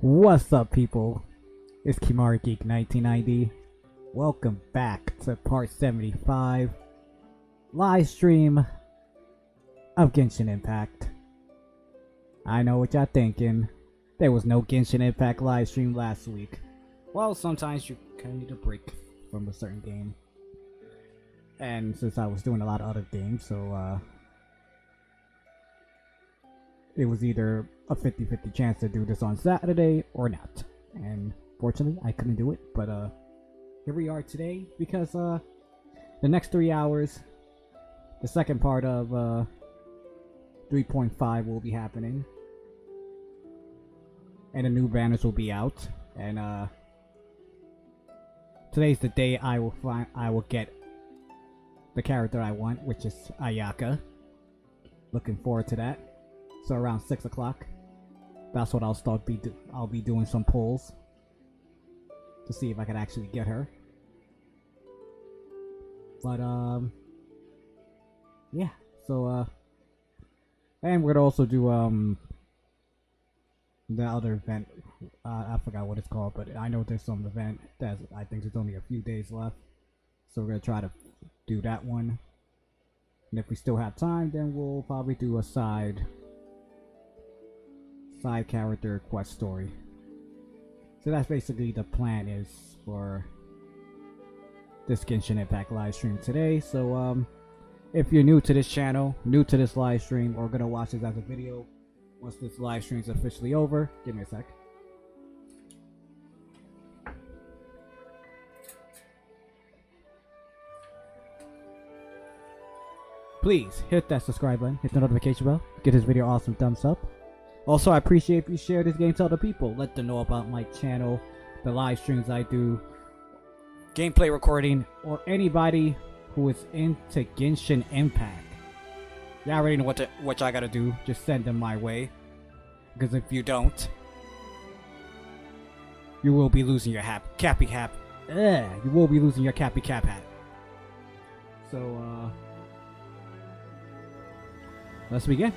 What's up, people? It's Kimari Geek 1990. Welcome back to part 75 live stream of Genshin Impact. I know what y'all thinking. There was no Genshin Impact live stream last week. Well, sometimes you kind of need a break from a certain game. And since I was doing a lot of other games, so it was either a 50-50 chance to do this on Saturday or not. And fortunately, I couldn't do it, but here we are today because the next 3 hours, the second part of 3.5 will be happening. And the new banners will be out. And today's the day I will get the character I want, which is Ayaka. Looking forward to that. So around 6 o'clock, that's what I'll be doing some polls to see if I can actually get her. But yeah. So and we're gonna also do the other event. I forgot what it's called, but I know there's some event that I think there's only a few days left. So we're gonna try to do that one. And if we still have time, then we'll probably do a side character quest story. So that's basically the plan is for this Genshin Impact live stream today. So if you're new to this channel, new to this live stream, or gonna watch this as a video once this live stream is officially over, give me a sec. Please hit that subscribe button, hit the notification bell, give this video an awesome thumbs up. Also, I appreciate if you share this game to other people. Let them know about my channel, the live streams I do, gameplay recording, or anybody who is into Genshin Impact. Y'all already know what y'all gotta do. Just send them my way. Because if you don't, you will be losing your Cappy Cap. You will be losing your Cappy Cap hat. So, let's begin.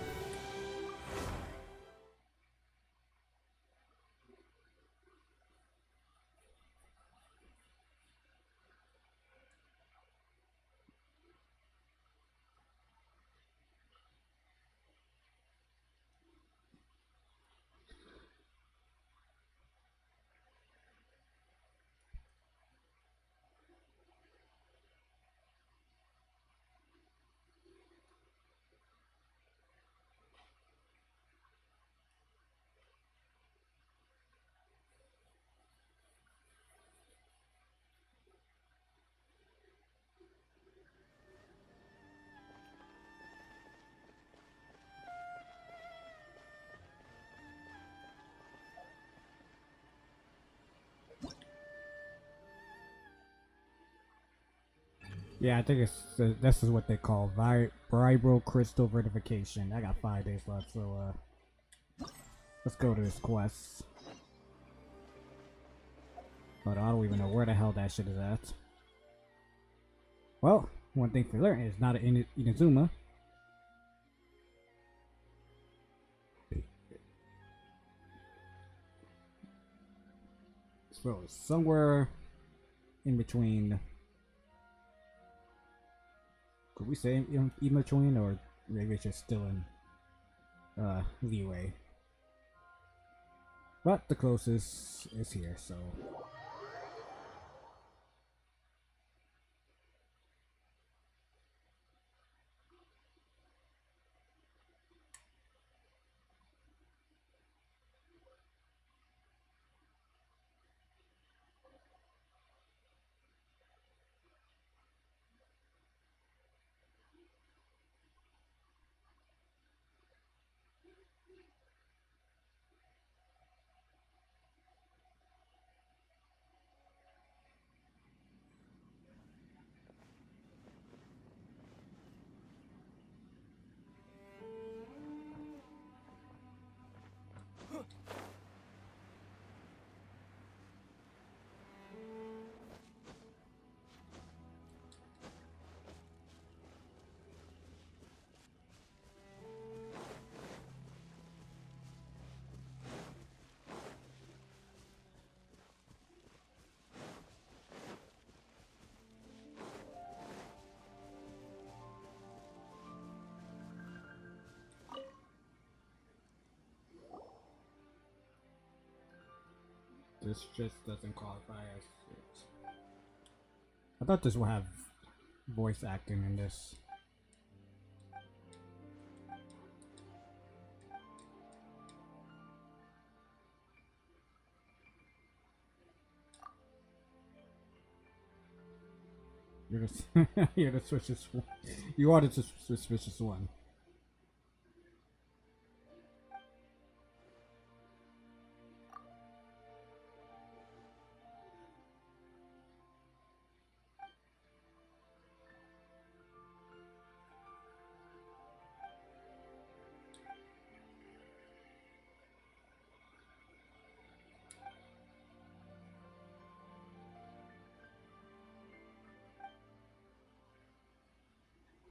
Yeah, I think this is what they call vibro crystal verification. I got 5 days left, so let's go to this quest. But I don't even know where the hell that shit is at. Well, one thing to learn is not an Inazuma. So somewhere in between. Could we say in between, or maybe it's just still in leeway? But the closest is here, so. This just doesn't qualify as it. I thought this would have voice acting in this. You're the you're the suspicious one. You are the suspicious one.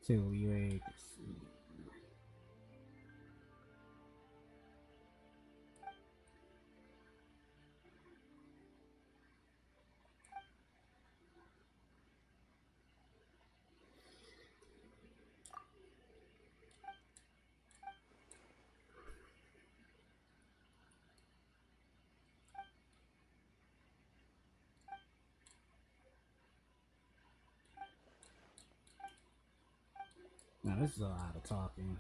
Till you ate. Now this is a lot of talking.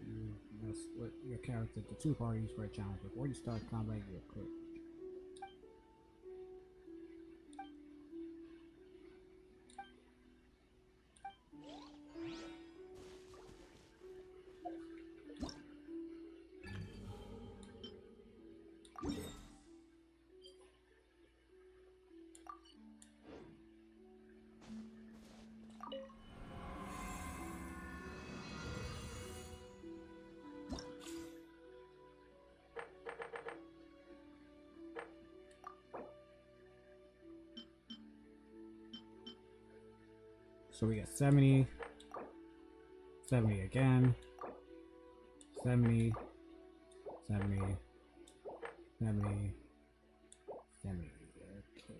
You must split your character into two parties for a challenge. Before you start combat, you equip. So we get 70, 70 again, 70, 70, 70, 70. Okay.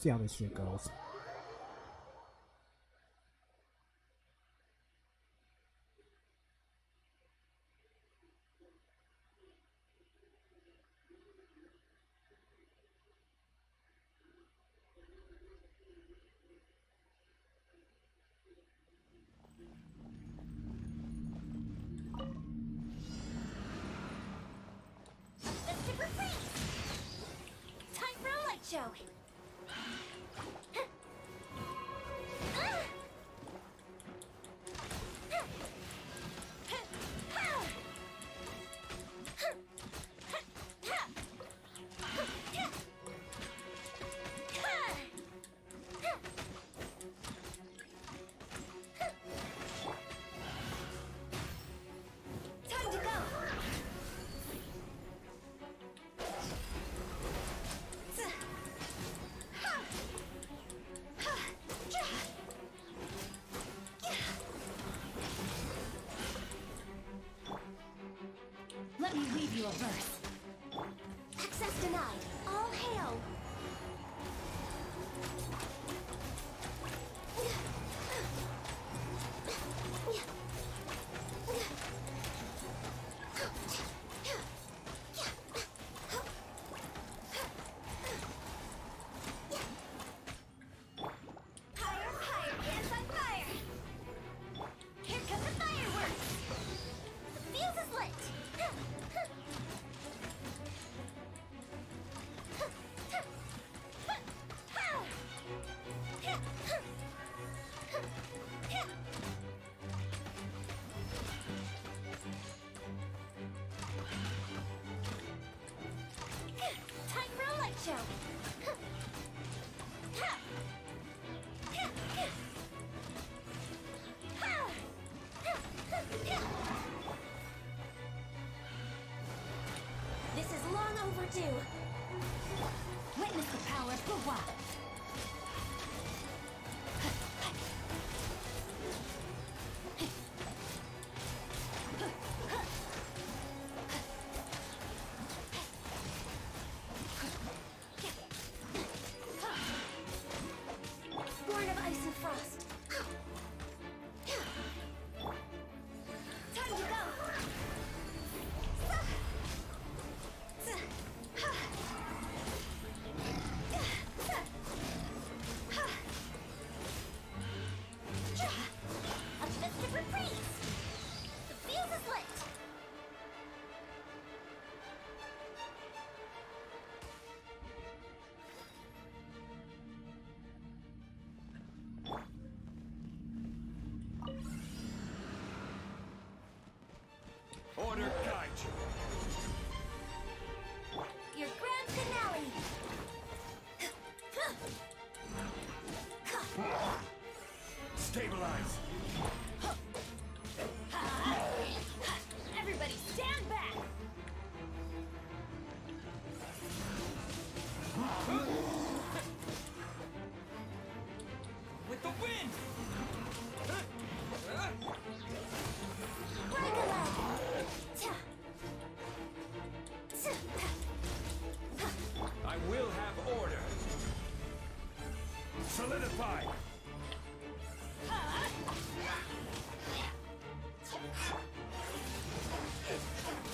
See how this shit goes. Time for a light show. Time to go. Let me weave you a verse. Access denied. All hail. Higher, higher, dance on fire! Here come the fireworks! The fuse is lit! Time for a light show! This is long overdue. Witness the power of Gua. Born of ice and frost. Time to go. A festive reprise. The fuse is lit. Order guide you. Your grand finale. Stabilize. Everybody stand back. With the wind. Break a leg. I will have order. Solidify.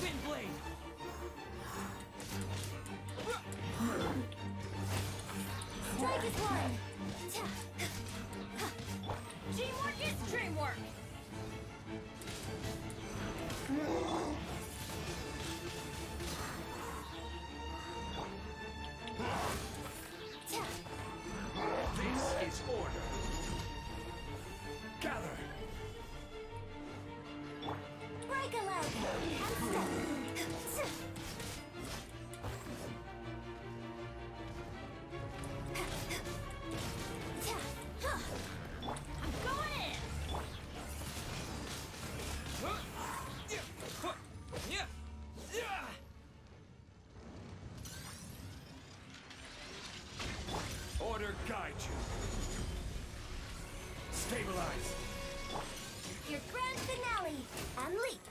Wind blade. Strike is one. Teamwork is dreamwork. This is order. Gather. Break a leg and step. I'm going in. Order guide you. Stabilize. Your grand finale and leap.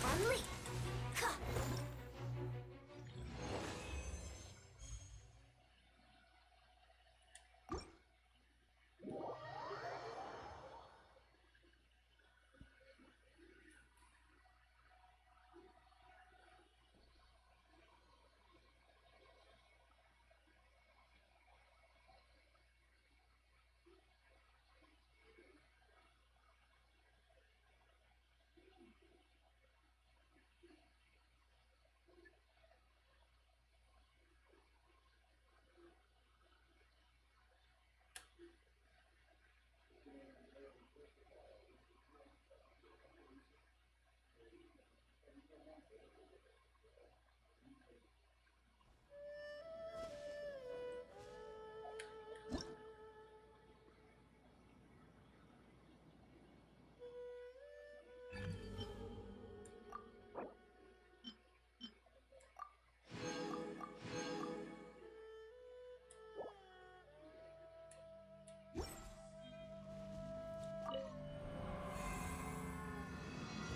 Unleash. Ha.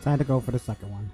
Time to go for the second one.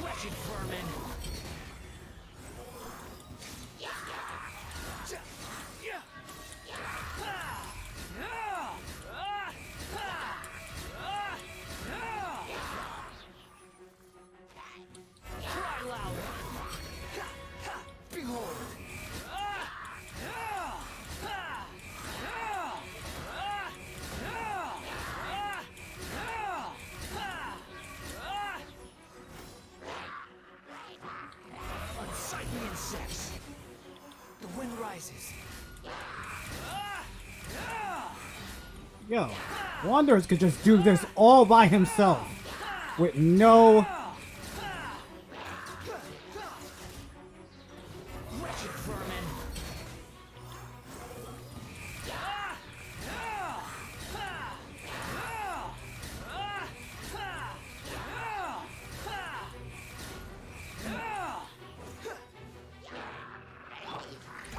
Wretched vermin! Cry louder! Behold! Unsightly insects! The wind rises. Yo, Wanderers could just do this all by himself with no. Wretched vermin!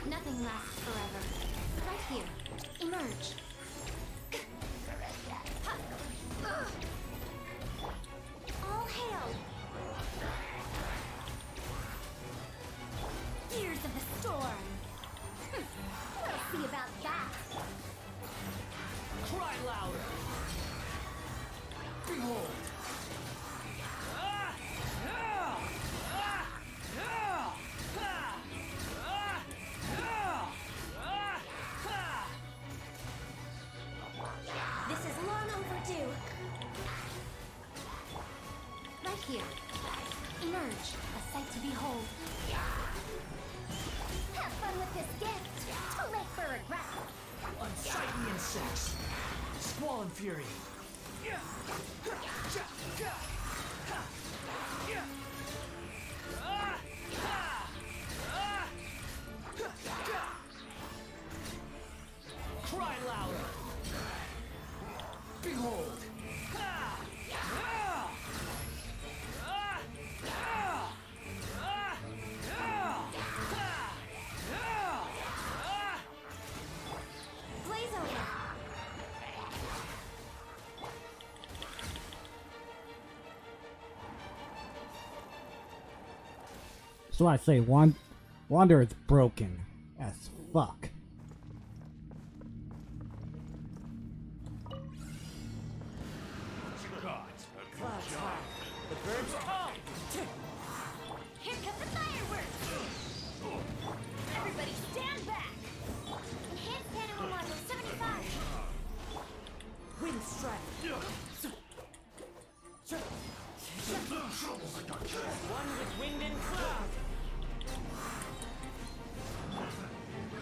Nothing lasts forever. Emerge. All hail. Gears of the storm. We'll see about that. Cry louder! Behold! This is long overdue. Right here. Emerge, a sight to behold. Have fun with this gift. Too late for regret. Unsightly insects! Squall fury! Cry louder! Behold! Blaze over. So I say, Wander is broken as fuck. Clouds high. The birds come! Here come the fireworks. Everybody stand back. Enhanced animal module 75. Wind strike! One with wind and cloud!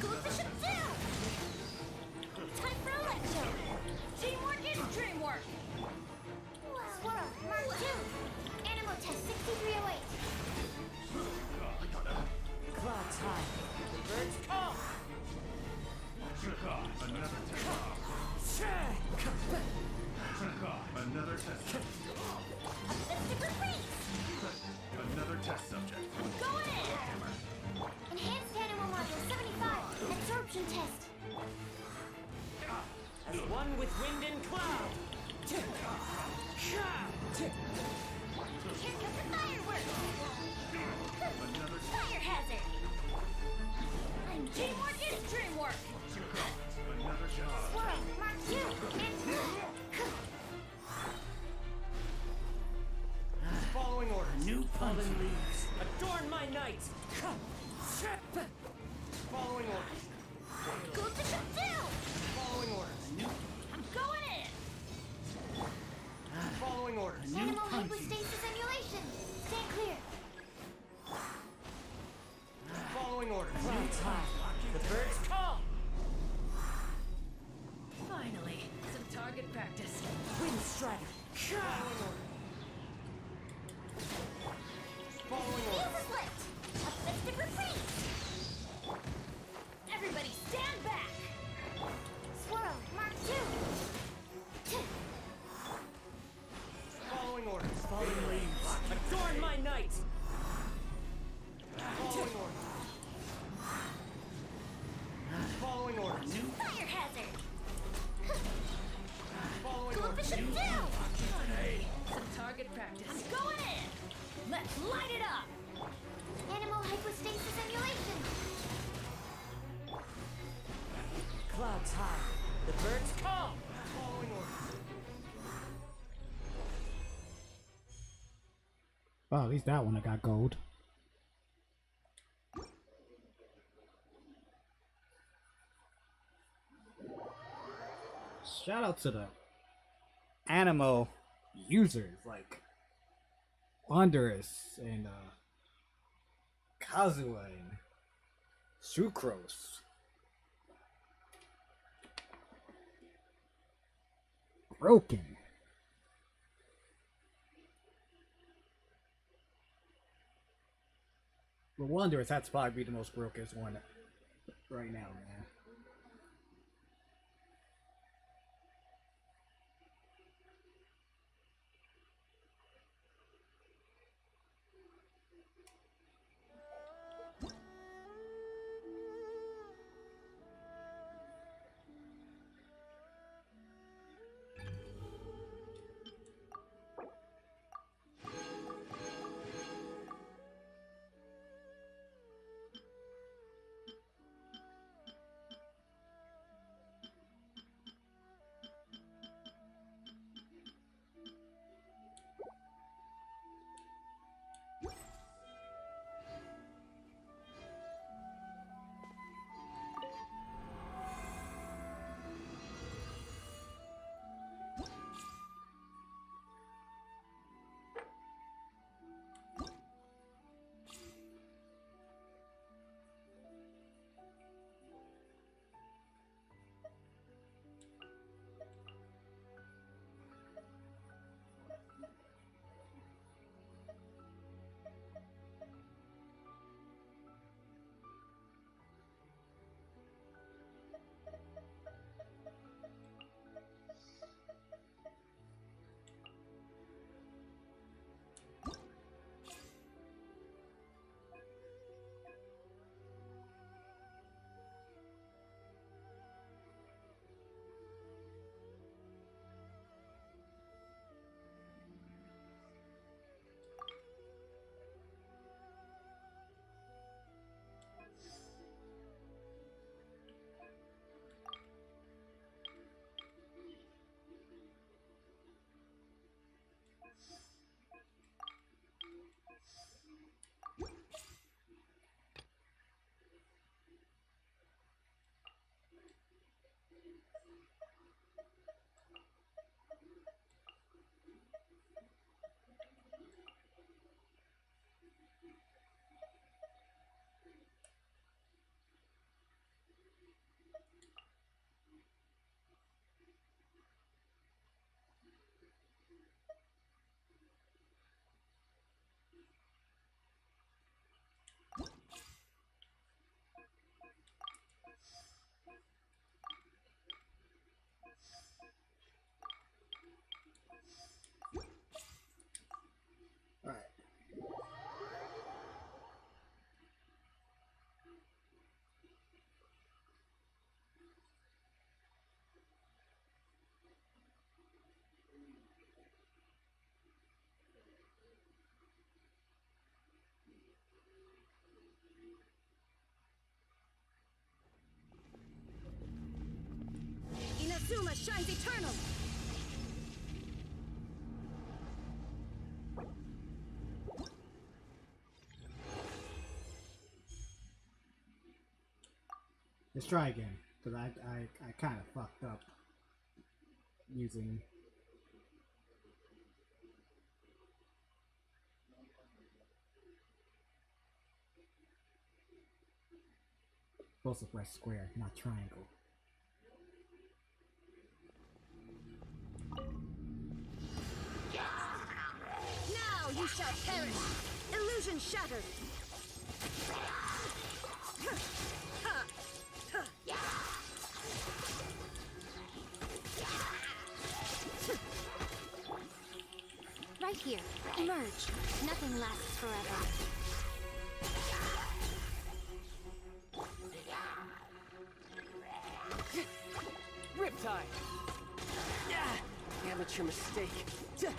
Cool Bishop down. Time for a light show. Teamwork is dreamwork. Swirl, Mark 2. Animal test 6308. Clouds high. The birds come! Another test. Mystic Freeze. Another test subject. Going in. Enhanced animal module 75. Absorption test. As one with wind and cloud! Here comes the fireworks. Fire hazard. I'm teamwork is dreamwork. Another test. Swirl, Mark 2. And Following orders. New fallen leaves. Adorn my night! Following orders. go Bishop down. Following orders. I'm going in. Following orders. Animal hypostasis emulation. Stand clear. Following orders. Clouds high. The birds come! Finally, some target practice. Wind strike. Following orders. Following Fuse orders. is lit. A mystic freeze. Everybody stand back. Swirl, Mark 2. Following orders. Falling leaves. Adorn my night! Following orders. Following orders. Fire hazard. Following Go orders. Bishop down. Some target practice. I'm going in. Let's light it up. Animal hypostasis emulation. Clouds high. The birds come! Following orders. Well, at least that one I got gold. Shout out to the Animo users like Wondrous and Kazuha and Sucrose. Broken. But Wondrous, that's probably be the most brokest one right now, man. Alright. Inazuma shines eternal! Let's try again, because I kind of fucked up using... Supposed to press square, not triangle. Now you shall perish! Illusion shattered! Right here. Emerge. Nothing lasts forever. Riptide! Amateur mistake. Hey,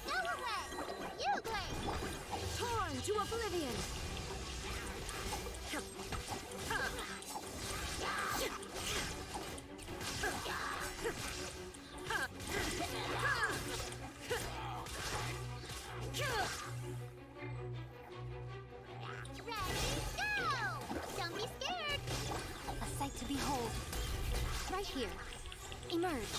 go away! You blame! Torn to oblivion! Ready, go! Don't be scared! A sight to behold. Right here. Emerge.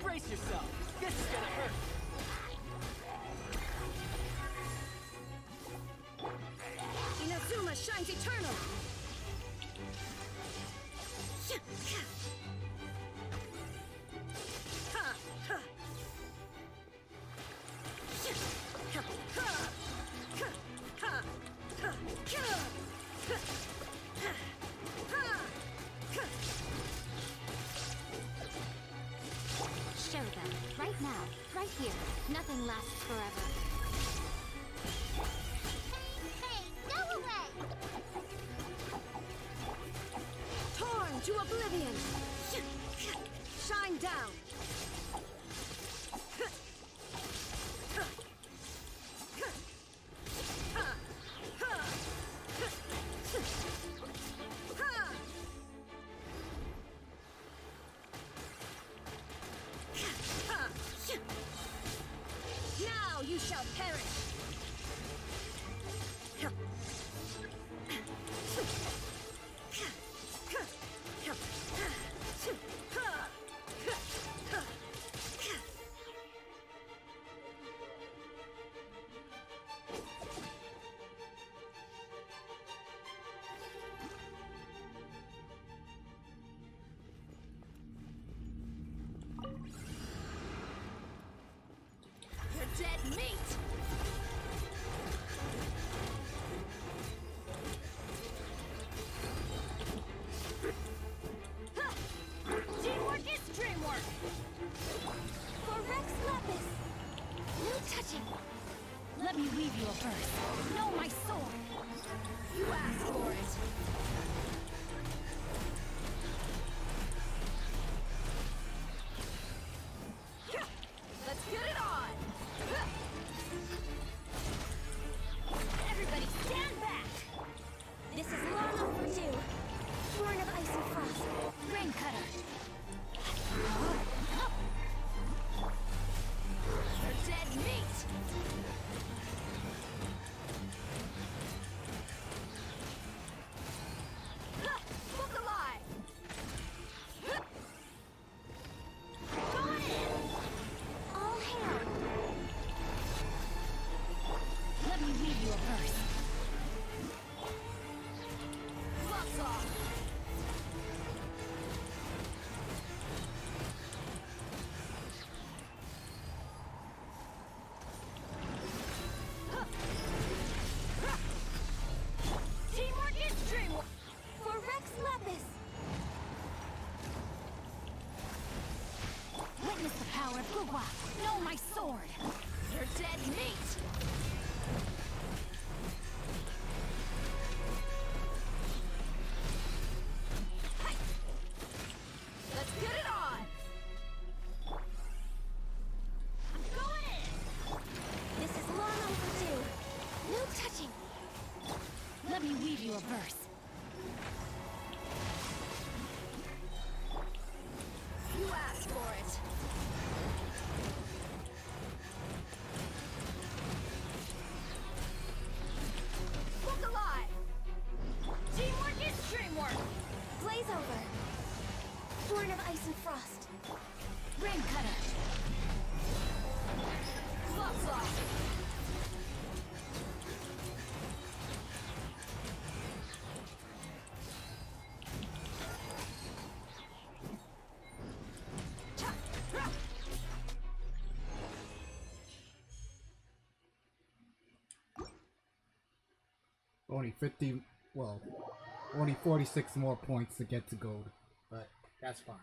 Brace yourself! This is gonna hurt! Inazuma shines eternal! Show them. Right now. Right here. Nothing lasts forever. Hey, go away! Torn to oblivion! Shine down! Now you shall perish! You're dead meat! Teamwork is dreamwork! For Rex Lepus! No touching! Let me weave you a verse. Know my sword! You asked for it! Let's get it on! Everybody stand back! This is long overdue. Born of ice and frost. Rain cutter. Witness the power of Gugwa. Know my sword. You're dead meat. Hi. Let's get it on. I'm going in. This is long overdue. No touching. Let me weave you a verse. You asked for it. Look alive! Teamwork is dreamwork. Blaze over. Born of ice and frost. Ring cutter. Gloves off. Only 50, well, only 46 more points to get to gold, but that's fine.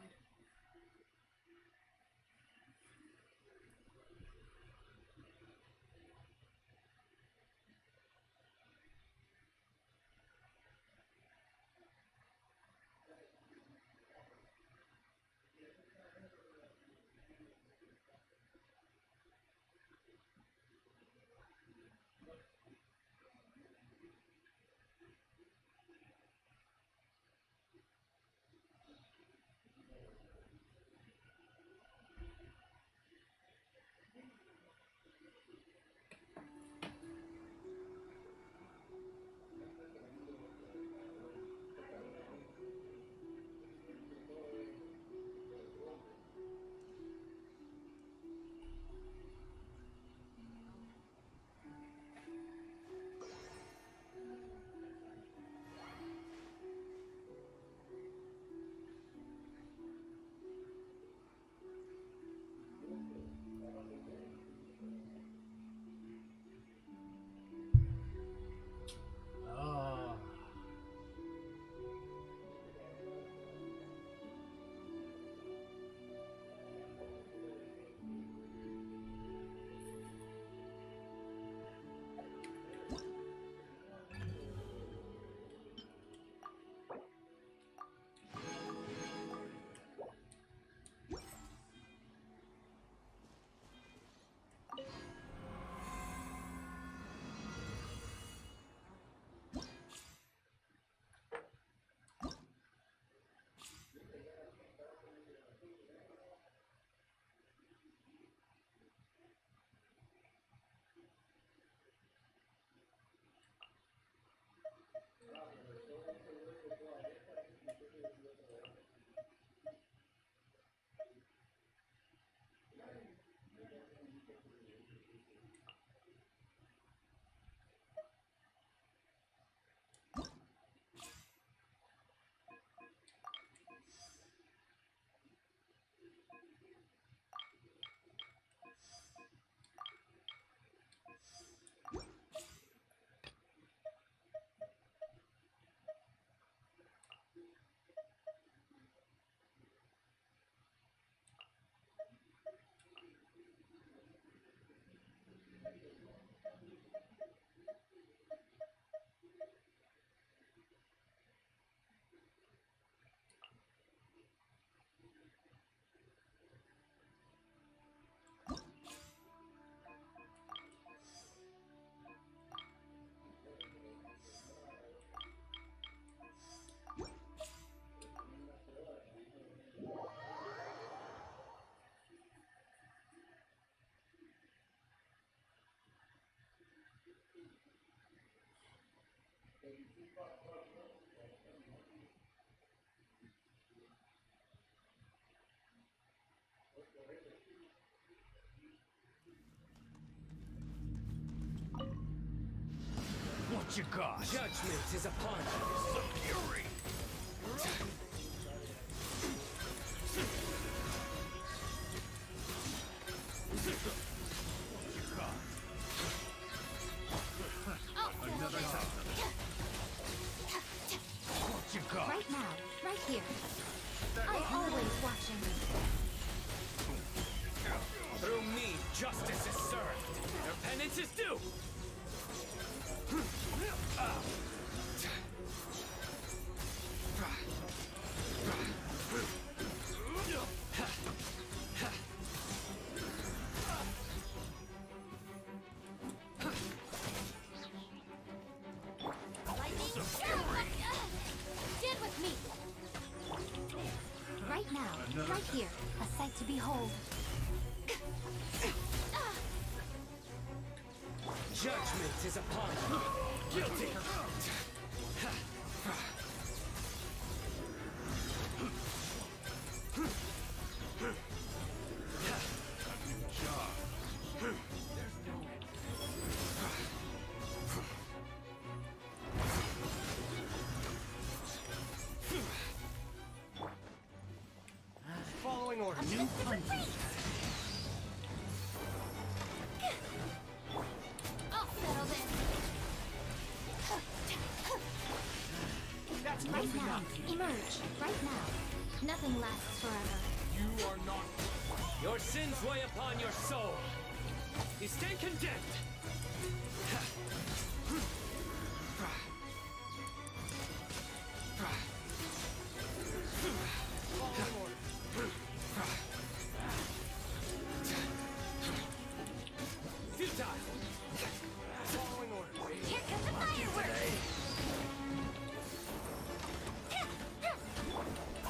What you got? Judgment is upon you. Some fury! Another test. What you got? Right now, right here. I'm always watching. justice due! Lightning, stand with me. Right now, right here, a sight to behold. Judgment is upon you. Guilty! Following order. New punch. I'll settle this. That's Right close now, enough. emerge. Right now. Nothing lasts forever. You are not. Your sins weigh upon your soul. You stand condemned. Following order. Futile. Following order. Here comes the fireworks.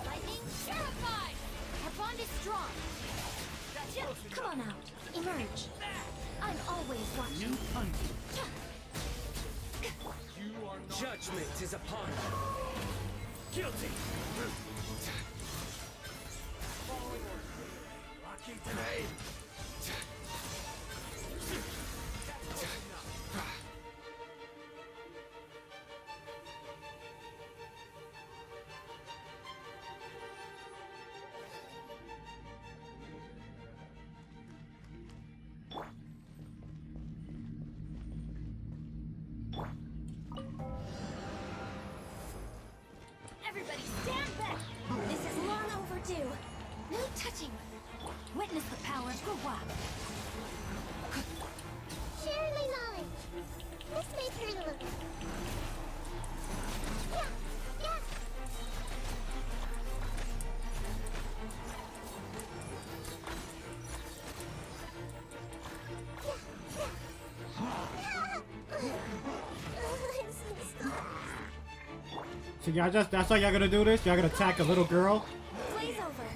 Lightning, terrified. Our bond is strong. Come on out. Emerge. I'm always watching. New punch. You are not. Judgment is upon you. Guilty! Following order. Lucky today. Everybody stand back. This is long overdue. No touching. Witness the power of Gugwa. Share my knowledge. This may hurt a little. Yeah, yeah. So y'all that's how y'all gonna do this? Y'all gonna attack a little girl? Blaze over.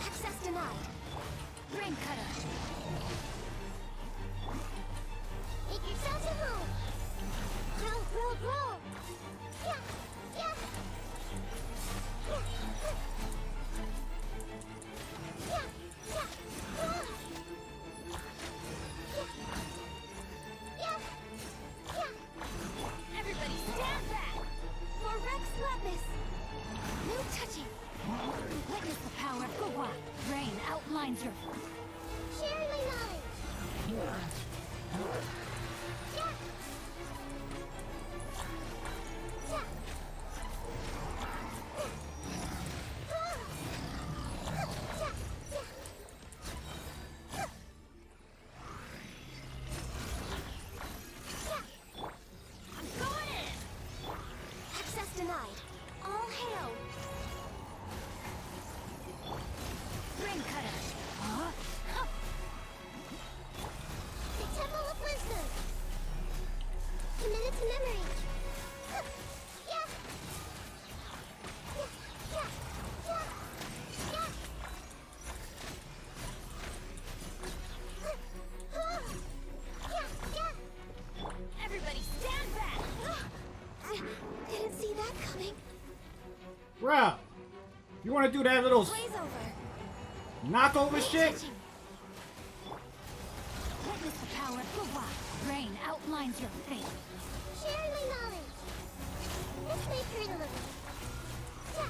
Access denied. Brain cutter. Make yourselves at home. Roll. Yeah, yeah. Everybody stand back. For Rex Lapis. No touching. Witness the power of Gugwa. Rain outlines your. Share my knowledge. Yeah. Yeah. I'm going in. Access denied. All hail. Brain cutter. Huh? The Temple of Wisdom. Committed to memory. Yeah. Yeah. Everybody stand back. Didn't see that coming. Bruh! You wanna do that little Blaze over. knockover shit? Touching. Witness the power of Gugwa. Rain outlines your fate. Share my knowledge. This may hurt a little. Yeah.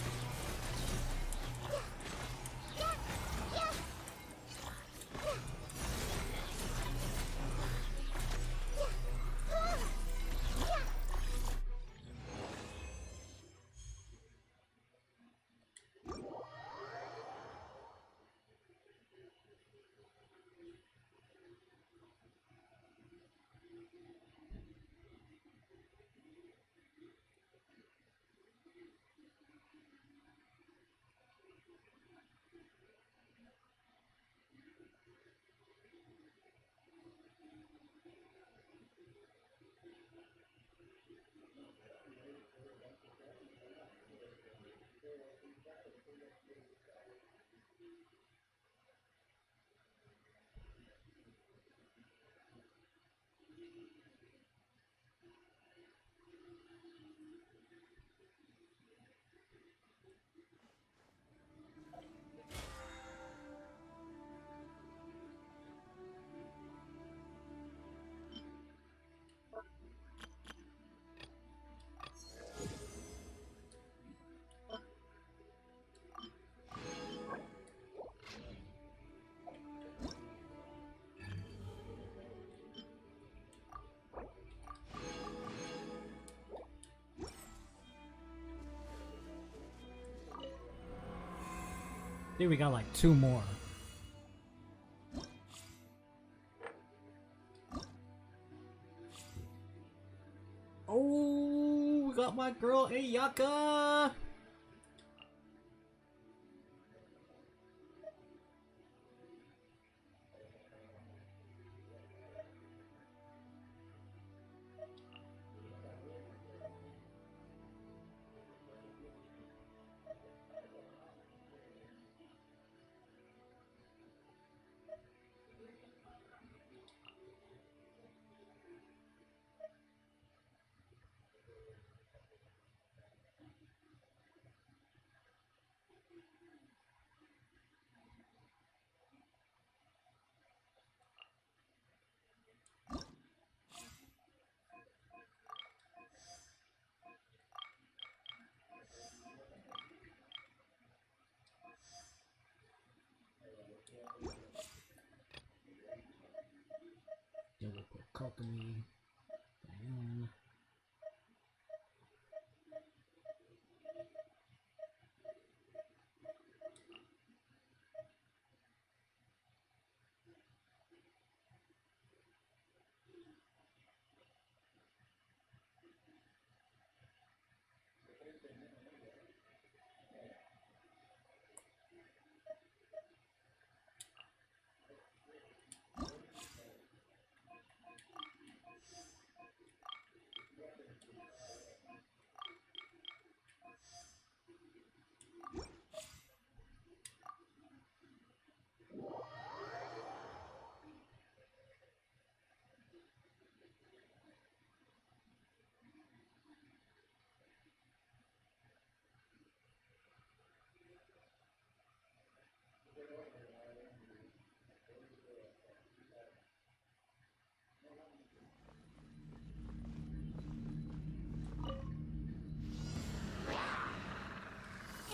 I think we got like 2 more. Oh, we got my girl Ayaka! Then we'll put Kokomi. Diane.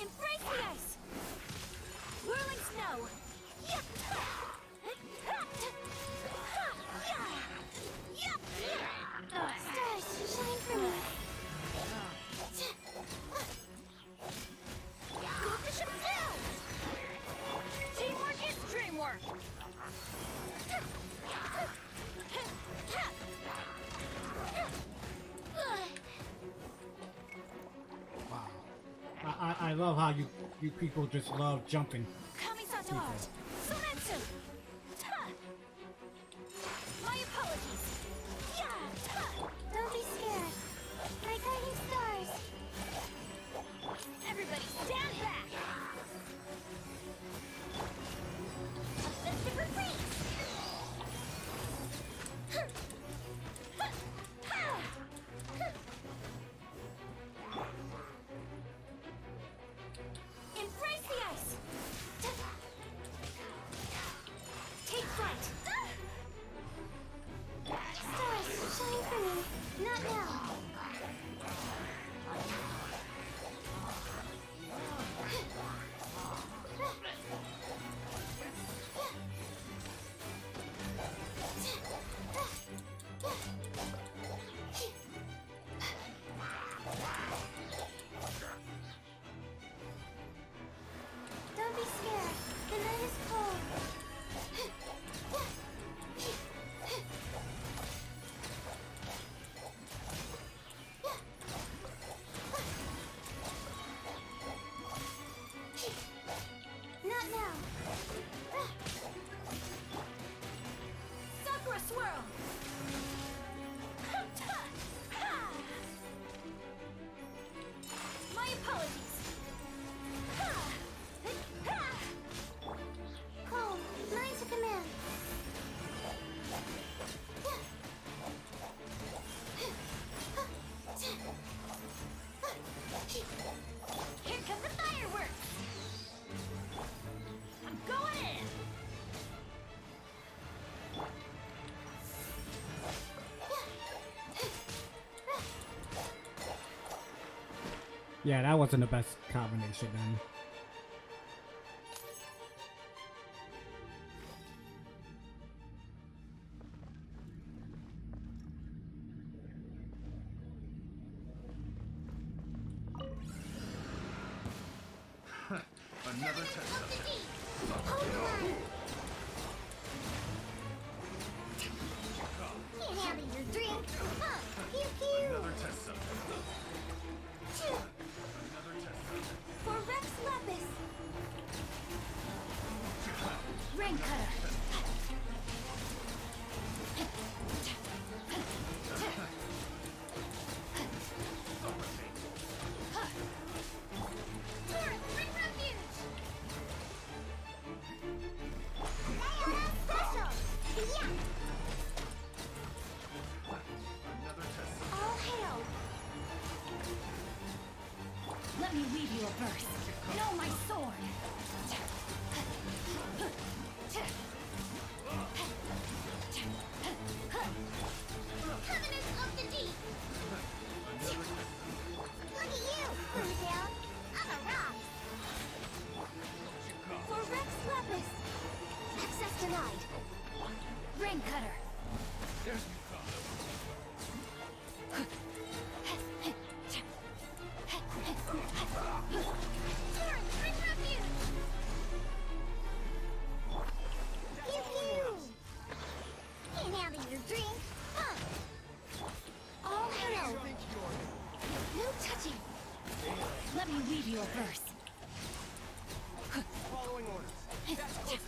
Embrace the ice! Whirling snow! Stars, shine for me! Go Bishop Hill! Teamwork is dreamwork! Wow. I love how you people just love jumping. Kamisato art! Sometsu! My apologies! Don't be scared. My guiding stars! Everybody stand back! A festive retreat! Embrace the ice! Take flight! Stars, shine for me. Not now. Don't be scared. The night is cold. Not now. Sakura swirl. My apologies. Calm, mine to command. Here come the fireworks! I'm going in! Yeah, that wasn't the best combination then. Another test Up the subject. deep. Hold the line. Can't handle your drink. Pew pew. Another test subject. Choo. Another test subject. For Rex Lapis. Rain cutter. Torrent, bring refuge. Diana special. Yeah. Another test subject. All hail. Let me weave you a verse. Know my sword. Covenant of the deep. Look at you, Brutal. I'm a rock. For Rex Lapis. Access denied. Rain cutter. Torrent, bring refuge. Pew pew. Can't handle your drink. All hail. No touching. Let me weave you a verse. Following orders. That's close.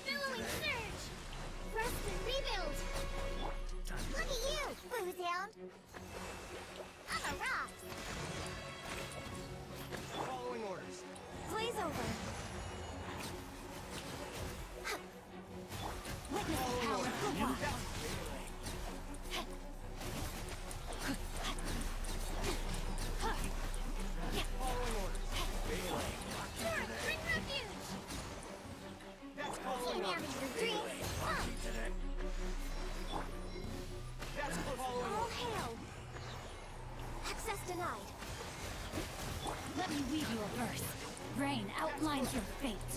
Billowing surge. Rest and rebuild. Look at you, Boozehound. I'm a rock. Following orders. Glaze over. Witness the power of the wild. Following orders. Torrent, bring refuge. That's Can't following handle orders. your drink. That's following All orders. hail. Access denied. Let me weave you a verse. Rain outlines your fate.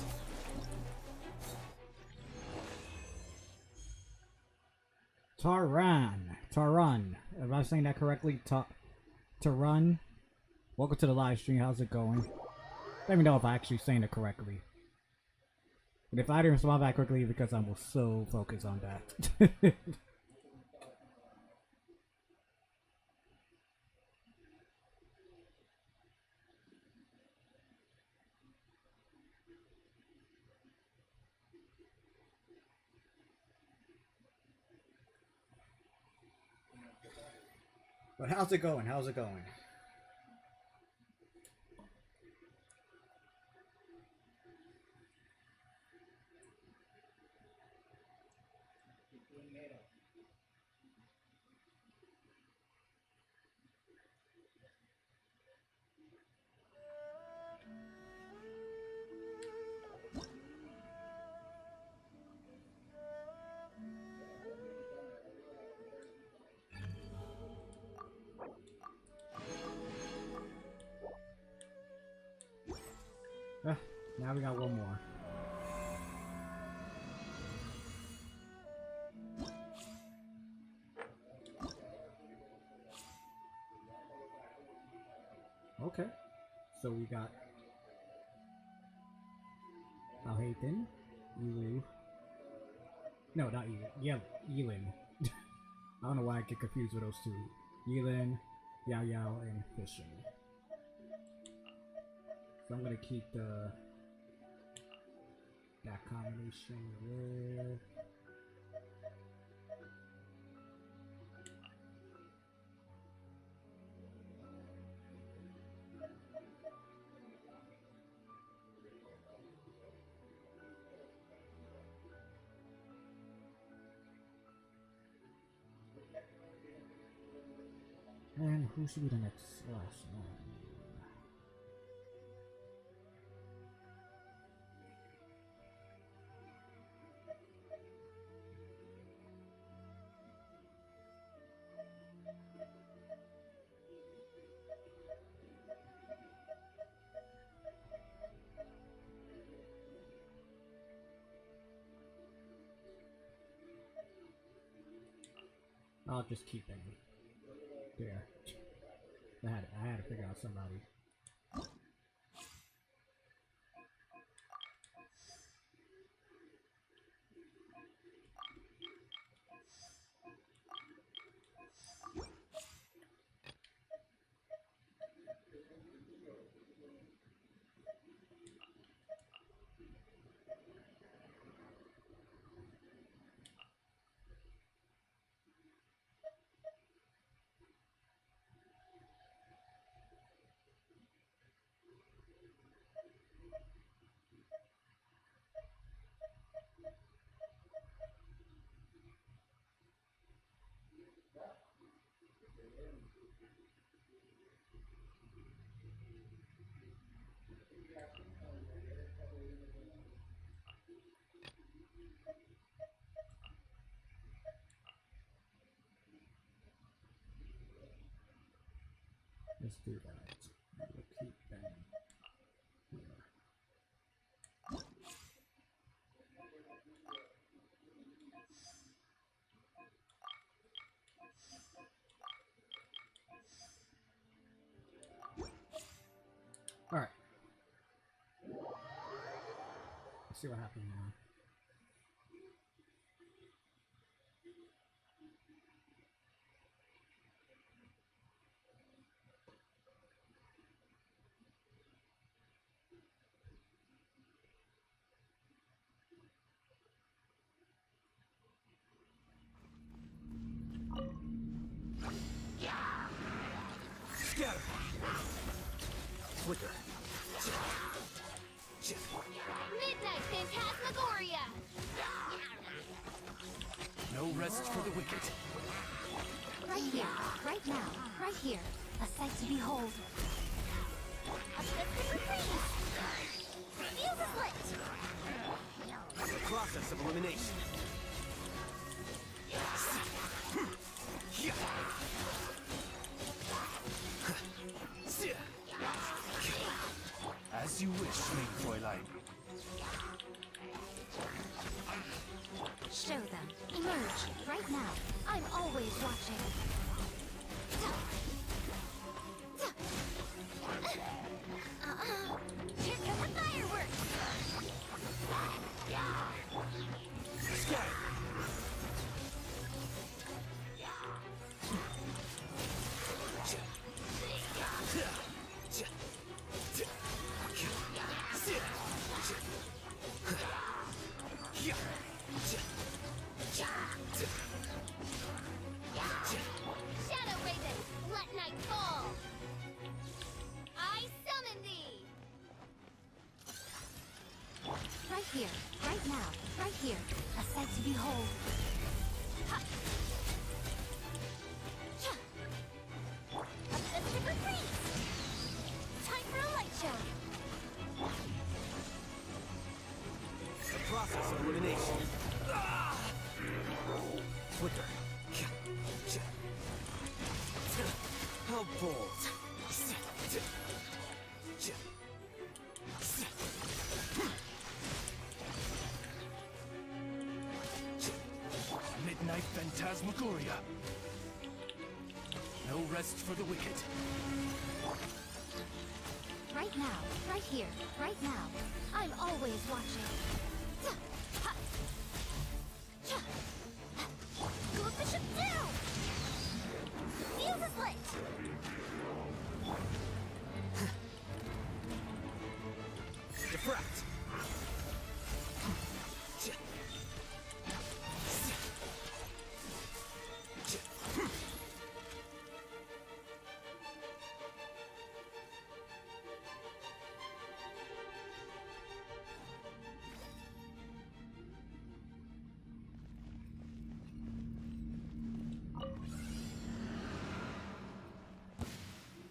Taran. Am I saying that correctly? Taran. Welcome to the live stream. How's it going? Let me know if I actually saying it correctly. And if I didn't respond back quickly, because I'm so focused on that. But how's it going? How's it going? Now we got one more. Okay, so we got Alhaithan, Elu. No, not Elu. Yeah, Elin. I don't know why I get confused with those two. Elin, Yao Yao, and Fishing. So I'm gonna keep that combination with and who should be the next last one? I'll just keep aiming. There. I had to figure out somebody. Let's do that. We'll keep banging. Alright. Let's see what happens now. Scatter! Flicker! Midnight Phantasmagoria! No rest for the wicked. Right here, right now, right here. A sight to behold. A specific freeze! Fuse is lit! The process of elimination. As you wish, main Fräulein. Show them. Emerge, right now. I'm always watching. Here come the fireworks! Scatter! Shadow Raven, let night fall! I summon thee! Right here, right now, right here. A sight to behold. Ha! Cha! A festival freeze! Time for a light show! The process of elimination. Flicker. How bold. Midnight Phantasmagoria. No rest for the wicked. Right now, right here, right now. I'm always watching. Ha! Cha! Go Bishop down! Fuse is lit! Diffract.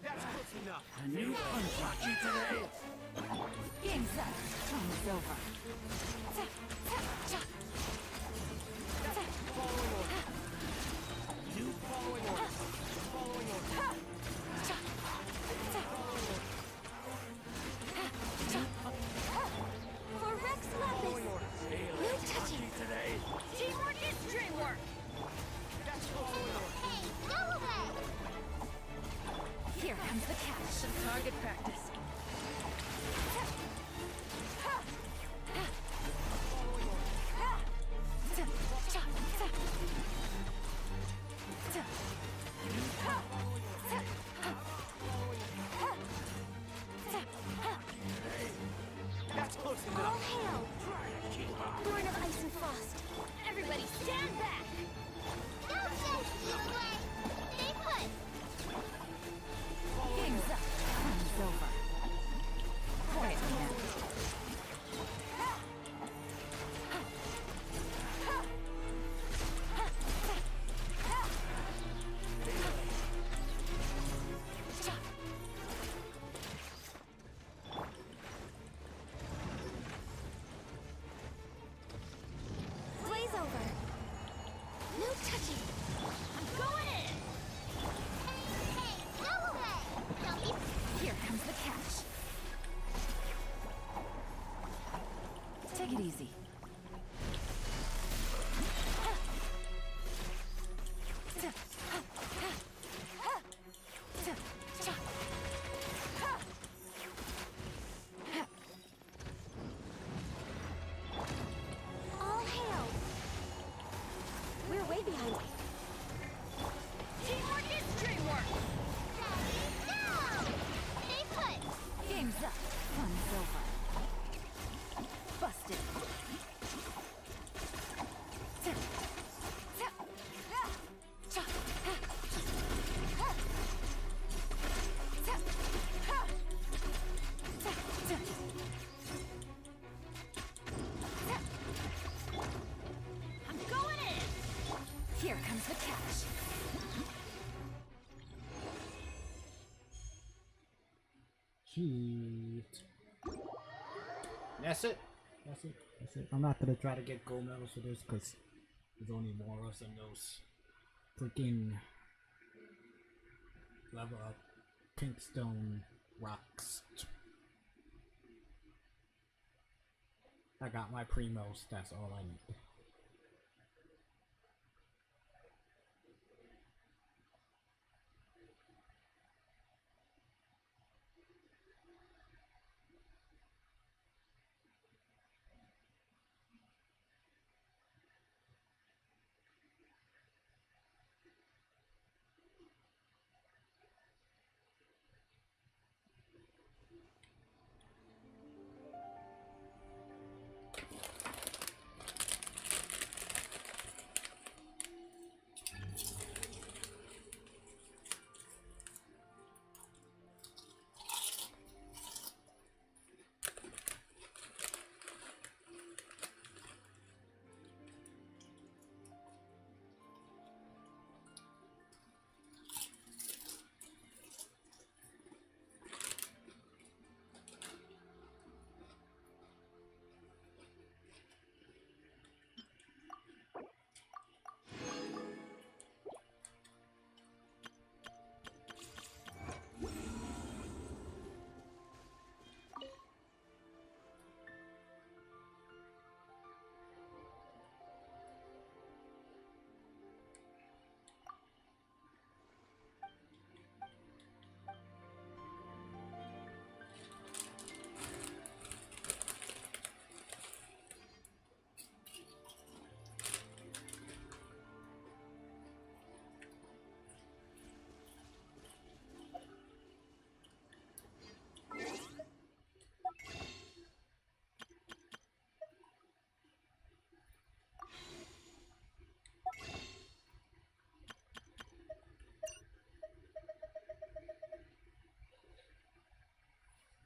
That's close enough. A new unlucky today. Game's up. Time's over. Following orders. You following orders. Following orders. For Rex Lapis! Following orders. No touching! Today. Teamwork is dreamwork. That's following orders. touchy. I'm going in. Hey, no way! Don't be... Here comes the catch. Take it easy. All hail! We're way behind. Teamwork is dreamwork. Ready, go! Stay put! Game's up. Fun's over. Busted. I'm going in. Here comes the catch. Cheat. That's it. That's it. That's it. I'm not gonna try to get gold medals for this because there's only more of us than those freaking level up pink stone rocks. I got my primos. That's all I need.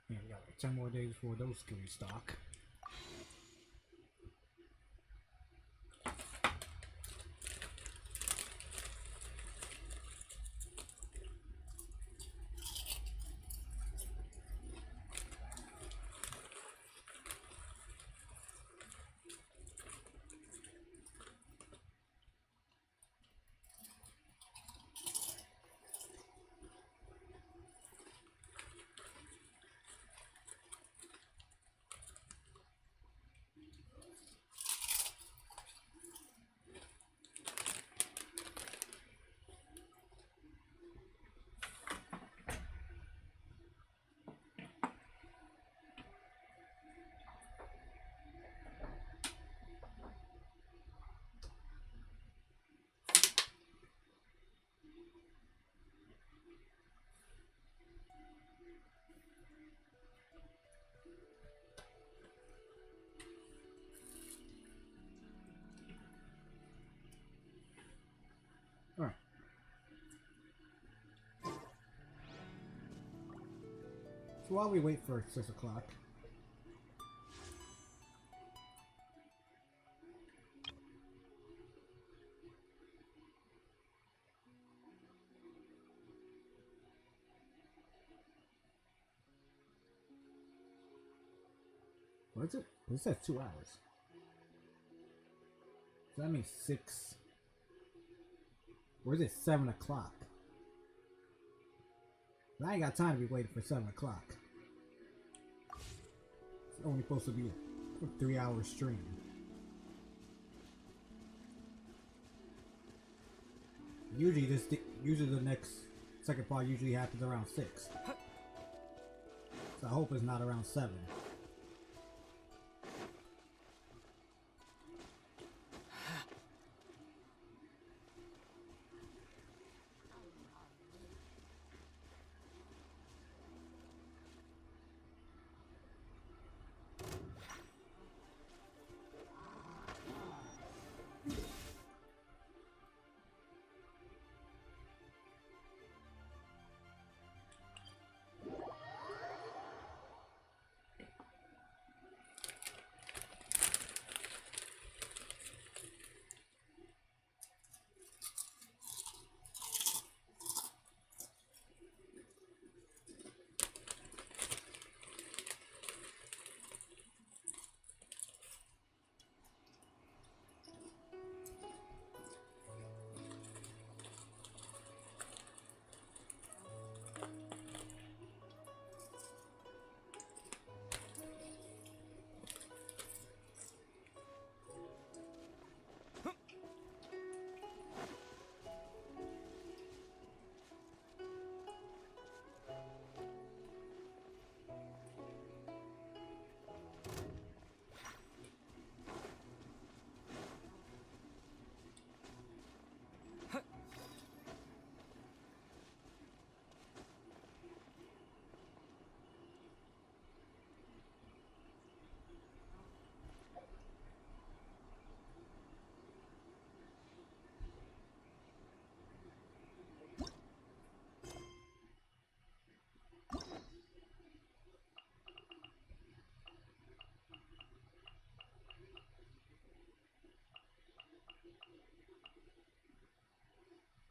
Yeah, we got like 10 more days before those can restock. Alright. So while we wait for 6 o'clock, what is it? It says 2 hours. So that means 6 Or is it 7 o'clock? I ain't got time to be waiting for 7 o'clock. It's only supposed to be a 3-hour stream. Usually the next second part usually happens around 6. So I hope it's not around 7.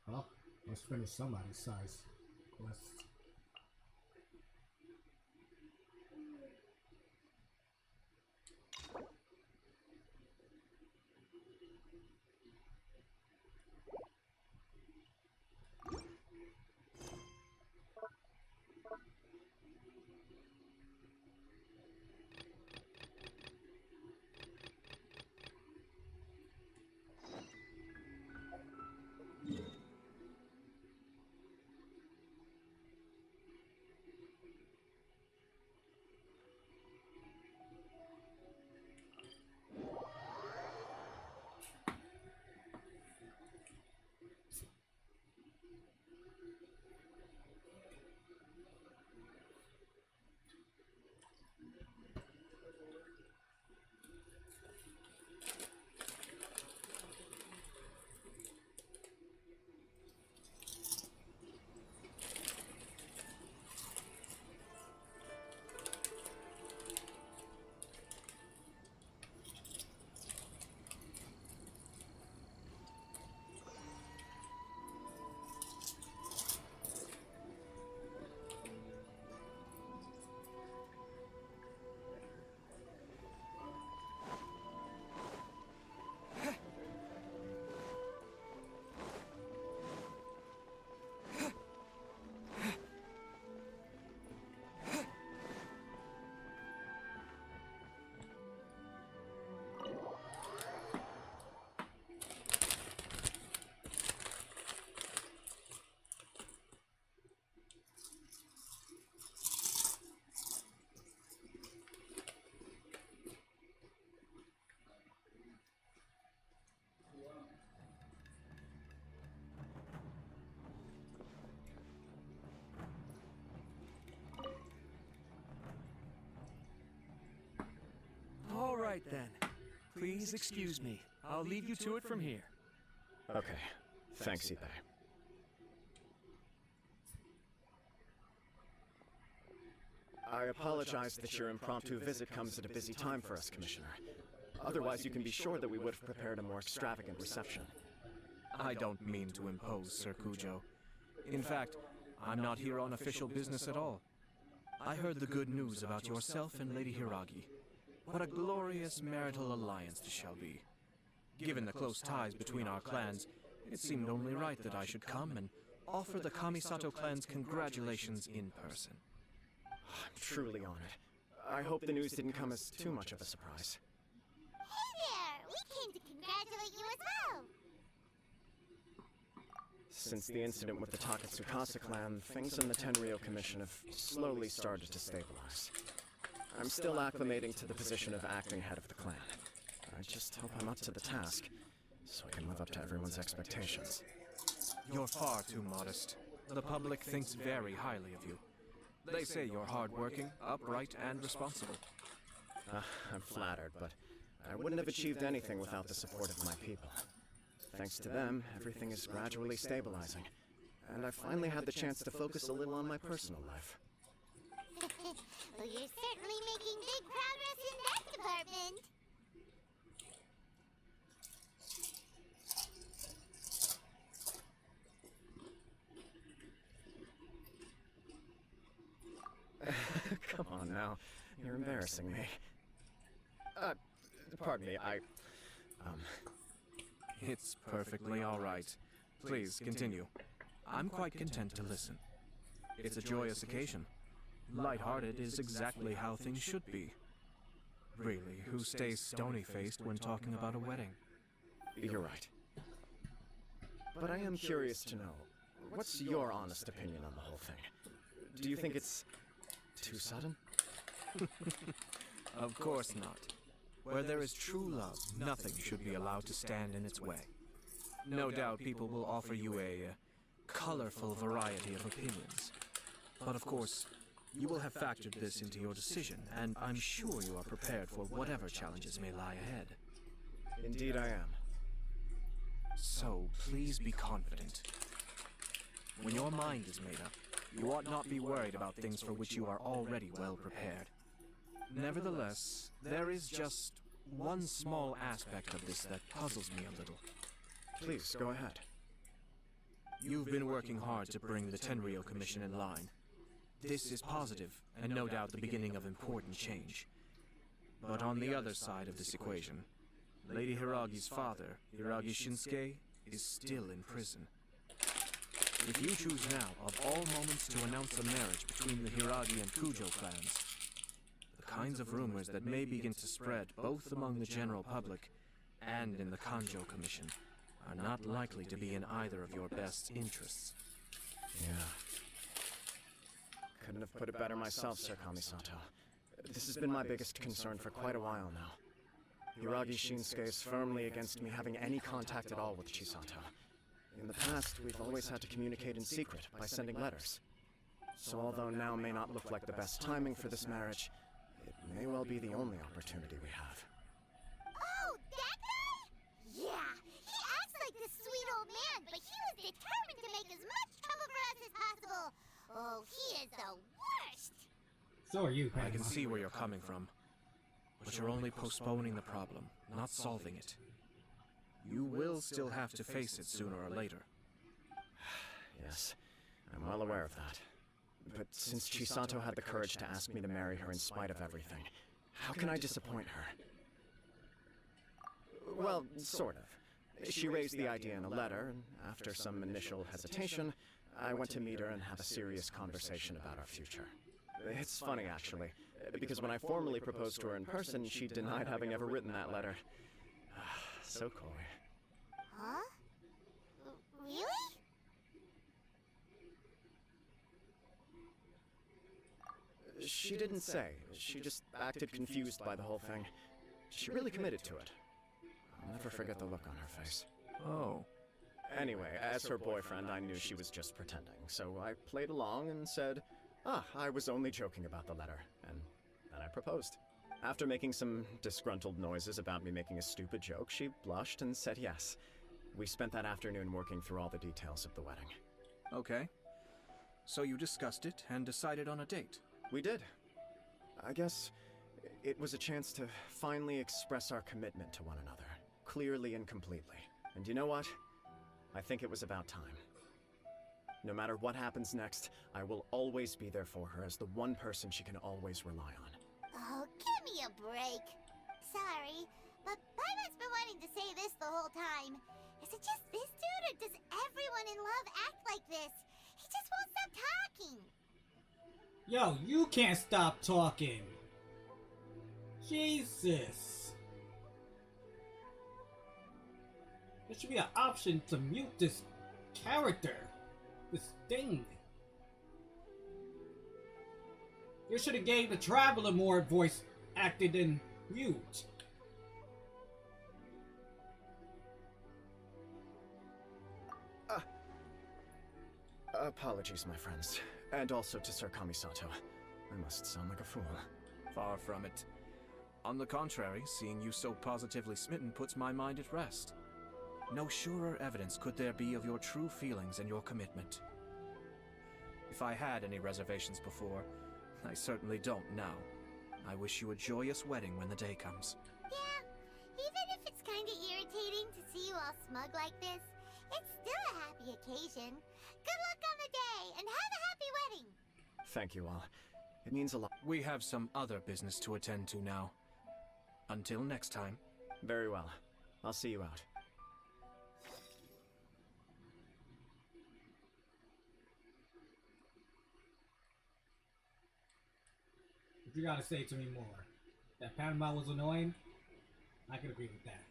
Well, let's finish somebody's size quest. All right then. Please excuse me. I'll leave you to it from here. Okay. Thanks, Itai. I apologize that your impromptu visit comes at a busy time for us, Commissioner. Otherwise, you can be sure that we would have prepared a more extravagant reception. I don't mean to impose, Sir Kujo. In fact, I'm not here on official business at all. I heard the good news about yourself and Lady Hiragi. What a glorious marital alliance this shall be. Given the close ties between our clans, It seemed only right that I should come and offer the Kamisato clan's congratulations in person. I'm truly honored. I hope the news didn't come as too much of a surprise. Hey there! We came to congratulate you as well! Since the incident with the Takatsukasa clan, things in the Tenryou Commission have slowly started to stabilize. I'm still acclimating to the position of acting head of the clan. I just hope I'm up to the task, so I can live up to everyone's expectations. You're far too modest. The public thinks very highly of you. They say you're hardworking, upright, and responsible. I'm flattered, but I wouldn't have achieved anything without the support of my people. Thanks to them, everything is gradually stabilizing, and I finally had the chance to focus a little on my personal life. Well, you're certainly making big progress in that department. Come on now, you're embarrassing me. Pardon me, It's perfectly all right. Please, continue. I'm quite content to listen. It's a joyous occasion. Lighthearted is exactly how things should be. Really, who stays stony-faced when talking about a wedding? You're right. But I am curious to know, what's your honest opinion on the whole thing? Do you think it's too sudden? Of course not. Where there is true love, nothing should be allowed to stand in its way. No doubt people will offer you a colorful variety of opinions. But of course, you will have factored this into your decision, and I'm sure you are prepared for whatever challenges may lie ahead. Indeed I am. So, please be confident. When your mind is made up, you ought not be worried about things for which you are already well prepared. Nevertheless, there is just one small aspect of this that puzzles me a little. Please, go ahead. You've been working hard to bring the Tenryou Commission in line. This is positive, and no doubt the beginning of important change. But on the other side of this equation, Lady Hiragi's father, Hiragi Shinsuke, is still in prison. If you choose now, of all moments, to announce a marriage between the Hiragi and Kujo clans, the kinds of rumors that may begin to spread both among the general public and in the Kanjo Commission are not likely to be in either of your best interests. Yeah. Couldn't have put it better myself, Sir Kamisato. This has been my biggest concern for quite a while now. Hiragi Shinsuke is firmly against me having any contact at all with Chisato. In the past, we've always had to communicate in secret by sending letters. So although now may not look like the best timing for this marriage, it may well be the only opportunity we have. Oh, that guy? Yeah, he acts like this sweet old man, but he was determined to make as much trouble for us as possible. Oh, he is the worst! So are you, I can Grandma. see where you're coming from, but you're only postponing the problem, not solving it. You will still have to face it sooner or later. Yes, I'm well aware of that. But since Chisato had the courage to ask me to marry her in spite of everything, how can I disappoint her? Well, sort of. She raised the idea in a letter, and after some initial hesitation, I went to meet her and have a serious conversation about our future. It's funny, actually, because when I formally proposed to her in person, she denied having ever written that letter. So coy. Huh? Really? She didn't say. She just acted confused by the whole thing. She really committed to it. I'll never forget the look on her face. Oh. Anyway, as her boyfriend, I knew she was just pretending, so I played along and said, I was only joking about the letter, and then I proposed. After making some disgruntled noises about me making a stupid joke, she blushed and said yes. We spent that afternoon working through all the details of the wedding. Okay. So you discussed it and decided on a date. We did. I guess it was a chance to finally express our commitment to one another, clearly and completely. And you know what? I think it was about time. No matter what happens next, I will always be there for her as the one person she can always rely on. Oh, give me a break. Sorry, but Paimon's been wanting to say this the whole time. Is it just this dude, or does like this. He just won't stop talking. Yo, you can't stop talking. Jesus. There should be an option to mute this character. This thing. You should have gave the Traveler more voice acted than mute. Apologies, my friends. And also to Sir Kamisato. I must sound like a fool. Far from it. On the contrary, seeing you so positively smitten puts my mind at rest. No surer evidence could there be of your true feelings and your commitment. If I had any reservations before, I certainly don't now. I wish you a joyous wedding when the day comes. Yeah, even if it's kinda irritating to see you all smug like this, it's still a happy occasion. Good luck on the day, and have a happy wedding! Thank you all. It means a lot. We have some other business to attend to now. Until next time. Very well. I'll see you out. If you gotta say to me more, that Panama was annoying, I could agree with that.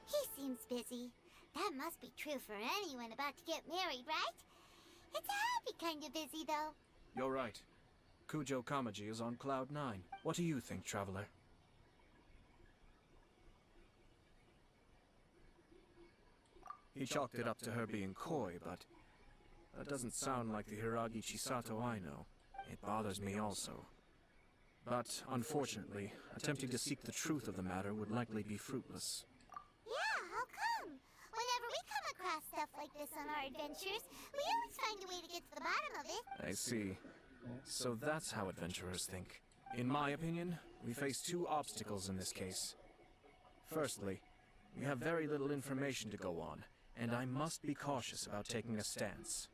He seems busy. That must be true for anyone about to get married, right? It's a happy kind of busy, though. You're right. Kujo Kamaji is on Cloud 9. What do you think, Traveler? He chalked it up to her being coy, but that doesn't sound like the Hiragi Chisato I know. It bothers me also. But, unfortunately, attempting to seek the truth of the matter would likely be fruitless. Yeah, how come? Whenever we come across stuff like this on our adventures, we always find a way to get to the bottom of it. I see. So that's how adventurers think. In my opinion, we face two obstacles in this case. Firstly, we have very little information to go on, and I must be cautious about taking a stance.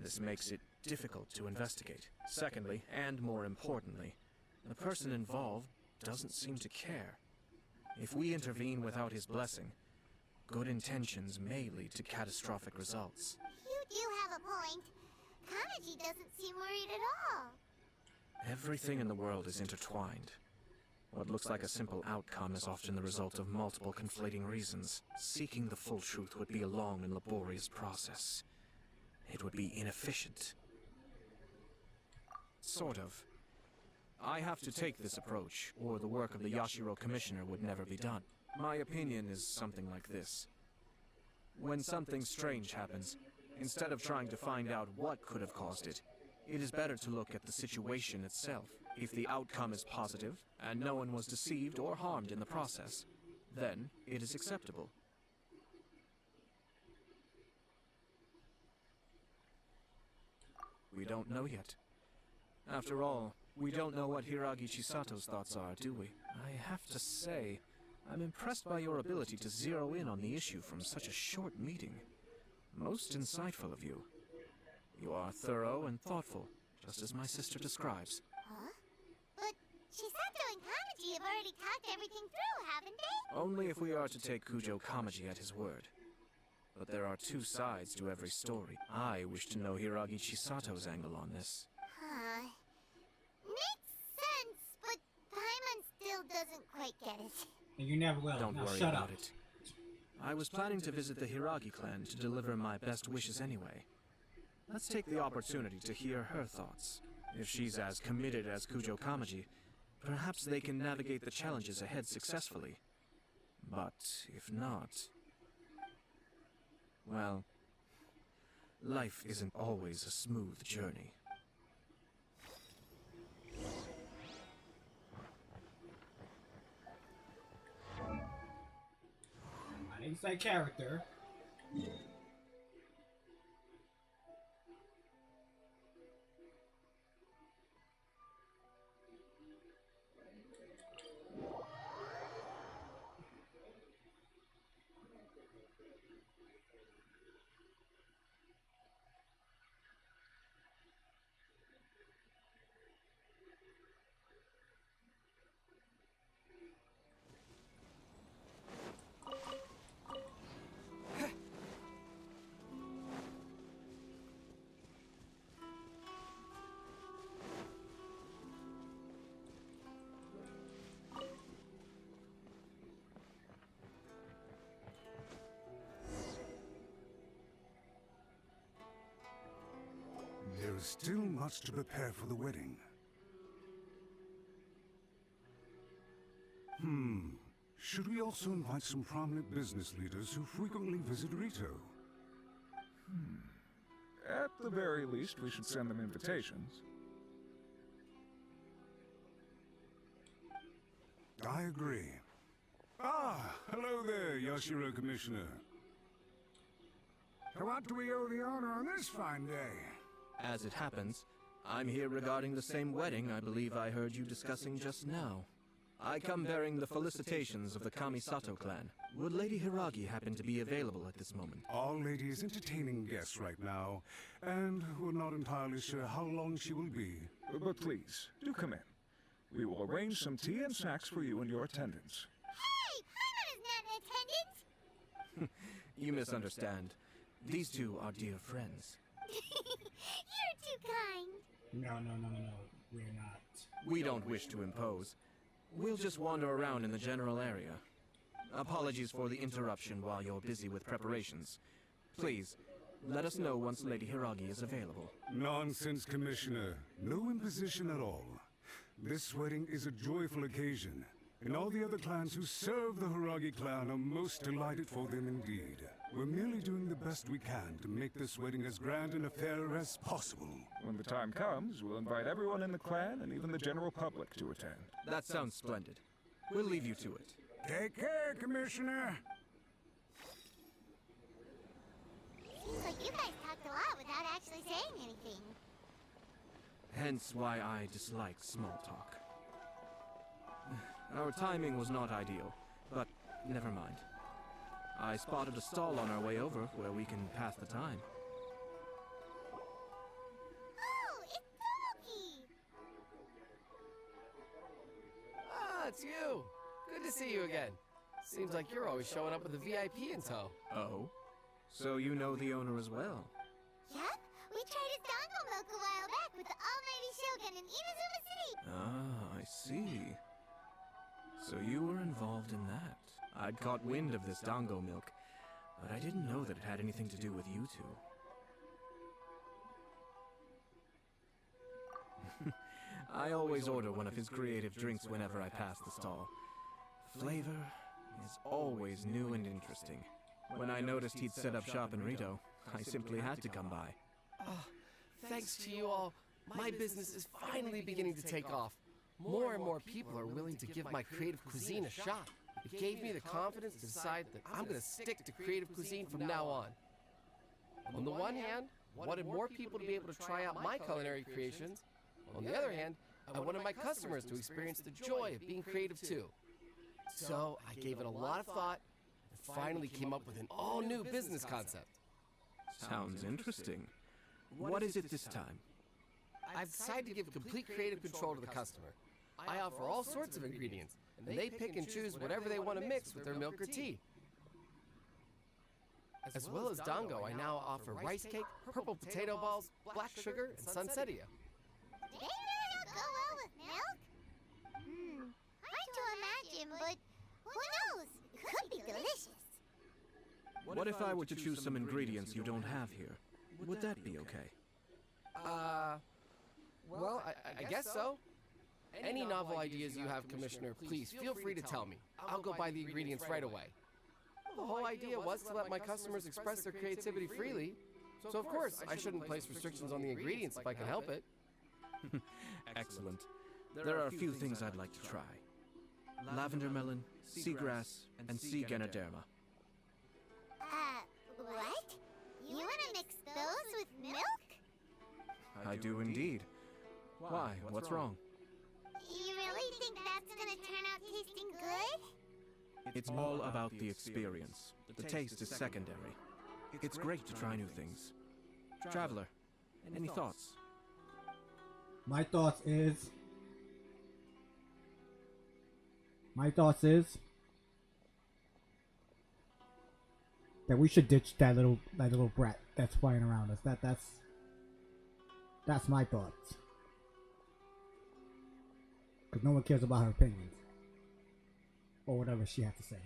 This makes it difficult to investigate. Secondly, and more importantly, the person involved doesn't seem to care. If we intervene without his blessing, good intentions may lead to catastrophic results. You do have a point. Kamaji doesn't seem worried at all. Everything in the world is intertwined. What looks like a simple outcome is often the result of multiple conflating reasons. Seeking the full truth would be a long and laborious process. It would be inefficient. Sort of. I have to take this approach, or the work of the Yashiro Commissioner would never be done. My opinion is something like this. When something strange happens, instead of trying to find out what could have caused it, it is better to look at the situation itself. If the outcome is positive, and no one was deceived or harmed in the process, then it is acceptable. We don't know yet. After all, we don't know what Hiragi Chisato's thoughts are, do we? I have to say, I'm impressed by your ability to zero in on the issue from such a short meeting. Most insightful of you. You are thorough and thoughtful, just as my sister describes. Huh? But Chisato and Kamaji have already talked everything through, haven't they? Only if we are to take Kujo Kamaji at his word. But there are two sides to every story. I wish to know Hiragi Chisato's angle on this. Huh. Makes sense, but Paimon still doesn't quite get it. And you never will. Don't Now worry shut about up. it. I was planning to visit the Hiragi clan to deliver my best wishes anyway. Let's take the opportunity to hear her thoughts. If she's as committed as Kujo Kamaji, perhaps they can navigate the challenges ahead successfully. But if not... well, life isn't always a smooth journey. I didn't say character. There's still much to prepare for the wedding. Should we also invite some prominent business leaders who frequently visit Rito? At the very least, we should send them invitations. I agree. Ah, hello there, Yashiro Commissioner. To what do we owe the honor on this fine day? As it happens, I'm here regarding the same wedding I believe I heard you discussing just now. I come bearing the felicitations of the Kamisato clan. Would Lady Hiragi happen to be available at this moment? Our lady is entertaining guests right now, and we're not entirely sure how long she will be. But please, do come in. We will arrange some tea and snacks for you and your attendants. Hey, Paimon's not in attendance! You misunderstand. These two are dear friends. You're too kind. No, we're not. We don't wish to impose. We'll just wander around in the general area. Apologies for the interruption while you're busy with preparations. Please, let us know once Lady Hiragi is available. Nonsense, Commissioner. No imposition at all. This wedding is a joyful occasion, and all the other clans who serve the Hiragi clan are most delighted for them indeed. We're merely doing the best we can to make this wedding as grand an affair as possible. When the time comes, we'll invite everyone in the clan and even the general public to attend. That sounds splendid. We'll leave you to it. Take care, Commissioner. Seems like you guys talked a lot without actually saying anything. Hence why I dislike small talk. Our timing was not ideal, but never mind. I spotted a stall on our way over where we can pass the time. Oh, it's Tomoki! Ah, it's you! Good to see you again. Seems like you're always showing up with a VIP in tow. Oh? So you know the owner as well? Yup, we tried his dango milk a while back with the almighty Shogun in Inazuma City. Ah, I see. So you were involved in that. I'd caught wind of this dango milk, but I didn't know that it had anything to do with you two. I always order one of his creative drinks whenever I pass the stall. Flavor is always new and interesting. When I noticed he'd set up shop in Rito, I simply had to come by. Thanks to you all, my business is finally beginning to take off. More and more people are willing to give my creative cuisine a shot. It gave me the confidence to decide that I'm going to stick to creative cuisine from now on. On the one hand, I wanted more people to be able to try out my culinary creations. On the other hand, I wanted my customers to experience the joy of being creative too. So I gave it a lot of thought and finally came up with an all-new business concept. Sounds interesting. What is it this time? I've decided to give complete creative control to the customer. I offer all sorts of ingredients, and they pick and choose whatever they want to mix with their milk or tea. As well as dango, I now offer rice cake, purple potato balls, black sugar, and sunsettia. Do they really all go well with milk? Hard to imagine, but who knows? It could be delicious. What if I were to choose some ingredients you don't have here? Would that be okay? Well, I guess so. Any novel ideas you have, Commissioner, please feel free to tell me. I'll go buy the ingredients right away. The whole idea was to let my customers express their creativity freely, so of course I shouldn't place restrictions on the ingredients if I can help it. Excellent. There are a few things I'd like to try. Lavender melon, seagrass, and sea ganoderma. What? You wanna mix those with milk? I do indeed. Why? What's wrong? You really think that's gonna turn out tasting good? It's all about the experience. The taste is secondary. It's great to try new things. Traveler, any thoughts? My thoughts is that we should ditch that little brat that's flying around us. That's my thoughts. Because no one cares about her opinions. Or whatever she has to say.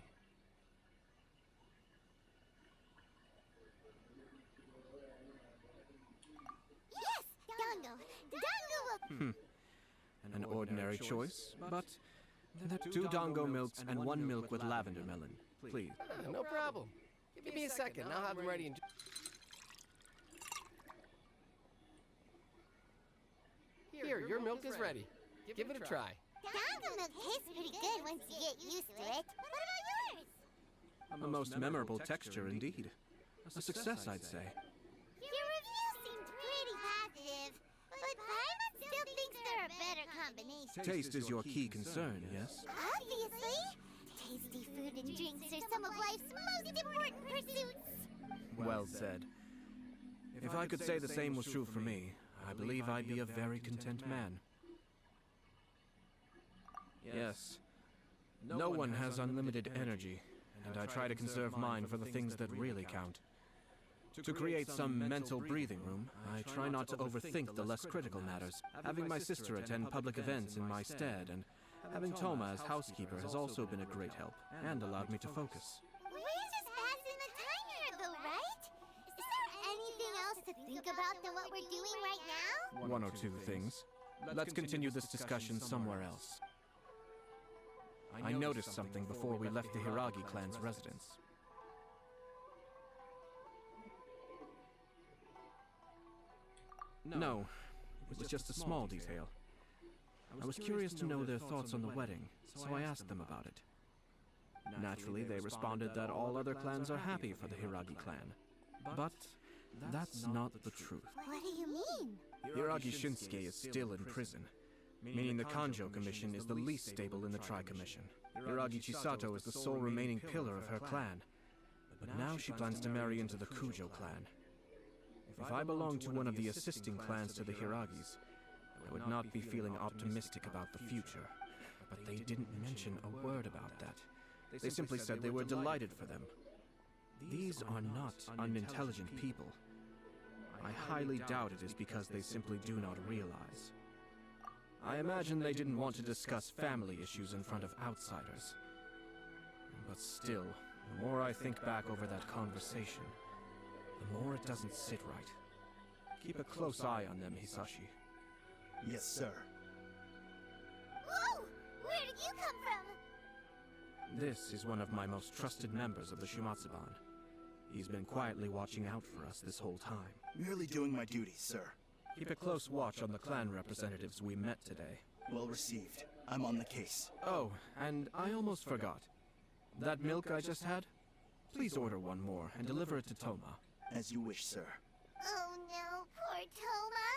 Yes! An ordinary choice, but 2 dongo milks and 1 milk with lavender melon, please. No problem. Give me a second. I'll have them ready in... Here, your milk is ready. Give it a try. Dongo milk tastes pretty good once you get used to it. What about yours? A most memorable texture indeed. A success, I'd say. Your review seemed pretty positive, but Paimon still thinks there are better combinations. Taste is your key concern, yes? Obviously! Tasty food and drinks are some of life's most important pursuits. Well said. If I could say the same was true for me, I believe I'd be a very content man. Yes. No one has unlimited energy, and I try to conserve mine for the things that really count. To create some mental breathing room, I try not to overthink the less critical matters. Having my sister attend public events in my stead, and having Toma as housekeeper has also been a great help, and allowed me to focus. We're just passing the time here, though, right? Is there anything else to think about than what we're doing right now? 1 or 2 things. Let's continue this discussion somewhere else. I noticed something before we left the Hiragi clan's residence. No, it was just a small detail. I was curious to know their thoughts on the wedding, so I asked them about it. Naturally, they responded that all other clans are happy for the Hiragi clan. But that's not the truth. What do you mean? Hiragi Shinsuke is still in prison, meaning the Kanjo Commission is the least stable in the Tri-Commission. Hiragi Chisato is the sole remaining pillar of her clan, but now she plans to marry into the Kujo clan. If I belonged to one of the assisting clans to the Hiragis, I would not be feeling optimistic about the future. But they didn't mention a word about that. They simply said they were delighted for them. These are not unintelligent people. I highly doubt it is because they simply do not realize. I imagine they didn't want to discuss family issues in front of outsiders. But still, the more I think back over that conversation, the more it doesn't sit right. Keep a close eye on them, Hisashi. Yes, sir. Whoa! Where did you come from? This is one of my most trusted members of the Shumatsuban. He's been quietly watching out for us this whole time. Merely doing my duty, sir. Keep a close watch on the clan representatives we met today. Well received. I'm on the case. Oh, and I almost forgot. That milk I just had? Please order one more and deliver it to Toma. As you wish, sir. Oh no, poor Toma.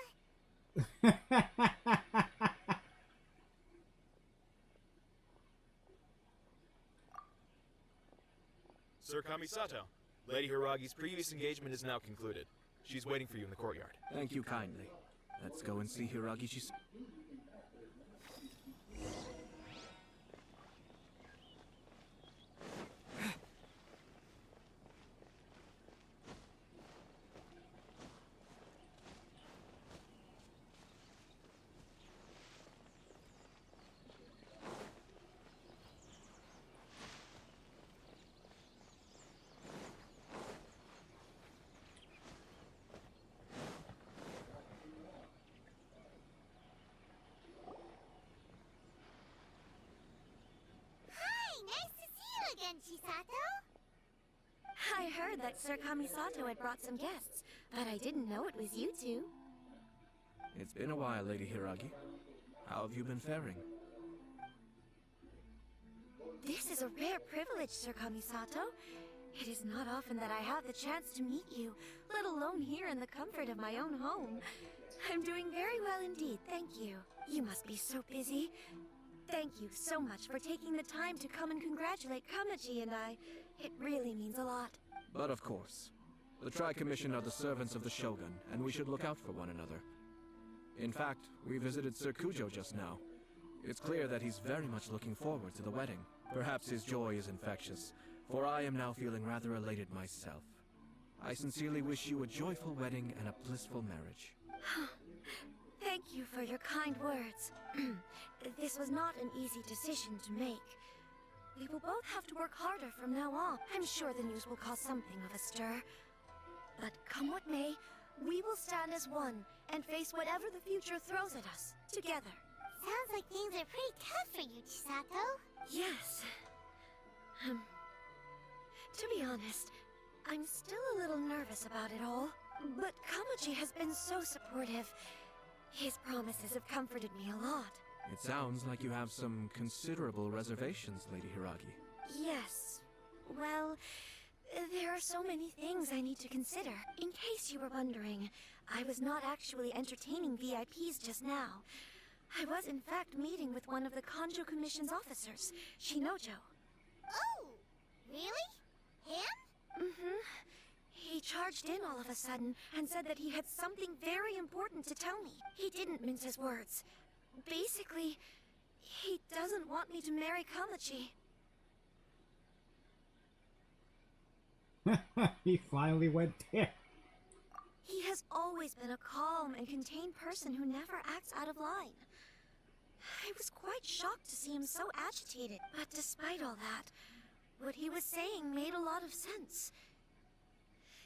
Sir Kamisato, Lady Hiragi's previous engagement is now concluded. She's waiting for you in the courtyard. Thank you kindly. Let's go and see Hiragi Chisato. Again, Chisato? I heard that Sir Kamisato had brought some guests, but I didn't know it was you two. It's been a while, Lady Hiragi. How have you been faring? This is a rare privilege, Sir Kamisato. It is not often that I have the chance to meet you, let alone here in the comfort of my own home. I'm doing very well indeed, thank you. You must be so busy. Thank you so much for taking the time to come and congratulate Kamaji and I. It really means a lot. But of course. The Tri-Commission are the servants of the Shogun, and we should look out for one another. In fact, we visited Sir Kujo just now. It's clear that he's very much looking forward to the wedding. Perhaps his joy is infectious, for I am now feeling rather elated myself. I sincerely wish you a joyful wedding and a blissful marriage. Thank you for your kind words. This was not an easy decision to make. We will both have to work harder from now on. I'm sure the news will cause something of a stir. But come what may, we will stand as one and face whatever the future throws at us. together. Sounds like things are pretty tough for you, Chisato. Yes. To be honest, I'm still a little nervous about it all. But Kamachi has been so supportive. His promises have comforted me a lot. It sounds like you have some considerable reservations, Lady Hiragi. Yes. Well, there are so many things I need to consider. In case you were wondering, I was not actually entertaining VIPs just now. I was in fact meeting with one of the Kanjo Commission's officers, Shinojo. Oh, really? Him? Mm-hmm. He charged in all of a sudden and said that he had something very important to tell me. He didn't mince his words. Basically, he doesn't want me to marry Kamachi. He finally went there. He has always been a calm and contained person who never acts out of line. I was quite shocked to see him so agitated, but despite all that, what he was saying made a lot of sense.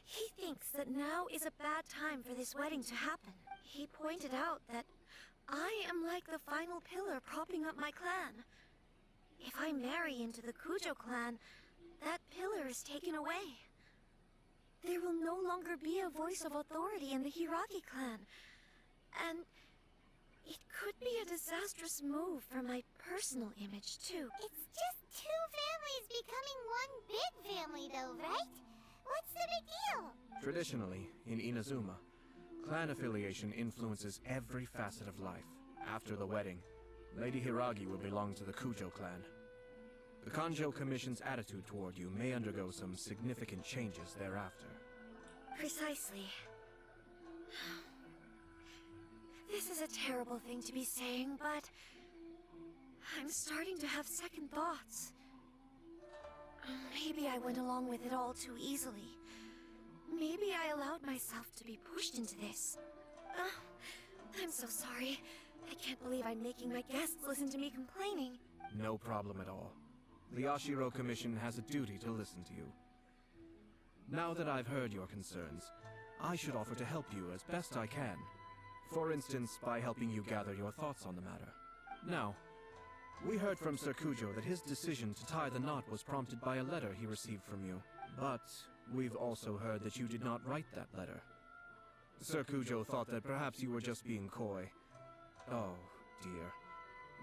He thinks that now is a bad time for this wedding to happen. He pointed out that I am like the final pillar propping up my clan. If I marry into the Kujo clan, that pillar is taken away. There will no longer be a voice of authority in the Hiragi clan. And it could be a disastrous move for my personal image, too. It's just two families becoming one big family, though, right? What's the big deal? Traditionally, in Inazuma, clan affiliation influences every facet of life. After the wedding, Lady Hiragi will belong to the Kujo clan. The Kanjo Commission's attitude toward you may undergo some significant changes thereafter. Precisely. This is a terrible thing to be saying, but I'm starting to have second thoughts. Maybe I went along with it all too easily. Maybe I allowed myself to be pushed into this. I'm so sorry. I can't believe I'm making my guests listen to me complaining. No problem at all. The Yashiro Commission has a duty to listen to you. Now that I've heard your concerns, I should offer to help you as best I can. For instance, by helping you gather your thoughts on the matter. Now, we heard from Sir Kujo that his decision to tie the knot was prompted by a letter he received from you. But we've also heard that you did not write that letter. Sir Kujo thought that perhaps you were just being coy. Oh, dear.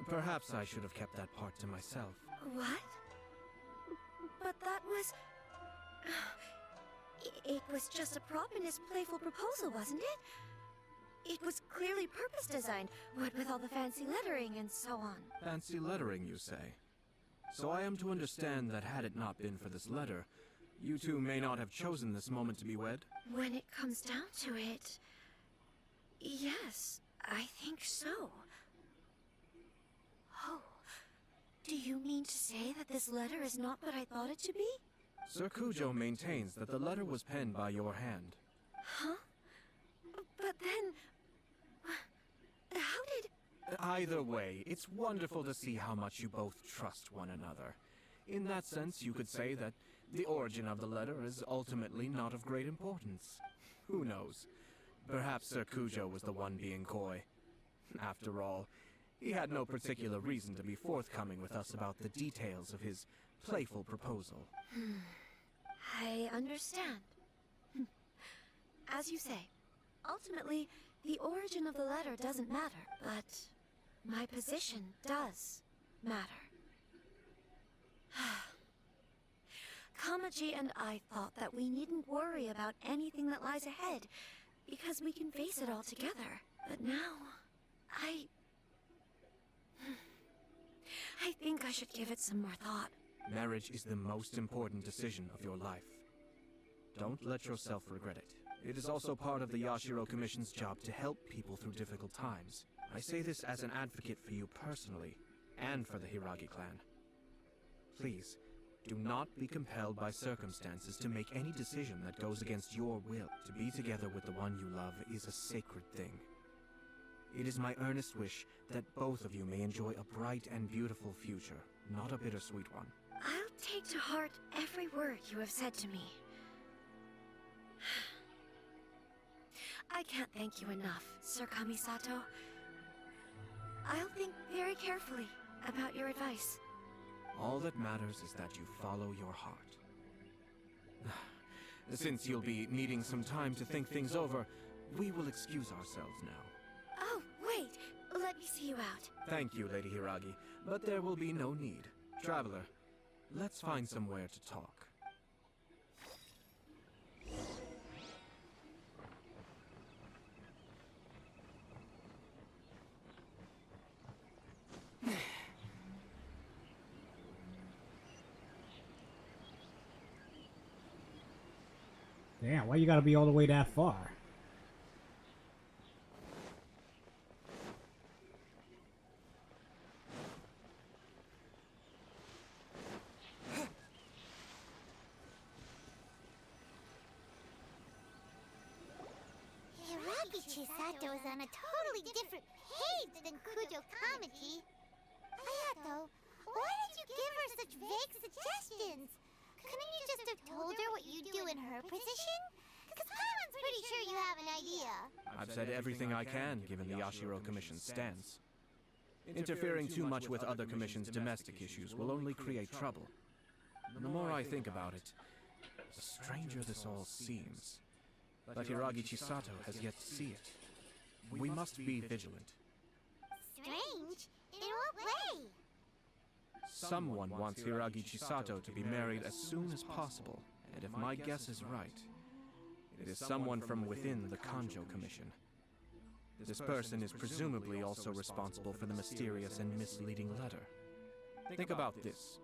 Perhaps I should have kept that part to myself. What? But that was... It was just a prop in his playful proposal, wasn't it? It was clearly purpose designed, what with all the fancy lettering and so on. Fancy lettering, you say? So I am to understand that had it not been for this letter, you two may not have chosen this moment to be wed? When it comes down to it... Yes, I think so. Oh, do you mean to say that this letter is not what I thought it to be? Sir Kujo maintains that the letter was penned by your hand. Huh? But then... How did... Either way, it's wonderful to see how much you both trust one another. In that sense, you could say that the origin of the letter is ultimately not of great importance. Who knows? Perhaps Sir Kujo was the one being coy. After all, he had no particular reason to be forthcoming with us about the details of his playful proposal. I understand. As you say, ultimately, the origin of the letter doesn't matter, but my position does matter. Kamaji and I thought that we needn't worry about anything that lies ahead, because we can face it all together. But now, I think I should give it some more thought. Marriage is the most important decision of your life. Don't let yourself regret it. It is also part of the Yashiro Commission's job to help people through difficult times. I say this as an advocate for you personally, and for the Hiragi clan. Please, do not be compelled by circumstances to make any decision that goes against your will. To be together with the one you love is a sacred thing. It is my earnest wish that both of you may enjoy a bright and beautiful future, not a bittersweet one. I'll take to heart every word you have said to me. I can't thank you enough, Sir Kamisato. I'll think very carefully about your advice. All that matters is that you follow your heart. Since you'll be needing some time to think things over, we will excuse ourselves now. Oh, wait! Let me see you out. Thank you, Lady Hiragi, but there will be no need. Traveler, let's find somewhere to talk. Damn, why you gotta be all the way that far? Hiragi Chisato is on a totally different page than Kujo Kamaji. Hayato, why did you give her such vague suggestions? Couldn't you just have told her what you do in her position? Because Paimon's pretty sure you have an idea. I've said everything I can, given the Yashiro Commission's stance. Interfering too much with other commissions' domestic issues will only create trouble. The more I think about it, the stranger this all seems. But Hiragi Chisato has yet to see it. We must be vigilant. Strange? In what way? Someone wants Hiragi Chisato to be married as soon as possible, and if my guess is right, it is someone from within the Kanjo Commission. This person is presumably also responsible for the mysterious and misleading letter. Think about this.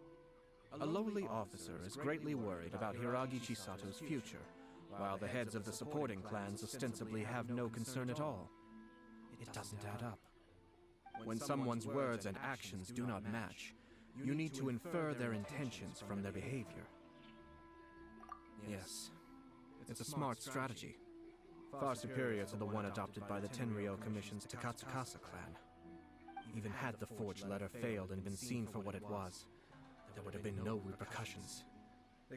A lowly officer is greatly worried about Hiragi Chisato's future, while the heads of the supporting clans ostensibly have no concern at all. It doesn't add up. When someone's words and actions do not match, you need to infer their intentions from their behavior. Yes, it's a smart strategy, far superior to the one adopted by the Tenryou Commission's Takatsukasa clan. Even had the forged letter failed and been seen for what it was, there would have been no repercussions.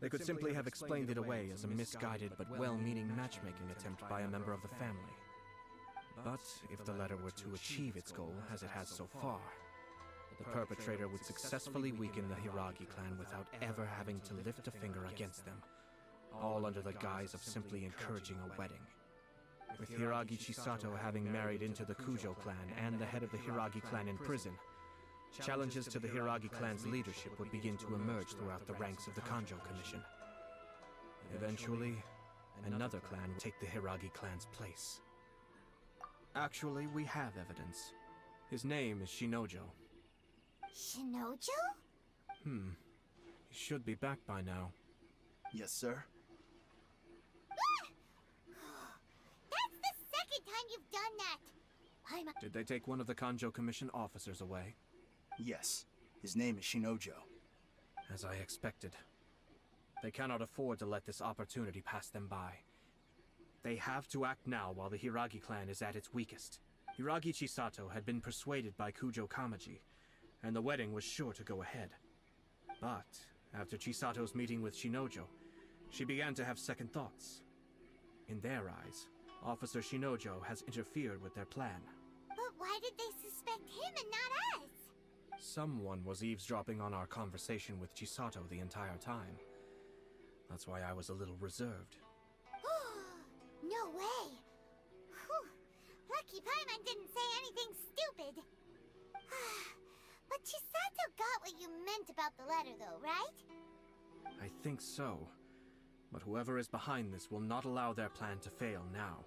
They could simply have explained it away as a misguided but well-meaning matchmaking attempt by a member of the family. But if the letter were to achieve its goal, as it has so far, the perpetrator would successfully weaken the Hiragi clan without ever having to lift a finger against them, all under the guise of simply encouraging a wedding. With Hiragi Chisato having married into the Kujo clan and the head of the Hiragi clan in prison, challenges to the Hiragi clan's leadership would begin to emerge throughout the ranks of the Kanjo Commission. Eventually, another clan would take the Hiragi clan's place. Actually, we have evidence. His name is Shinojo. Shinojo? He should be back by now. Yes, sir. That's the second time you've done that! Did they take one of the Kanjo Commission officers away? Yes. His name is Shinojo. As I expected. They cannot afford to let this opportunity pass them by. They have to act now while the Hiragi clan is at its weakest. Hiragi Chisato had been persuaded by Kujo Kamaji, and the wedding was sure to go ahead. But after Chisato's meeting with Shinojo, she began to have second thoughts. In their eyes, Officer Shinojo has interfered with their plan. But why did they suspect him and not us? Someone was eavesdropping on our conversation with Chisato the entire time. That's why I was a little reserved. No way! Whew. Lucky Paimon didn't say anything stupid. But Chisato got what you meant about the letter though, right? I think so. But whoever is behind this will not allow their plan to fail now.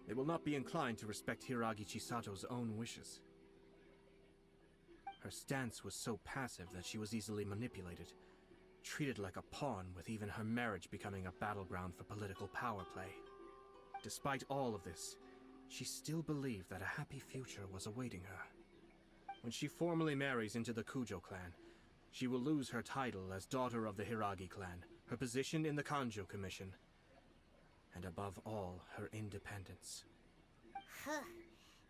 They will not be inclined to respect Hiragi Chisato's own wishes. Her stance was so passive that she was easily manipulated, treated like a pawn, with even her marriage becoming a battleground for political power play. Despite all of this, she still believed that a happy future was awaiting her. When she formally marries into the Kujo clan, she will lose her title as daughter of the Hiragi clan, her position in the Kanjo Commission, and above all, her independence.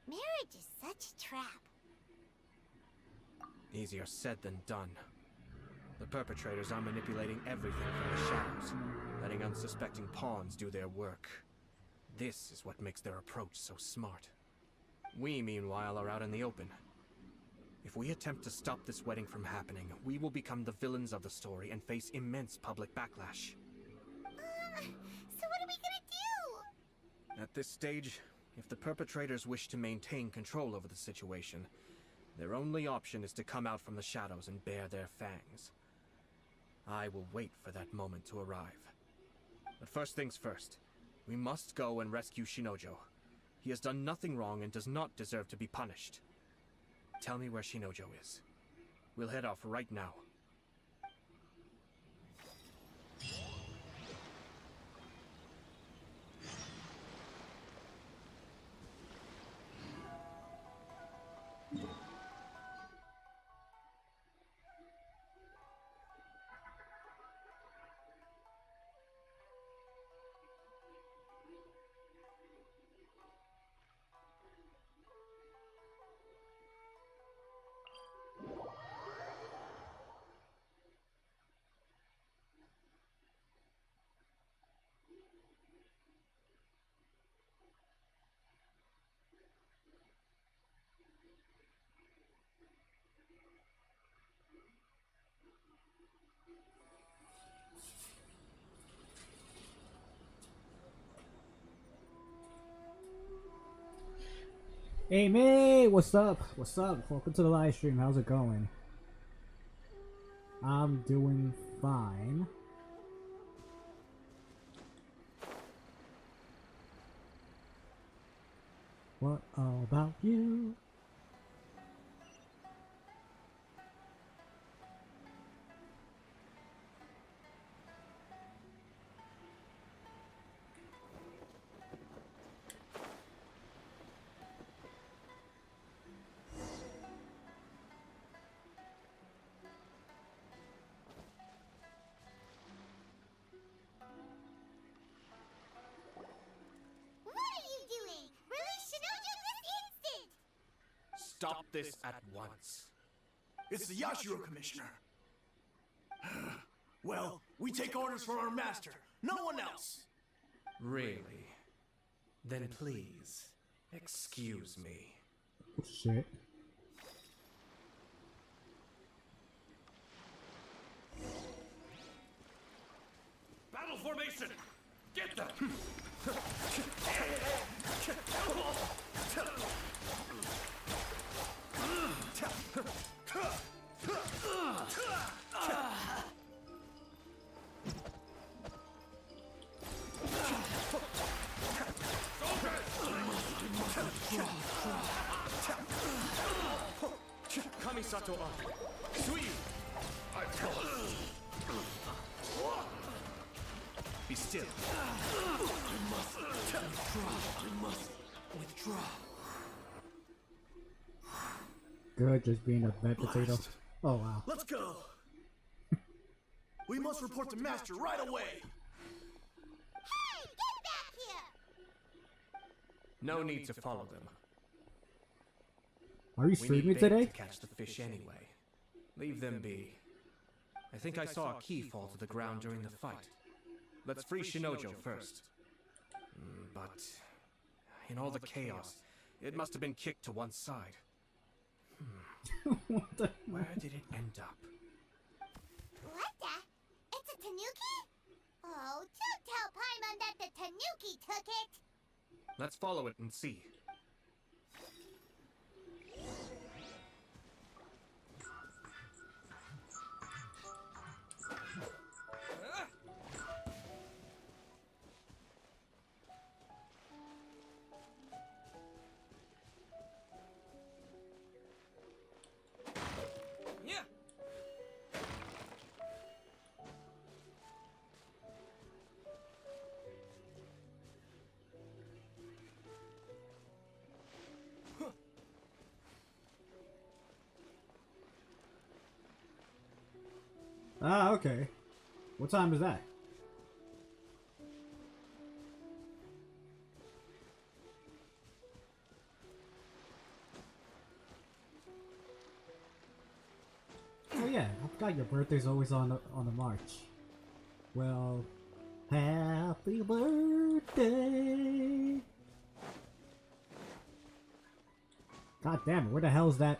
Marriage is such a trap. Easier said than done. The perpetrators are manipulating everything from the shadows, letting unsuspecting pawns do their work. This is what makes their approach so smart. We, meanwhile, are out in the open, If we attempt to stop this wedding from happening, we will become the villains of the story and face immense public backlash. So what are we gonna do? At this stage, if the perpetrators wish to maintain control over the situation, their only option is to come out from the shadows and bare their fangs. I will wait for that moment to arrive. But first things first, we must go and rescue Shinojo. He has done nothing wrong and does not deserve to be punished. Tell me where Shinojo is. We'll head off right now. Amy, what's up? What's up? Welcome to the live stream. How's it going? I'm doing fine. What about you? Stop this at once. It's the Yashiro Commissioner. Well, we take orders from our master, no one else. Really? Then please, excuse me. Shit. Battle formation! Get them! Kamisato up. Sui! Be still. I must withdraw. Good, just being a bad potato. Oh wow. Let's go. We must report to Master right away. Hey, get back here! No need to follow them. Are you We streaming need bait today? to catch the fish anyway. Leave them be. I think I saw a key fall to the ground during the fight. Let's free Shinojo first. But in all the chaos, it must have been kicked to one side. What the? Where did it end up? What the? It's a tanuki? Oh, don't tell Paimon that the tanuki took it! Let's follow it and see. Ah, okay. What time is that? Oh yeah, I forgot your birthday's always on the March. Well, happy birthday! God damn it, where the hell is that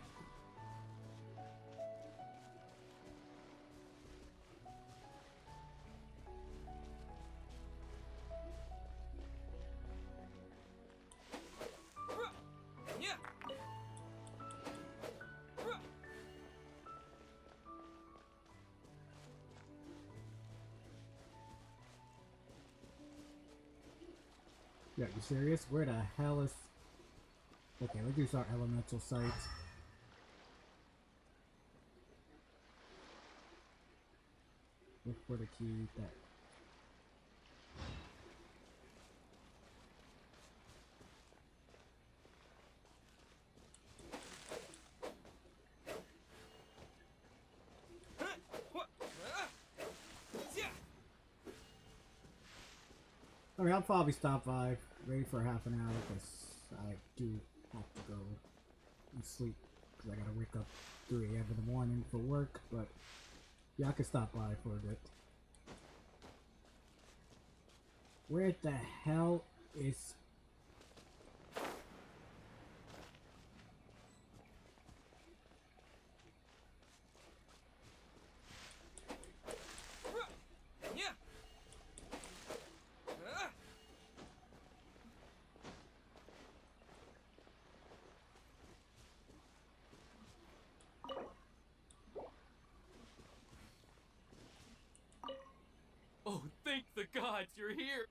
Yeah, you serious? Where the hell is... Okay, let's use our elemental sites. Look for the key that... I mean, I'll probably stop by, ready for half an hour, because I do have to go and sleep, because I gotta wake up 3 a.m. in the morning for work, but yeah, I can stop by for a bit. Where the hell is... Oh, thank the gods you're here!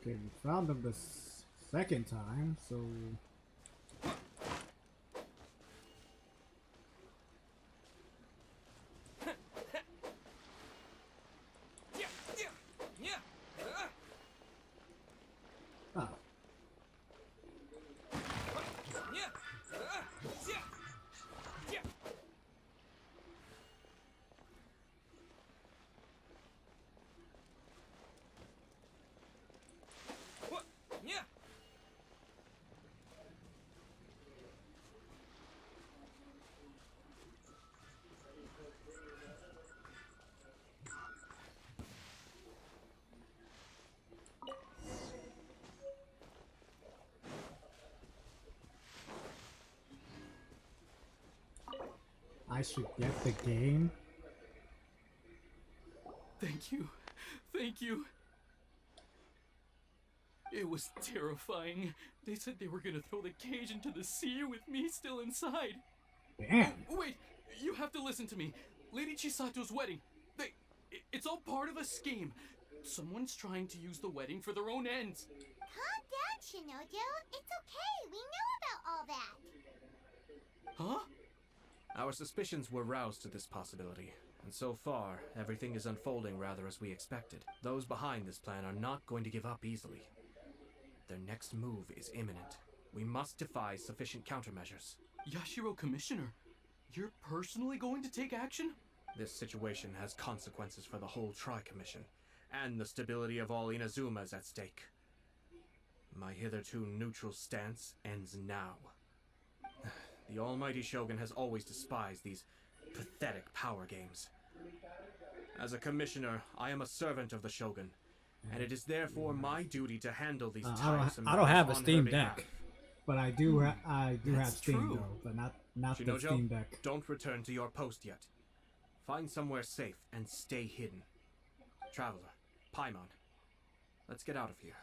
Okay, we found them the second time, so... Ah. I should get the game. Thank you. Thank you. It was terrifying. They said they were gonna throw the cage into the sea with me still inside. Damn. Oh, wait, you have to listen to me. Lady Chisato's wedding. It's all part of a scheme. Someone's trying to use the wedding for their own ends. Calm down, Shinojo. It's okay. We know about all that. Huh? Our suspicions were roused to this possibility, and so far, everything is unfolding rather as we expected. Those behind this plan are not going to give up easily. Their next move is imminent. We must devise sufficient countermeasures. Yashiro Commissioner, you're personally going to take action? This situation has consequences for the whole Tri-Commission, and the stability of all Inazuma is at stake. My hitherto neutral stance ends now. The almighty Shogun has always despised these pathetic power games. As a commissioner, I am a servant of the Shogun, and it is therefore my duty to handle these tiresome I don't have a matters on Steam her Deck, behalf. but I do have Steam true. though, but not the Shinojo, Steam Deck. don't return to your post yet. Find somewhere safe and stay hidden. Traveler, Paimon, let's get out of here.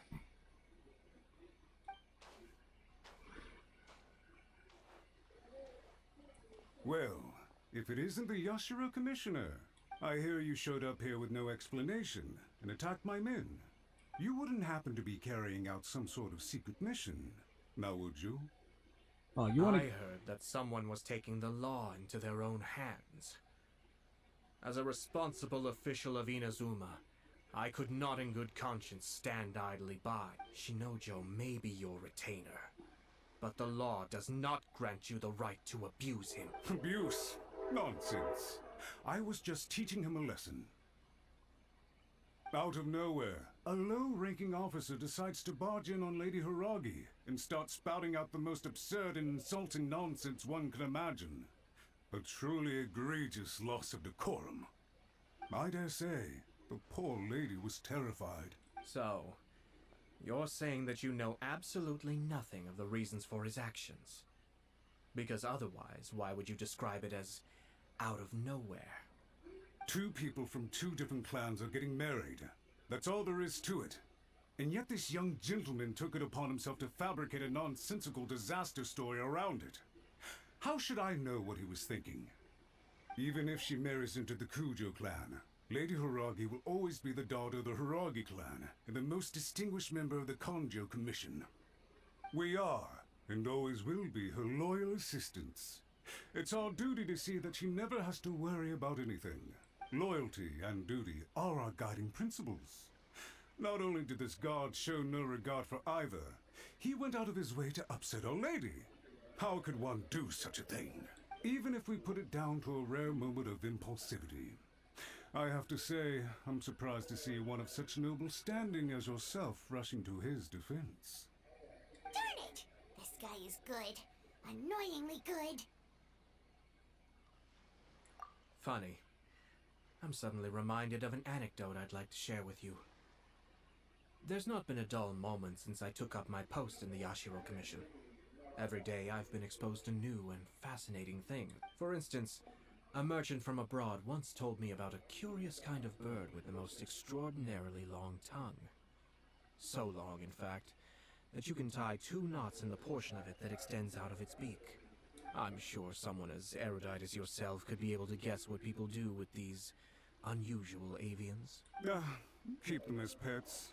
Well, if it isn't the Yashiro Commissioner, I hear you showed up here with no explanation and attacked my men. You wouldn't happen to be carrying out some sort of secret mission, now would you? Oh, you want I to? heard that someone was taking the law into their own hands. As a responsible official of Inazuma, I could not in good conscience stand idly by. Shinojo may be your retainer, but the law does not grant you the right to abuse him. Abuse? Nonsense. I was just teaching him a lesson. Out of nowhere, a low-ranking officer decides to barge in on Lady Hiragi and start spouting out the most absurd and insulting nonsense one can imagine. A truly egregious loss of decorum. I dare say, the poor lady was terrified. So, you're saying that you know absolutely nothing of the reasons for his actions? Because otherwise, why would you describe it as out of nowhere? Two people from two different clans are getting married. That's all there is to it. And yet this young gentleman took it upon himself to fabricate a nonsensical disaster story around it. How should I know what he was thinking? Even if she marries into the Kujo clan, Lady Hiragi will always be the daughter of the Hiragi clan and the most distinguished member of the Kanjo Commission. We are, and always will be, her loyal assistants. It's our duty to see that she never has to worry about anything. Loyalty and duty are our guiding principles. Not only did this guard show no regard for either, he went out of his way to upset our lady. How could one do such a thing? Even if we put it down to a rare moment of impulsivity. I have to say, I'm surprised to see one of such noble standing as yourself rushing to his defense. Darn it! This guy is good. Annoyingly good. Funny. I'm suddenly reminded of an anecdote I'd like to share with you. There's not been a dull moment since I took up my post in the Yashiro Commission. Every day I've been exposed to new and fascinating things. For instance, a merchant from abroad once told me about a curious kind of bird with the most extraordinarily long tongue. So long, in fact, that you can tie 2 knots in the portion of it that extends out of its beak. I'm sure someone as erudite as yourself could be able to guess what people do with these unusual avians. Keep them as pets.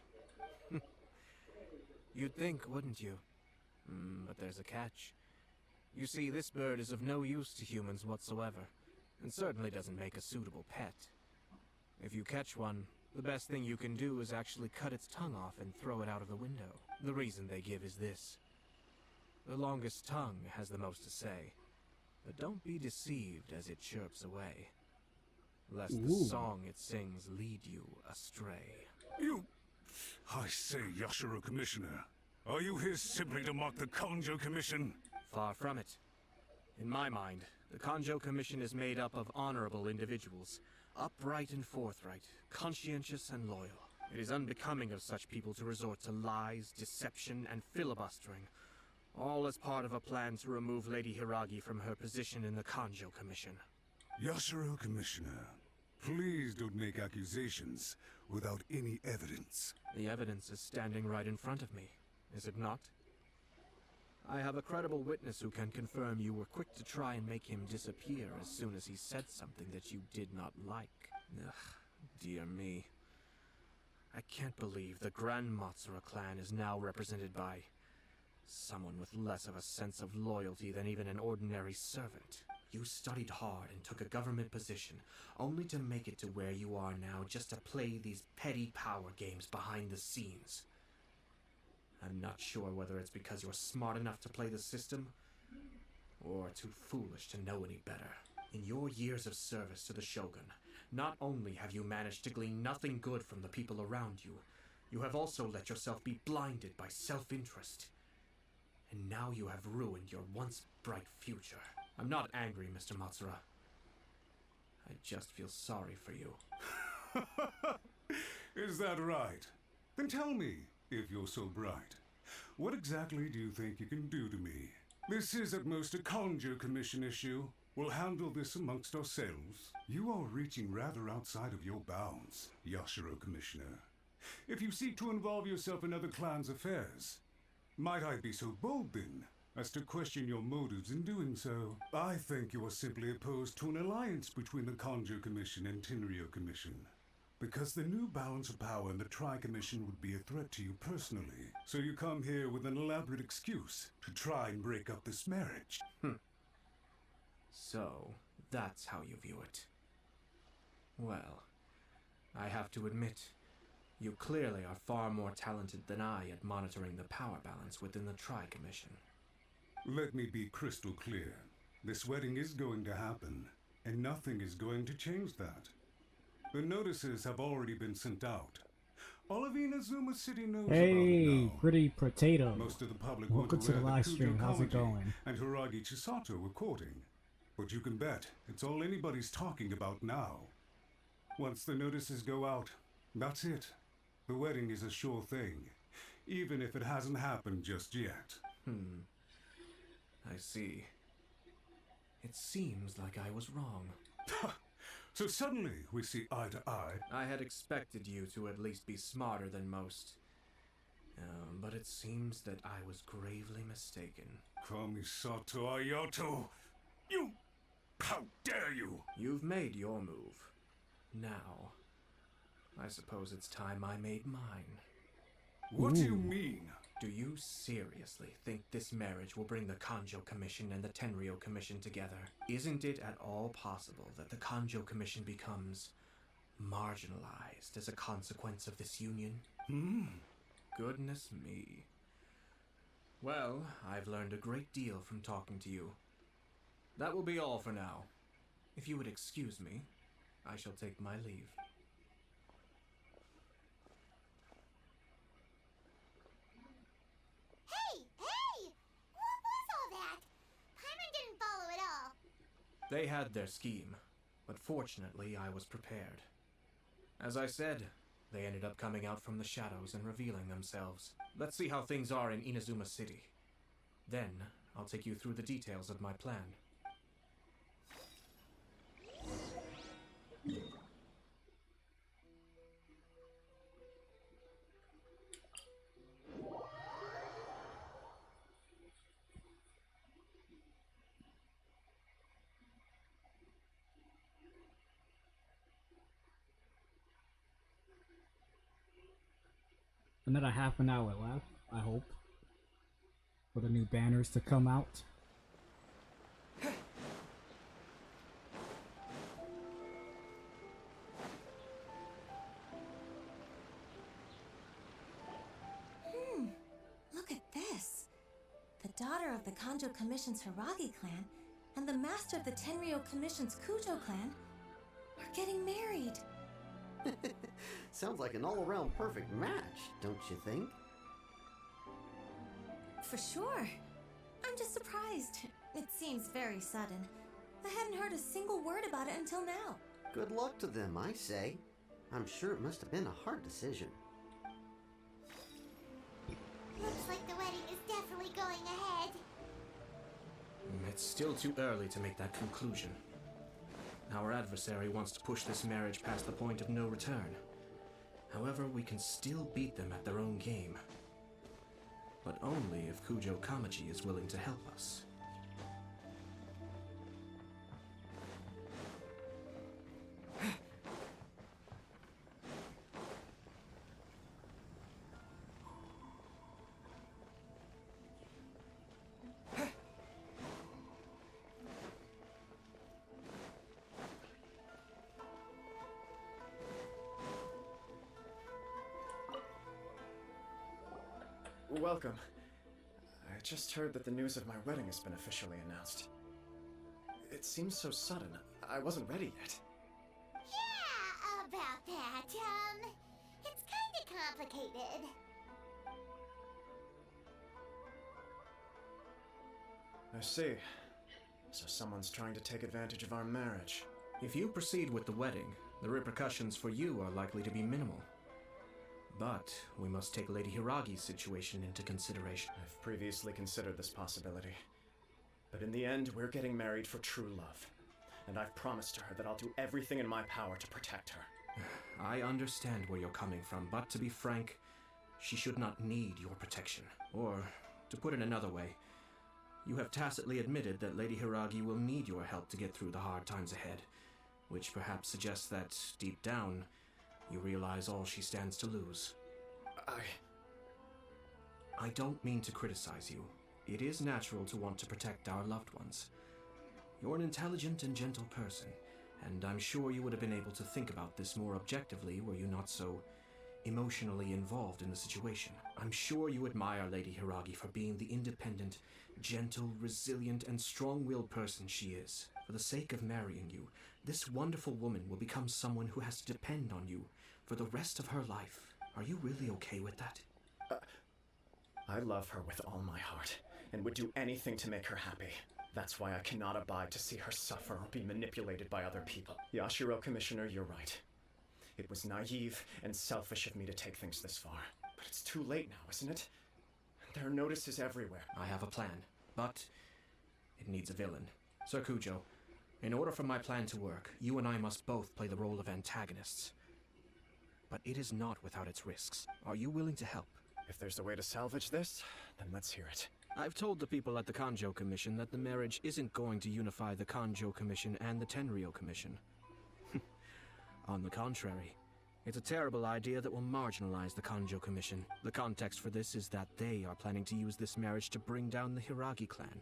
You'd think, wouldn't you? But there's a catch. You see, this bird is of no use to humans whatsoever, and certainly doesn't make a suitable pet. If you catch one, the best thing you can do is actually cut its tongue off and throw it out of the window. The reason they give is this. The longest tongue has the most to say, but don't be deceived as it chirps away, lest the song it sings lead you astray. I say, Yashiro Commissioner, are you here simply to mock the Kanjo Commission? Far from it. In my mind, the Kanjo Commission is made up of honorable individuals, upright and forthright, conscientious and loyal. It is unbecoming of such people to resort to lies, deception, and filibustering, all as part of a plan to remove Lady Hiragi from her position in the Kanjo Commission. Yashiro Commissioner, please don't make accusations without any evidence. The evidence is standing right in front of me, is it not? I have a credible witness who can confirm you were quick to try and make him disappear as soon as he said something that you did not like. Ugh, dear me. I can't believe the Grand Matsura clan is now represented by someone with less of a sense of loyalty than even an ordinary servant. You studied hard and took a government position, only to make it to where you are now just to play these petty power games behind the scenes. I'm not sure whether it's because you're smart enough to play the system, or too foolish to know any better. In your years of service to the Shogun, not only have you managed to glean nothing good from the people around you, you have also let yourself be blinded by self-interest. And now you have ruined your once bright future. I'm not angry, Mr. Matsura. I just feel sorry for you. Is that right? Then tell me, if you're so bright, what exactly do you think you can do to me? This is at most a Kanjo Commission issue. We'll handle this amongst ourselves. You are reaching rather outside of your bounds, Yashiro Commissioner. If you seek to involve yourself in other clans' affairs, might I be so bold then, as to question your motives in doing so. I think you are simply opposed to an alliance between the Kanjo Commission and Tenryo Commission. Because the new balance of power in the Tri-Commission would be a threat to you personally. So you come here with an elaborate excuse to try and break up this marriage. So, that's how you view it. Well, I have to admit, you clearly are far more talented than I at monitoring the power balance within the Tri-Commission. Let me be crystal clear. This wedding is going to happen, and nothing is going to change that. The notices have already been sent out. All of Inazuma City knows about it Hey, now. pretty potato. Most of the public Welcome weren't to the aware live that stream. Kujo How's it Kamaji going? and Hiragi Chisato were courting. But you can bet it's all anybody's talking about now. Once the notices go out, that's it. The wedding is a sure thing, even if it hasn't happened just yet. I see. It seems like I was wrong. So suddenly we see eye to eye. I had expected you to at least be smarter than most. But it seems that I was gravely mistaken. Kamisato Ayato! You! How dare you! You've made your move. Now, I suppose it's time I made mine. What do you mean? Do you seriously think this marriage will bring the Kanjo Commission and the Tenryo Commission together? Isn't it at all possible that the Kanjo Commission becomes marginalized as a consequence of this union? Goodness me. Well, I've learned a great deal from talking to you. That will be all for now. If you would excuse me, I shall take my leave. Hey! What was all that? Paimon didn't follow at all. They had their scheme, but fortunately I was prepared. As I said, they ended up coming out from the shadows and revealing themselves. Let's see how things are in Inazuma City. Then, I'll take you through the details of my plan. Another half an hour left, I hope, for the new banners to come out. Look at this. The daughter of the Kanjo Commission's Hiragi clan and the master of the Tenryo Commission's Kujo clan are getting married. Sounds like an all-around perfect match, don't you think? For sure. I'm just surprised. It seems very sudden. I hadn't heard a single word about it until now. Good luck to them, I say. I'm sure it must have been a hard decision. Looks like the wedding is definitely going ahead. It's still too early to make that conclusion. Our adversary wants to push this marriage past the point of no return. However, we can still beat them at their own game. But only if Kujo Kamaji is willing to help us. Welcome. I just heard that the news of my wedding has been officially announced. It seems so sudden. I wasn't ready yet. Yeah, about that. It's kinda complicated. I see. So someone's trying to take advantage of our marriage. If you proceed with the wedding, the repercussions for you are likely to be minimal. But we must take Lady Hiragi's situation into consideration. I've previously considered this possibility. But in the end, we're getting married for true love. And I've promised her that I'll do everything in my power to protect her. I understand where you're coming from, but to be frank, she should not need your protection. Or, to put it another way, You have tacitly admitted that Lady Hiragi will need your help to get through the hard times ahead, which perhaps suggests that, deep down, you realize all she stands to lose. I don't mean to criticize you. It is natural to want to protect our loved ones. You're an intelligent and gentle person, and I'm sure you would have been able to think about this more objectively were you not so emotionally involved in the situation. I'm sure you admire Lady Hiragi for being the independent, gentle, resilient, and strong-willed person she is. For the sake of marrying you, this wonderful woman will become someone who has to depend on you for the rest of her life. Are you really okay with that? I love her with all my heart, and would do anything to make her happy. That's why I cannot abide to see her suffer or be manipulated by other people. Yashiro, Commissioner, you're right. It was naive and selfish of me to take things this far. But it's too late now, isn't it? There are notices everywhere. I have a plan, but it needs a villain. Sir Kujo, in order for my plan to work, you and I must both play the role of antagonists. But it is not without its risks. Are you willing to help? If there's a way to salvage this, then let's hear it. I've told the people at the Kanjo Commission that the marriage isn't going to unify the Kanjo Commission and the Tenryou Commission. On the contrary, it's a terrible idea that will marginalize the Kanjo Commission. The context for this is that they are planning to use this marriage to bring down the Hiragi clan.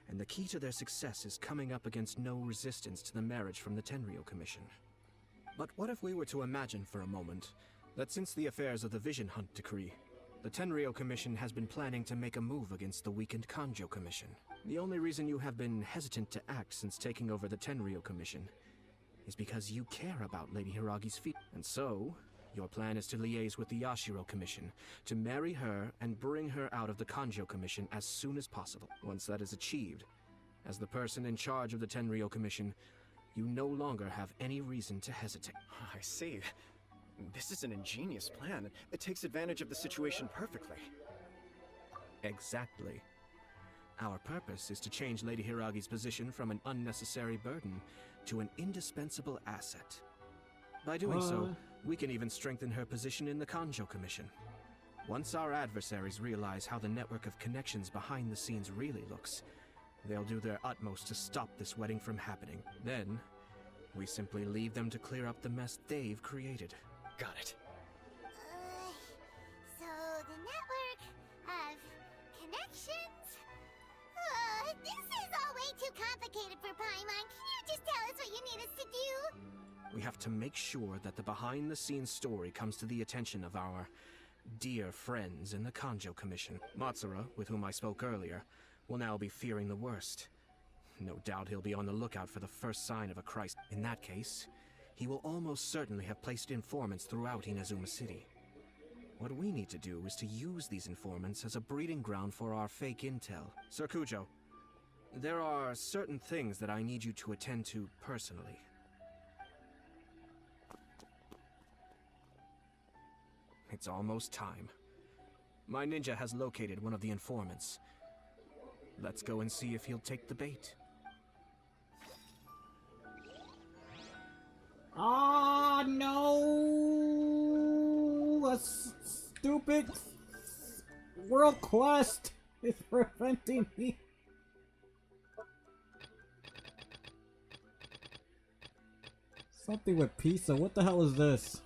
And the key to their success is coming up against no resistance to the marriage from the Tenryou Commission. But what if we were to imagine for a moment that since the affairs of the Vision Hunt Decree, the Tenryou Commission has been planning to make a move against the weakened Kanjo Commission? The only reason you have been hesitant to act since taking over the Tenryou Commission is because you care about Lady Hiragi's feet. And so, your plan is to liaise with the Yashiro Commission, to marry her and bring her out of the Kanjo Commission as soon as possible. Once that is achieved, as the person in charge of the Tenryou Commission, you no longer have any reason to hesitate. I see. This is an ingenious plan. It takes advantage of the situation perfectly. Exactly. Our purpose is to change Lady Hiragi's position from an unnecessary burden to an indispensable asset. By doing so, we can even strengthen her position in the Kanjo Commission. Once our adversaries realize how the network of connections behind the scenes really looks, they'll do their utmost to stop this wedding from happening. Then, we simply leave them to clear up the mess they've created. Got it. So the network of connections? This is all way too complicated for Paimon. Can you just tell us what you need us to do? We have to make sure that the behind-the-scenes story comes to the attention of our dear friends in the Kanjo Commission. Matsura, with whom I spoke earlier, will now be fearing the worst. No doubt he'll be on the lookout for the first sign of a crisis. In that case, he will almost certainly have placed informants throughout Inazuma City. What we need to do is to use these informants as a breeding ground for our fake intel. Sir Kujo, there are certain things that I need you to attend to personally. It's almost time. My ninja has located one of the informants. Let's go and see if he'll take the bait. Ah, no! A stupid world quest is preventing me. Something with pizza. What the hell is this?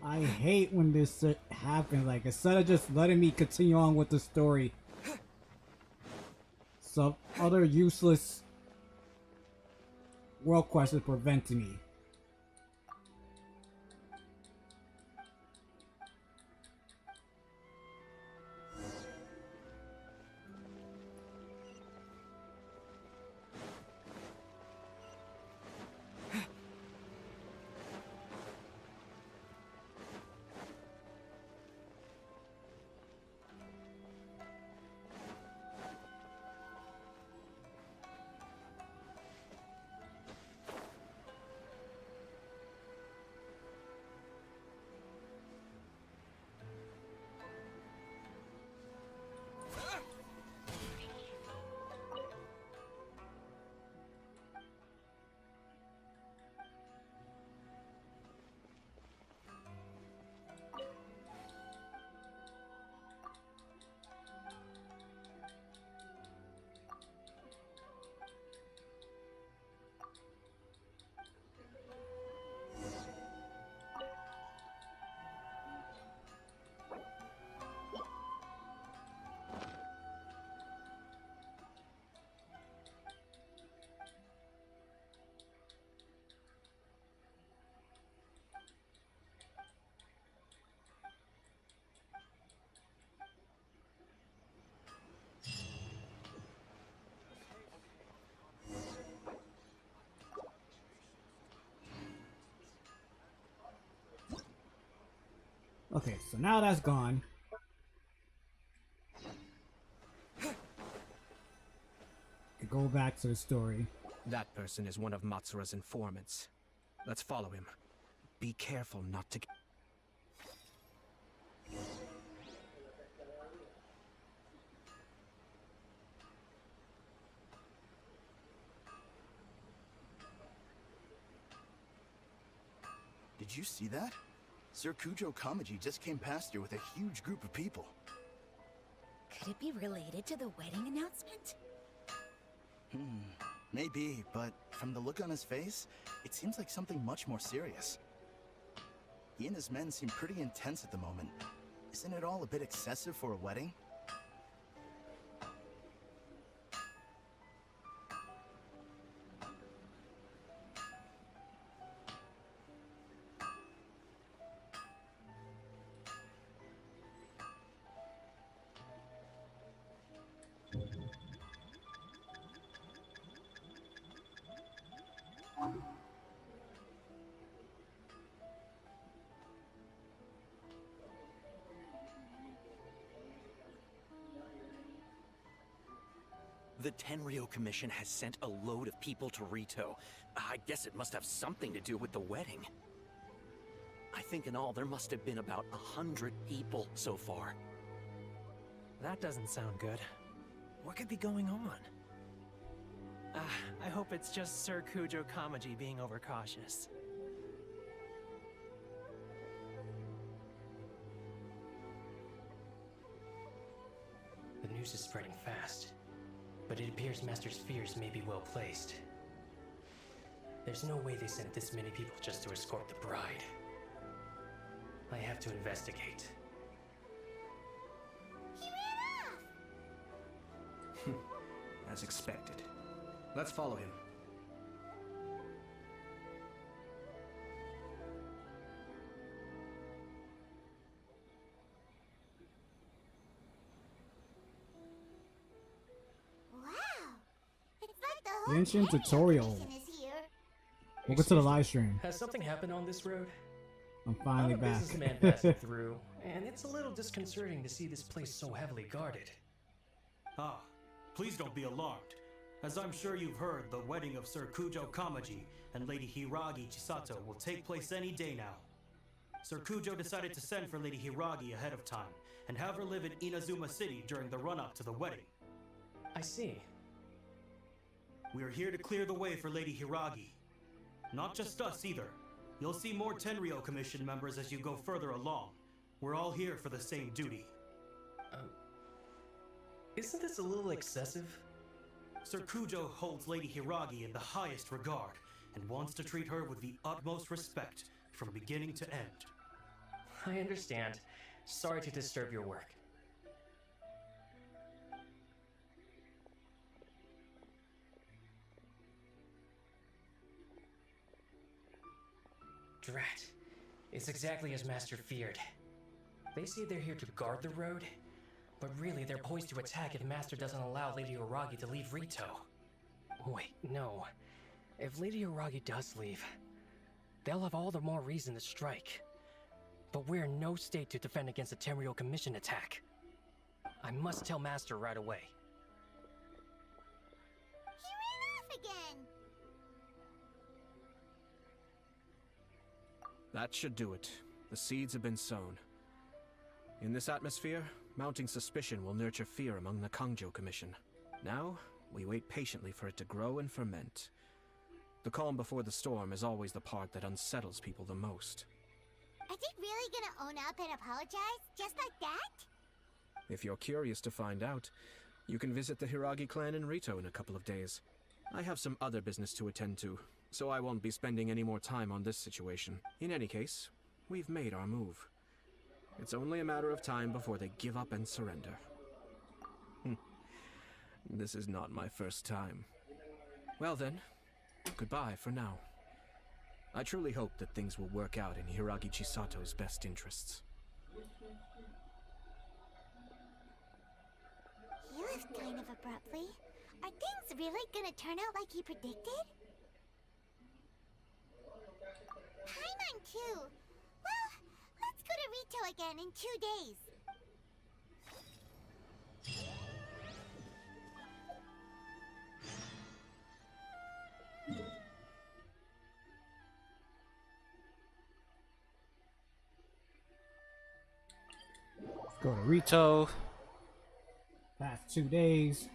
I hate when this happens. Like, instead of just letting me continue on with the story, some other useless world quest is preventing me. Okay, so now that's gone. Go back to the story. That person is one of Matsura's informants. Let's follow him. Be careful not to... Did you see that? Sir Kujo Kamaji just came past here with a huge group of people. Could it be related to the wedding announcement? Maybe, but from the look on his face, it seems like something much more serious. He and his men seem pretty intense at the moment. Isn't it all a bit excessive for a wedding? The Tenryo Commission has sent a load of people to Rito. I guess it must have something to do with the wedding. I think in all there must have been about 100 people so far. That doesn't sound good. What could be going on? I hope it's just Sir Kujo Kamaji being overcautious. The news is spreading fast, but it appears Master's fears may be well placed. There's no way they sent this many people just to escort the bride. I have to investigate. He ran off! As expected. Let's follow him. Wow! It's like the whole Genshin Tenryo tutorial. Commission is here. Welcome to the live stream. Has something happened on this road? I'm finally I'm a back. businessman passing through, and it's a little disconcerting to see this place so heavily guarded. Ah, please don't be alarmed. As I'm sure you've heard, the wedding of Sir Kujo Kamaji and Lady Hiragi Chisato will take place any day now. Sir Kujo decided to send for Lady Hiragi ahead of time and have her live in Inazuma City during the run-up to the wedding. I see. We are here to clear the way for Lady Hiragi. Not just us either. You'll see more Tenryo Commission members as you go further along. We're all here for the same duty. Isn't this a little excessive? Sir Kujo holds Lady Hiragi in the highest regard and wants to treat her with the utmost respect from beginning to end. I understand. Sorry to disturb your work. Drat. It's exactly as Master feared. They say they're here to guard the road, but really they're poised to attack if Master doesn't allow Lady Hiragi to leave Rito. Wait, no. If Lady Hiragi does leave, they'll have all the more reason to strike. But we're in no state to defend against a Tenryo Commission attack. I must tell Master right away. He ran off again! That should do it. The seeds have been sown. In this atmosphere, mounting suspicion will nurture fear among the Kangjo Commission. Now, we wait patiently for it to grow and ferment. The calm before the storm is always the part that unsettles people the most. Are they really gonna own up and apologize? Just like that? If you're curious to find out, you can visit the Hiragi clan in Rito in a couple of days. I have some other business to attend to, so I won't be spending any more time on this situation. In any case, we've made our move. It's only a matter of time before they give up and surrender. This is not my first time. Well then, goodbye for now. I truly hope that things will work out in Hiragi Chisato's best interests. He left kind of abruptly. Are things really gonna turn out like he predicted? Paimon too. Well, let's go to Rito again in 2 days. Let's go to Rito. Past 2 days.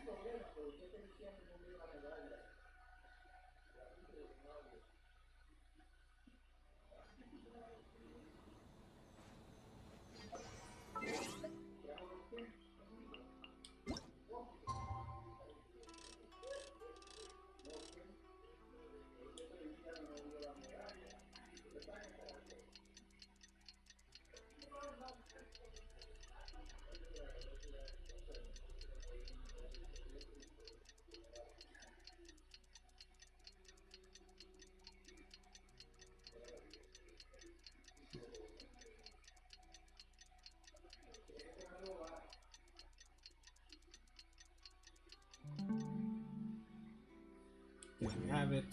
There you have it.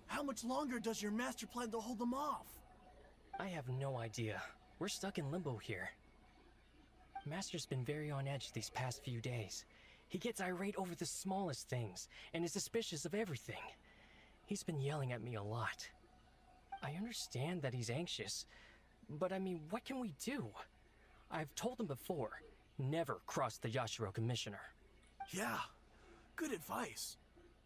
How much longer does your master plan to hold them off? I have no idea. We're stuck in limbo here. Master's been very on edge these past few days. He gets irate over the smallest things, and is suspicious of everything. He's been yelling at me a lot. I understand that he's anxious, but I mean, what can we do? I've told him before, never cross the Yashiro Commissioner. Yeah, good advice.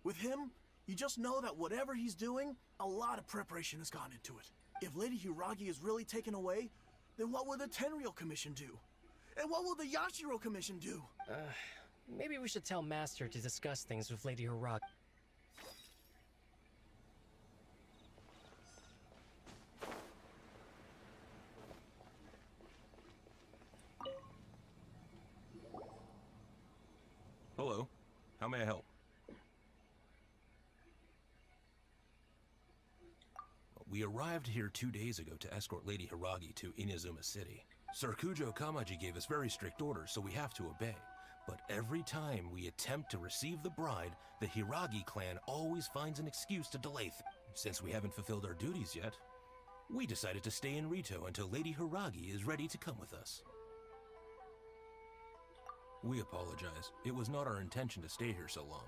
With him, you just know that whatever he's doing, a lot of preparation has gone into it. If Lady Hiragi is really taken away, then what will the Tenryou Commission do? And what will the Yashiro Commission do? Maybe we should tell Master to discuss things with Lady Hiragi. Hello. How may I help? We arrived here 2 days ago to escort Lady Hiragi to Inazuma City. Sir Kujo Kamaji gave us very strict orders, so we have to obey. But every time we attempt to receive the bride, the Hiragi clan always finds an excuse to delay things. Since we haven't fulfilled our duties yet, we decided to stay in Rito until Lady Hiragi is ready to come with us. We apologize. It was not our intention to stay here so long.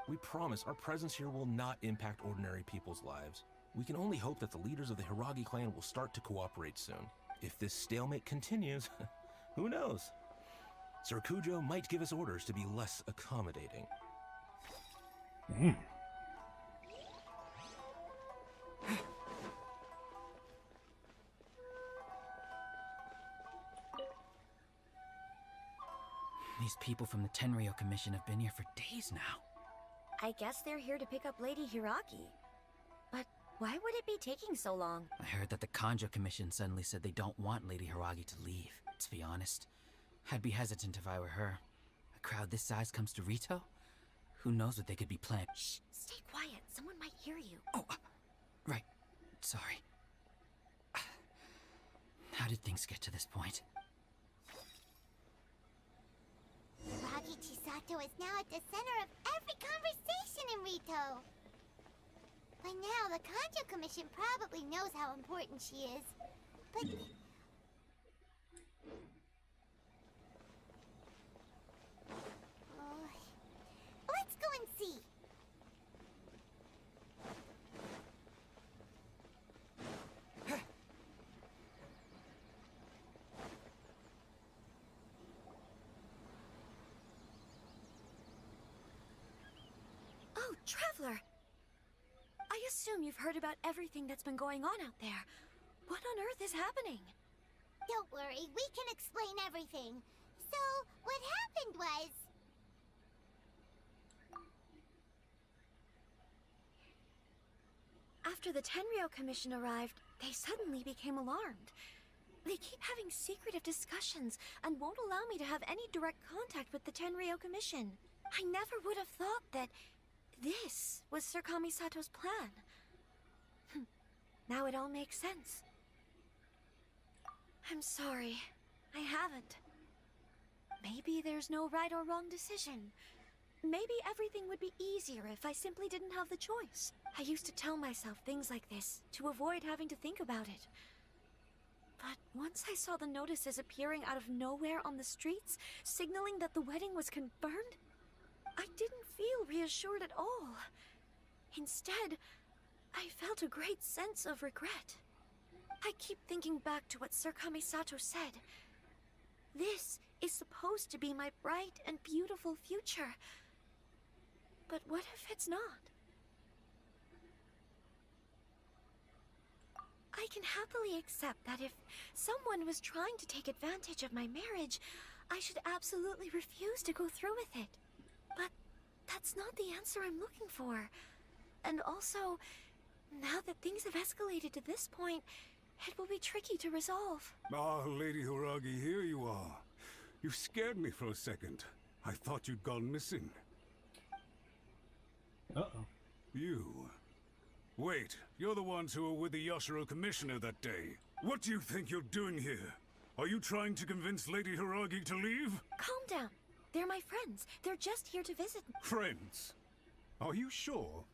We promise our presence here will not impact ordinary people's lives. We can only hope that the leaders of the Hiragi clan will start to cooperate soon. If this stalemate continues, who knows? Sir Kujo might give us orders to be less accommodating. Damn. These people from the Tenryou Commission have been here for days now. I guess they're here to pick up Lady Hiragi. But why would it be taking so long? I heard that the Kanjo Commission suddenly said they don't want Lady Hiragi to leave. To be honest, I'd be hesitant if I were her. A crowd this size comes to Rito? Who knows what they could be planning? Shh, stay quiet. Someone might hear you. Oh, right. Sorry. How did things get to this point? Hiragi Chisato is now at the center of every conversation in Rito. By now, the Kanjo Commission probably knows how important she is. But... let's go and see. Oh, Traveler! I assume you've heard about everything that's been going on out there. What on earth is happening? Don't worry, we can explain everything. So, what happened was... After the Tenryou Commission arrived, they suddenly became alarmed. They keep having secretive discussions and won't allow me to have any direct contact with the Tenryou Commission. I never would have thought that this was Sir Kamisato's plan. Now it all makes sense. I'm sorry. I haven't. Maybe there's no right or wrong decision. Maybe everything would be easier if I simply didn't have the choice. I used to tell myself things like this to avoid having to think about it. But once I saw the notices appearing out of nowhere on the streets, signaling that the wedding was confirmed, I didn't feel reassured at all. Instead, I felt a great sense of regret. I keep thinking back to what Sir Kamisato said. This is supposed to be my bright and beautiful future. But what if it's not? I can happily accept that if someone was trying to take advantage of my marriage, I should absolutely refuse to go through with it. But that's not the answer I'm looking for. And also, now that things have escalated to this point, it will be tricky to resolve. Ah, Lady Hiragi, here you are. You scared me for a second. I thought you'd gone missing. Uh-oh. You. Wait, you're the ones who were with the Yashiro Commissioner that day. What do you think you're doing here? Are you trying to convince Lady Hiragi to leave? Calm down. They're my friends. They're just here to visit. Friends? Are you sure?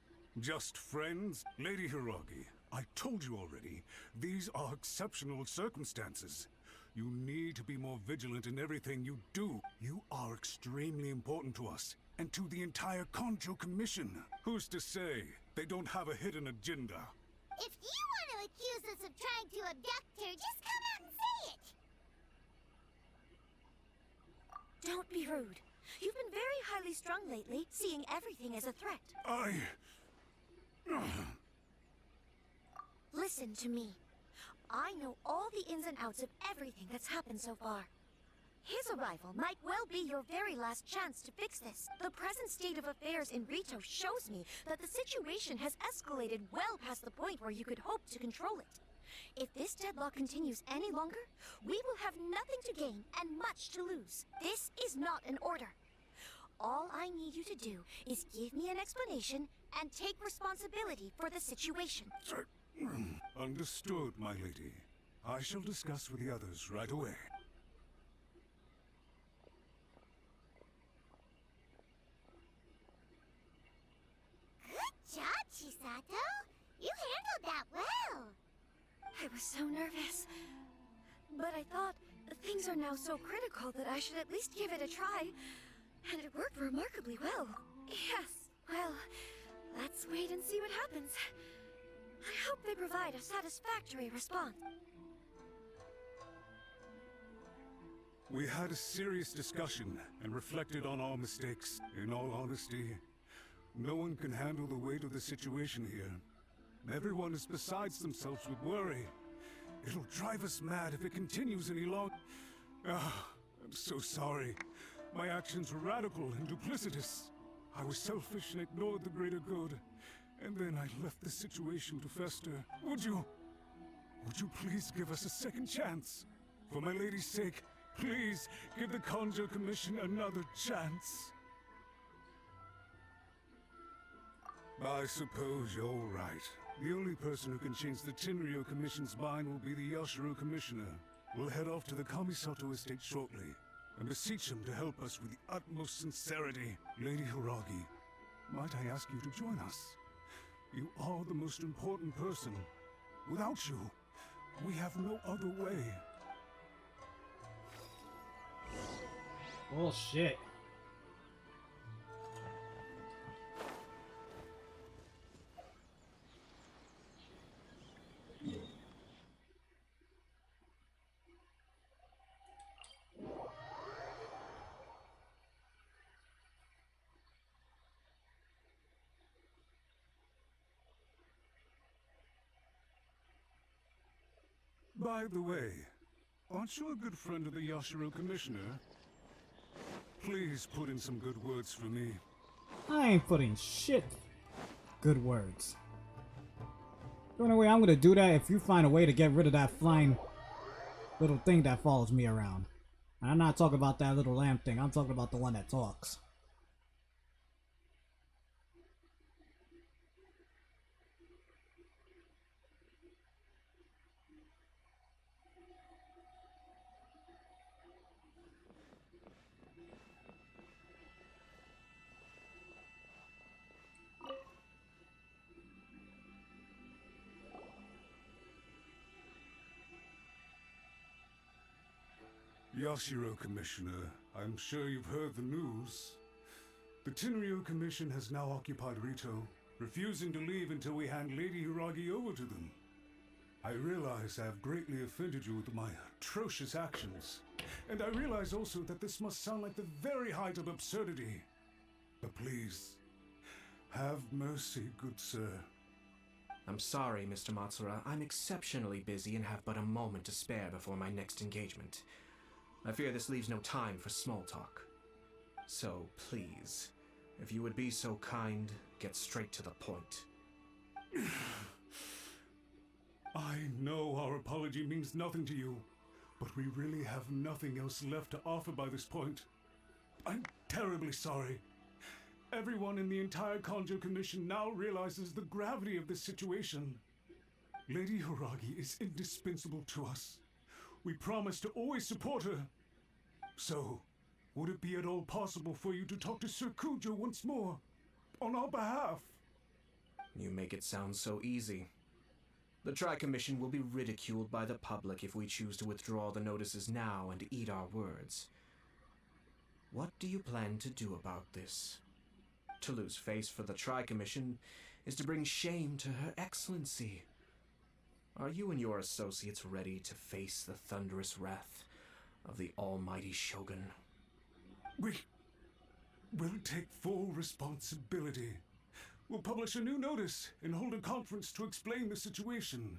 Just friends? Lady Hiragi, I told you already, these are exceptional circumstances. You need to be more vigilant in everything you do. You are extremely important to us, and to the entire Konjo Commission. Who's to say they don't have a hidden agenda? If you want to accuse us of trying to abduct her, just come out and say it! Don't be rude. You've been very highly strung lately, seeing everything as a threat. Listen to me. I know all the ins and outs of everything that's happened so far. His arrival might well be your very last chance to fix this. The present state of affairs in Rito shows me that the situation has escalated well past the point where you could hope to control it. If this deadlock continues any longer, we will have nothing to gain and much to lose. This is not an order. All I need you to do is give me an explanation and take responsibility for the situation. Understood, my lady. I shall discuss with the others right away. Good job, Chisato! You handled that well! I was so nervous. But I thought things are now so critical that I should at least give it a try. And it worked remarkably well. Yes, well, let's wait and see what happens. I hope they provide a satisfactory response. We had a serious discussion and reflected on our mistakes. In all honesty, no one can handle the weight of the situation here. Everyone is besides themselves with worry. It'll drive us mad if it continues any longer. I'm so sorry. My actions were radical and duplicitous. I was selfish and ignored the greater good. And then I left the situation to fester. Would you please give us a second chance? For my lady's sake, please give the Konjo Commission another chance. I suppose you're right. The only person who can change the Tenryou Commission's mind will be the Yashiro Commissioner. We'll head off to the Kamisato estate shortly, and beseech him to help us with the utmost sincerity. Lady Hiragi, might I ask you to join us? You are the most important person. Without you, we have no other way. Bullshit. By the way, aren't you a good friend of the Yashiro Commissioner? Please put in some good words for me. I ain't putting shit. Good words. The only way I'm gonna do that if you find a way to get rid of that flying little thing that follows me around. And I'm not talking about that little lamp thing, I'm talking about the one that talks. Yashiro, Commissioner, I'm sure you've heard the news. The Tenryo Commission has now occupied Rito, refusing to leave until we hand Lady Hiragi over to them. I realize I have greatly offended you with my atrocious actions, and I realize also that this must sound like the very height of absurdity. But please, have mercy, good sir. I'm sorry, Mr. Matsura. I'm exceptionally busy and have but a moment to spare before my next engagement. I fear this leaves no time for small talk. So, please, if you would be so kind, get straight to the point. I know our apology means nothing to you, but we really have nothing else left to offer by this point. I'm terribly sorry. Everyone in the entire Kanjo Commission now realizes the gravity of this situation. Lady Hiragi is indispensable to us. We promise to always support her. So, would it be at all possible for you to talk to Sir Kujo once more, on our behalf? You make it sound so easy. The Tri-Commission will be ridiculed by the public if we choose to withdraw the notices now and eat our words. What do you plan to do about this? To lose face for the Tri-Commission is to bring shame to Her Excellency. Are you and your associates ready to face the thunderous wrath of the almighty Shogun? We'll take full responsibility. We'll publish a new notice and hold a conference to explain the situation.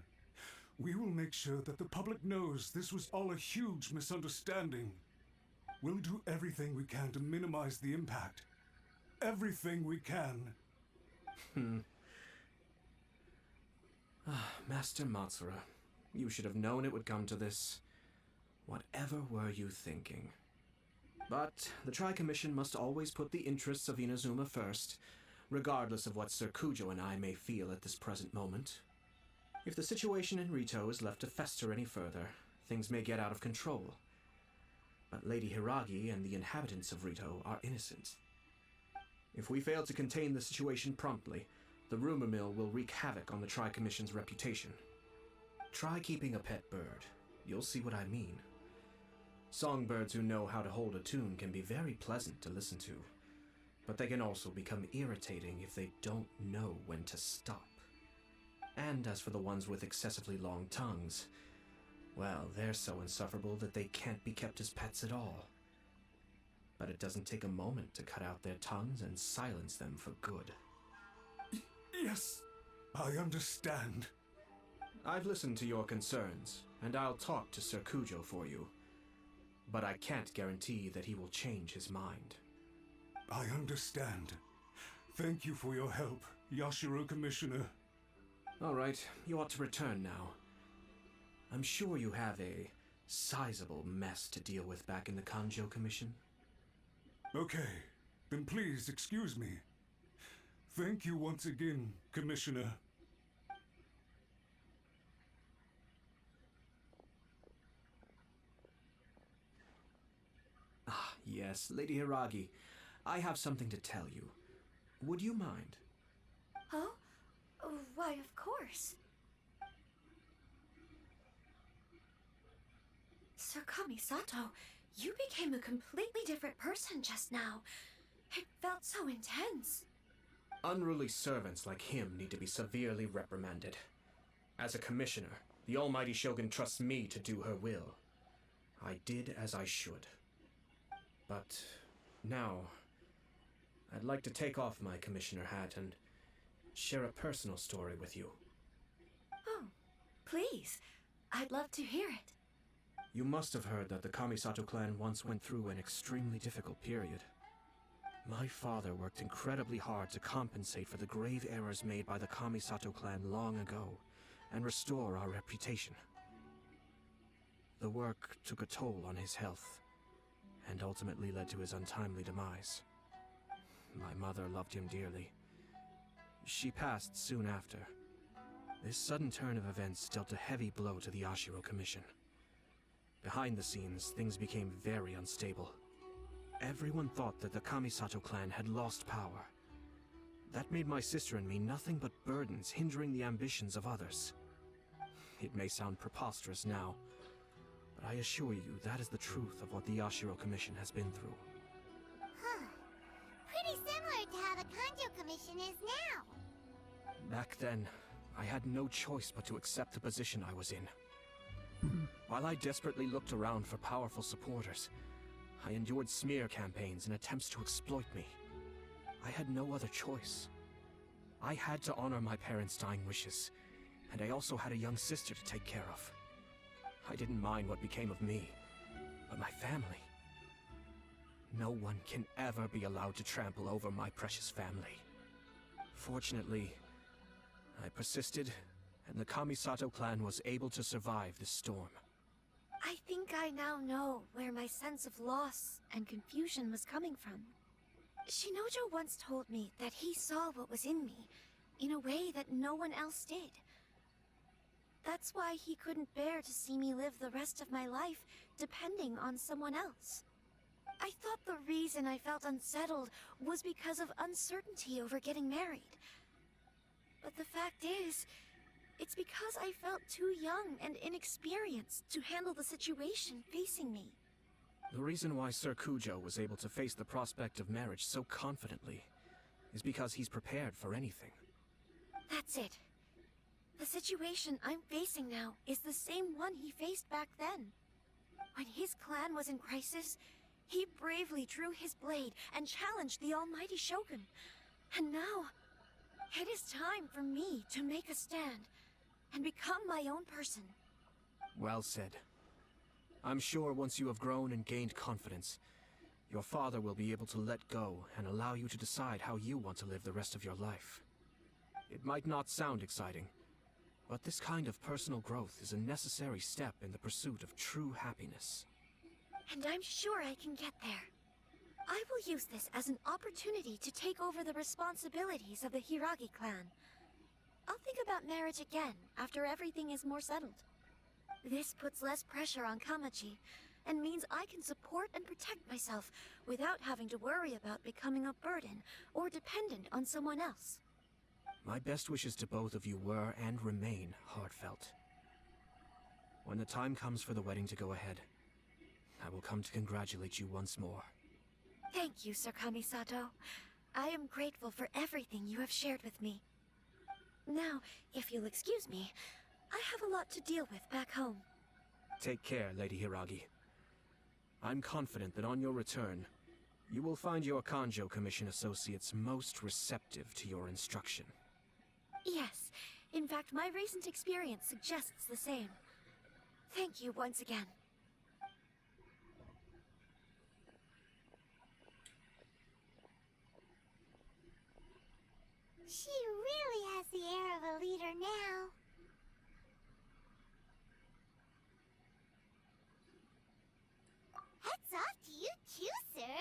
We will make sure that the public knows this was all a huge misunderstanding. We'll do everything we can to minimize the impact. Everything we can. Master Matsura, you should have known it would come to this. Whatever were you thinking? But the Tri-Commission must always put the interests of Inazuma first, regardless of what Sir Kujo and I may feel at this present moment. If the situation in Rito is left to fester any further, things may get out of control. But Lady Hiragi and the inhabitants of Rito are innocent. If we fail to contain the situation promptly, the rumor mill will wreak havoc on the Tri-Commission's reputation. Try keeping a pet bird. You'll see what I mean. Songbirds who know how to hold a tune can be very pleasant to listen to, but they can also become irritating if they don't know when to stop. And as for the ones with excessively long tongues, well, they're so insufferable that they can't be kept as pets at all. But it doesn't take a moment to cut out their tongues and silence them for good. Yes, I understand. I've listened to your concerns, and I'll talk to Sir Kujo for you. But I can't guarantee that he will change his mind. I understand. Thank you for your help, Yashiro Commissioner. All right, you ought to return now. I'm sure you have a sizable mess to deal with back in the Kanjo Commission. Okay, then please excuse me. Thank you once again, Commissioner. Ah, yes, Lady Hiragi. I have something to tell you. Would you mind? Oh? Why, of course. Sir Kamisato, you became a completely different person just now. It felt so intense. Unruly servants like him need to be severely reprimanded. As a commissioner, the almighty Shogun trusts me to do her will. I did as I should. But now, I'd like to take off my commissioner hat and share a personal story with you. Oh, please. I'd love to hear it. You must have heard that the Kamisato clan once went through an extremely difficult period. My father worked incredibly hard to compensate for the grave errors made by the Kamisato clan long ago and restore our reputation. The work took a toll on his health and ultimately led to his untimely demise. My mother loved him dearly. She passed soon after. This sudden turn of events dealt a heavy blow to the Ashiro Commission. Behind the scenes, things became very unstable. Everyone thought that the Kamisato clan had lost power. That made my sister and me nothing but burdens, hindering the ambitions of others. It may sound preposterous now, but I assure you that is the truth of what the Yashiro Commission has been through. Huh. Pretty similar to how the Kanjo Commission is now. Back then, I had no choice but to accept the position I was in. While I desperately looked around for powerful supporters, I endured smear campaigns and attempts to exploit me. I had no other choice. I had to honor my parents' dying wishes, and I also had a young sister to take care of. I didn't mind what became of me, but my family. No one can ever be allowed to trample over my precious family. Fortunately, I persisted, and the Kamisato clan was able to survive this storm. I think I now know where my sense of loss and confusion was coming from. Shinojo once told me that he saw what was in me in a way that no one else did. That's why he couldn't bear to see me live the rest of my life depending on someone else. I thought the reason I felt unsettled was because of uncertainty over getting married. But the fact is, it's because I felt too young and inexperienced to handle the situation facing me. The reason why Sir Kujo was able to face the prospect of marriage so confidently is because he's prepared for anything. That's it. The situation I'm facing now is the same one he faced back then. When his clan was in crisis, he bravely drew his blade and challenged the almighty Shogun. And now, it is time for me to make a stand and become my own person. Well said. I'm sure once you have grown and gained confidence, your father will be able to let go and allow you to decide how you want to live the rest of your life. It might not sound exciting, but this kind of personal growth is a necessary step in the pursuit of true happiness. And I'm sure I can get there. I will use this as an opportunity to take over the responsibilities of the Hiragi clan. I'll think about marriage again after everything is more settled. This puts less pressure on Kamachi, and means I can support and protect myself without having to worry about becoming a burden or dependent on someone else. My best wishes to both of you were and remain heartfelt. When the time comes for the wedding to go ahead, I will come to congratulate you once more. Thank you, Sir Kamisato. I am grateful for everything you have shared with me. Now, if you'll excuse me, I have a lot to deal with back home. Take care, Lady Hiragi. I'm confident that on your return, you will find your Kanjo Commission associates most receptive to your instruction. Yes, in fact, my recent experience suggests the same. Thank you once again. She really has the air of a leader now. Hats off to you too, sir.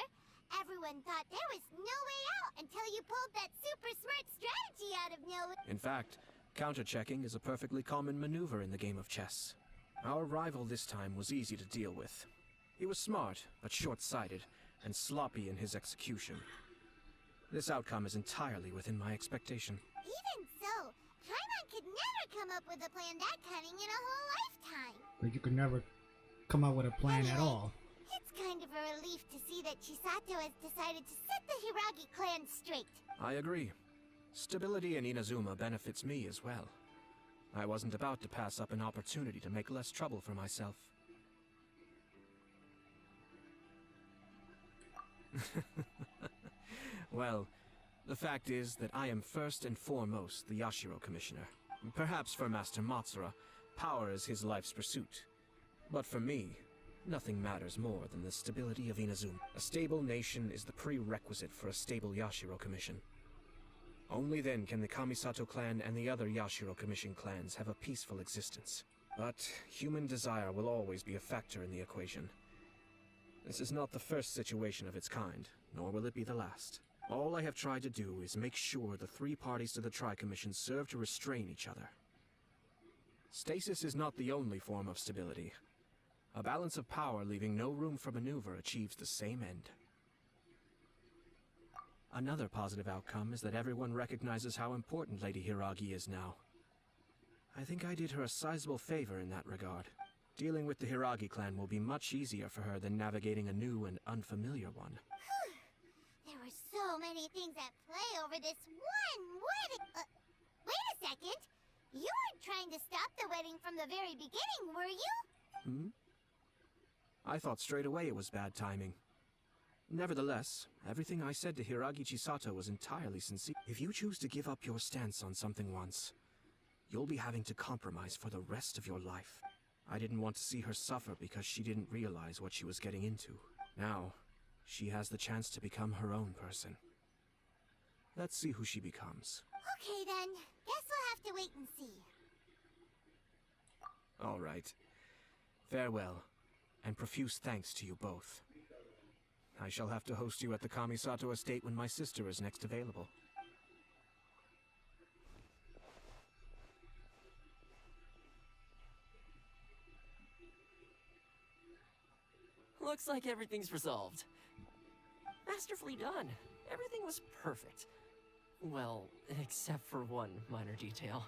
Everyone thought there was no way out until you pulled that super smart strategy out of nowhere. In fact, counter-checking is a perfectly common maneuver in the game of chess. Our rival this time was easy to deal with. He was smart, but short-sighted, and sloppy in his execution. This outcome is entirely within my expectation. Even so, Paimon could never come up with a plan that cunning in a whole lifetime. But you could never come up with a plan at all. It's kind of a relief to see that Chisato has decided to set the Hiragi clan straight. I agree. Stability in Inazuma benefits me as well. I wasn't about to pass up an opportunity to make less trouble for myself. Well, the fact is that I am first and foremost the Yashiro Commissioner. Perhaps for Master Matsura, power is his life's pursuit. But for me, nothing matters more than the stability of Inazuma. A stable nation is the prerequisite for a stable Yashiro Commission. Only then can the Kamisato clan and the other Yashiro Commission clans have a peaceful existence. But human desire will always be a factor in the equation. This is not the first situation of its kind, nor will it be the last. All I have tried to do is make sure the three parties to the Tri-Commission serve to restrain each other. Stasis is not the only form of stability. A balance of power leaving no room for maneuver achieves the same end. Another positive outcome is that everyone recognizes how important Lady Hiragi is now. I think I did her a sizable favor in that regard. Dealing with the Hiragi clan will be much easier for her than navigating a new and unfamiliar one. There were so many things at play over this one wedding. Wait a second. You weren't trying to stop the wedding from the very beginning, were you? Hmm? I thought straight away it was bad timing. Nevertheless, everything I said to Hiragi Chisato was entirely sincere. If you choose to give up your stance on something once, you'll be having to compromise for the rest of your life. I didn't want to see her suffer because she didn't realize what she was getting into. Now, she has the chance to become her own person. Let's see who she becomes. Okay then. Guess we'll have to wait and see. All right. Farewell, and profuse thanks to you both. I shall have to host you at the Kamisato estate when my sister is next available. Looks like everything's resolved. Masterfully done. Everything was perfect. Well, except for one minor detail.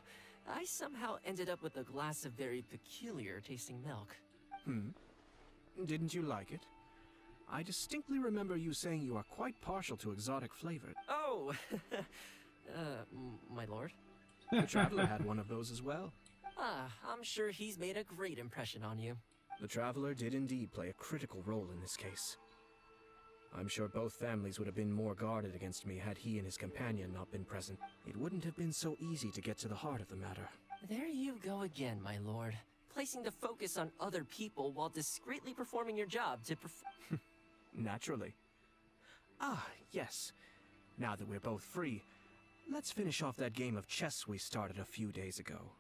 I somehow ended up with a glass of very peculiar tasting milk. Didn't you like it? I distinctly remember you saying you are quite partial to exotic flavor. Oh! My lord? The Traveler had one of those as well. I'm sure he's made a great impression on you. The Traveler did indeed play a critical role in this case. I'm sure both families would have been more guarded against me had he and his companion not been present. It wouldn't have been so easy to get to the heart of the matter. There you go again, my lord. Placing the focus on other people while discreetly performing your job to Naturally. Yes. Now that we're both free, let's finish off that game of chess we started a few days ago.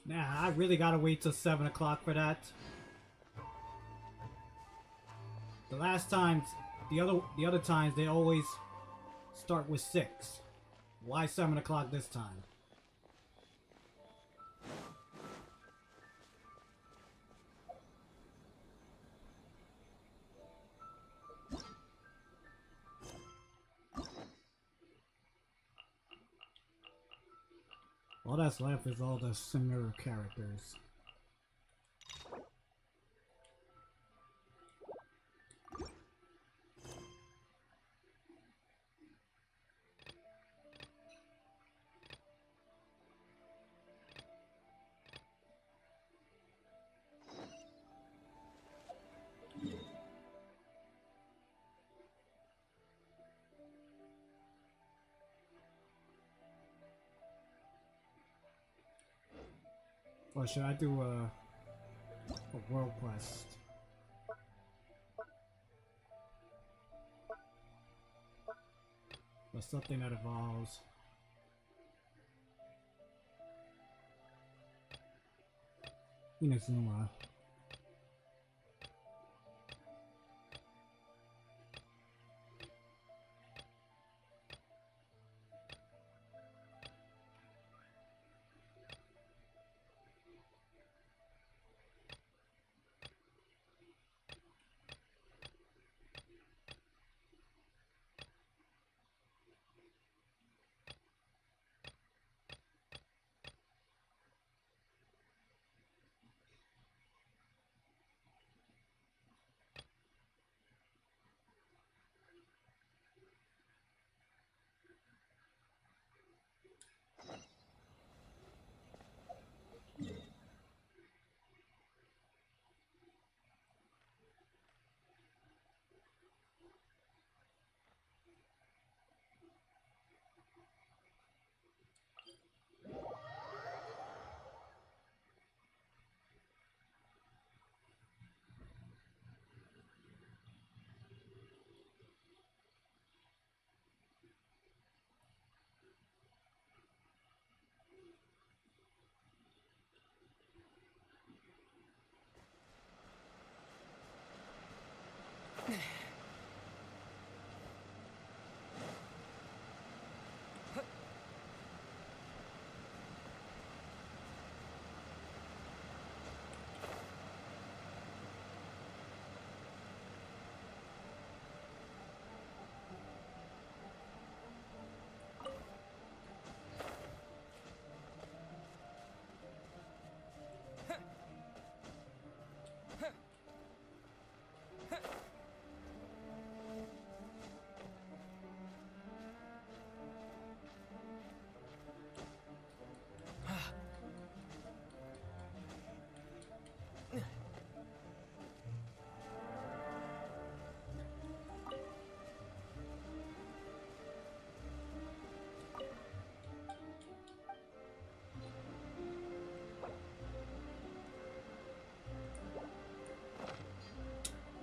Nah, I really gotta wait till 7 o'clock for that. The last times, the other times, they always start with 6. Why 7 o'clock this time? All that's left is all the similar characters. Or should I do a world quest? Or something that evolves. Inazuma.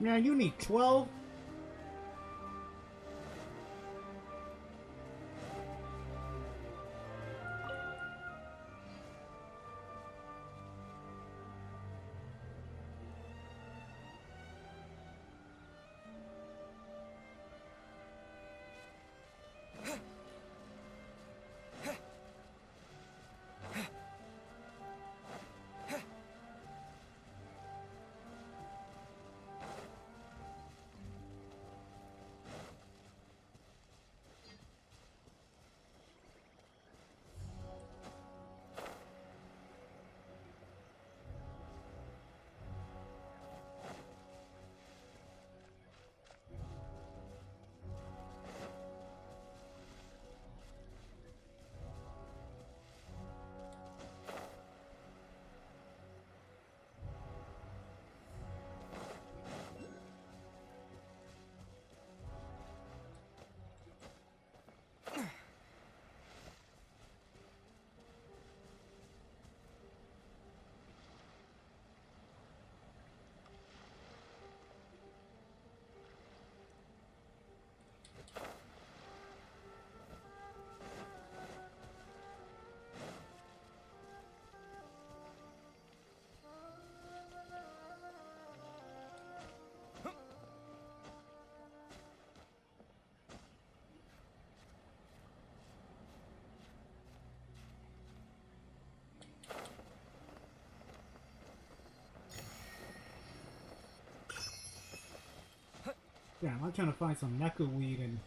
Man, you need 12? Damn, I'm trying to find some mecha weed and...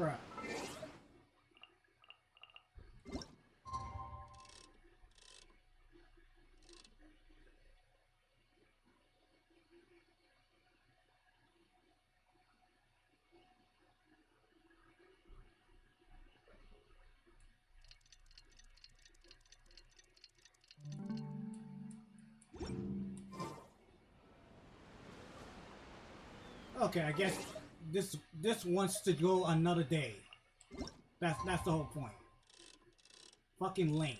Bruh. Okay, I guess this wants to go another day. That's the whole point. Fucking lame.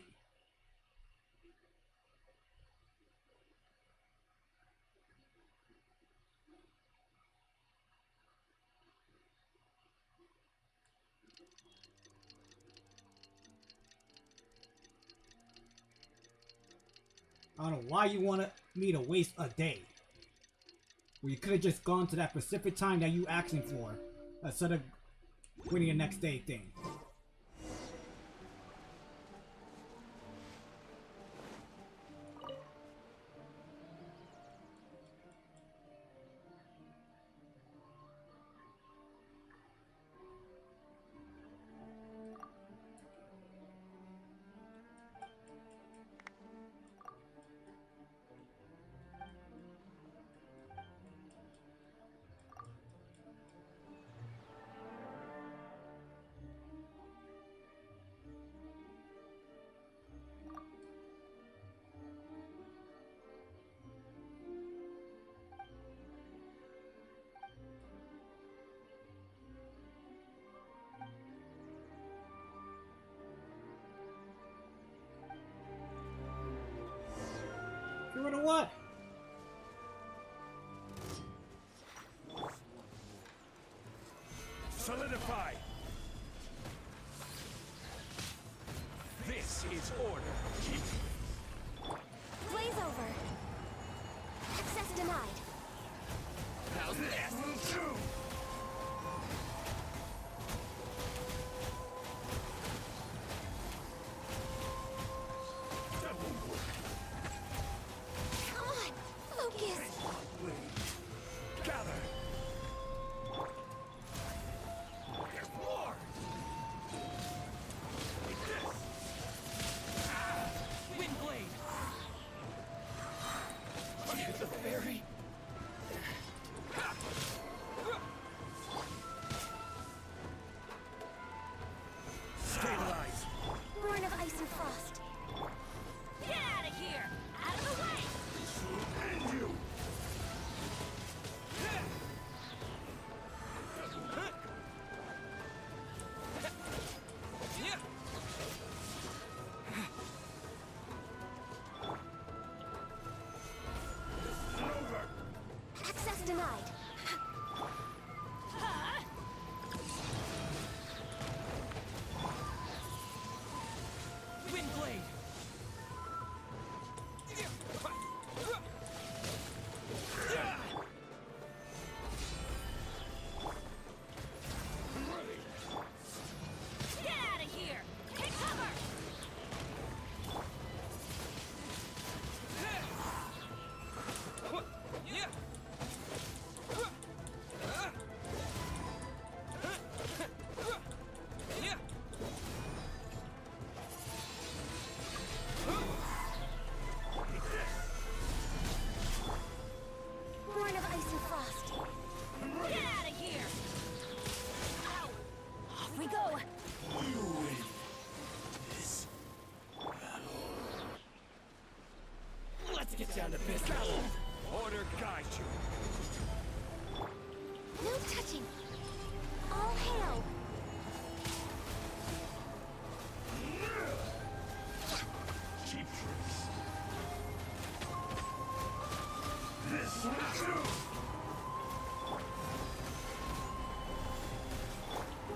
I don't know why you want me to waste a day. Well, you could have just gone to that specific time that you asking for, instead of waiting the next day thing. Get rid of what? Solidify! This is order. Blaze over. Access denied. How's this? Come on, focus. Gather. There's more. Wind blade. Here's the fairy. Stabilize. Born of ice and frost. Get out of here! Out of the way! And you. Access denied. Wind blade. Get out of here! Take cover! Born of ice and frost. Get out of here! Ow! Off we go. You win this Let's get down to business. order guide you. No touching. All hail. Cheap tricks. This will do.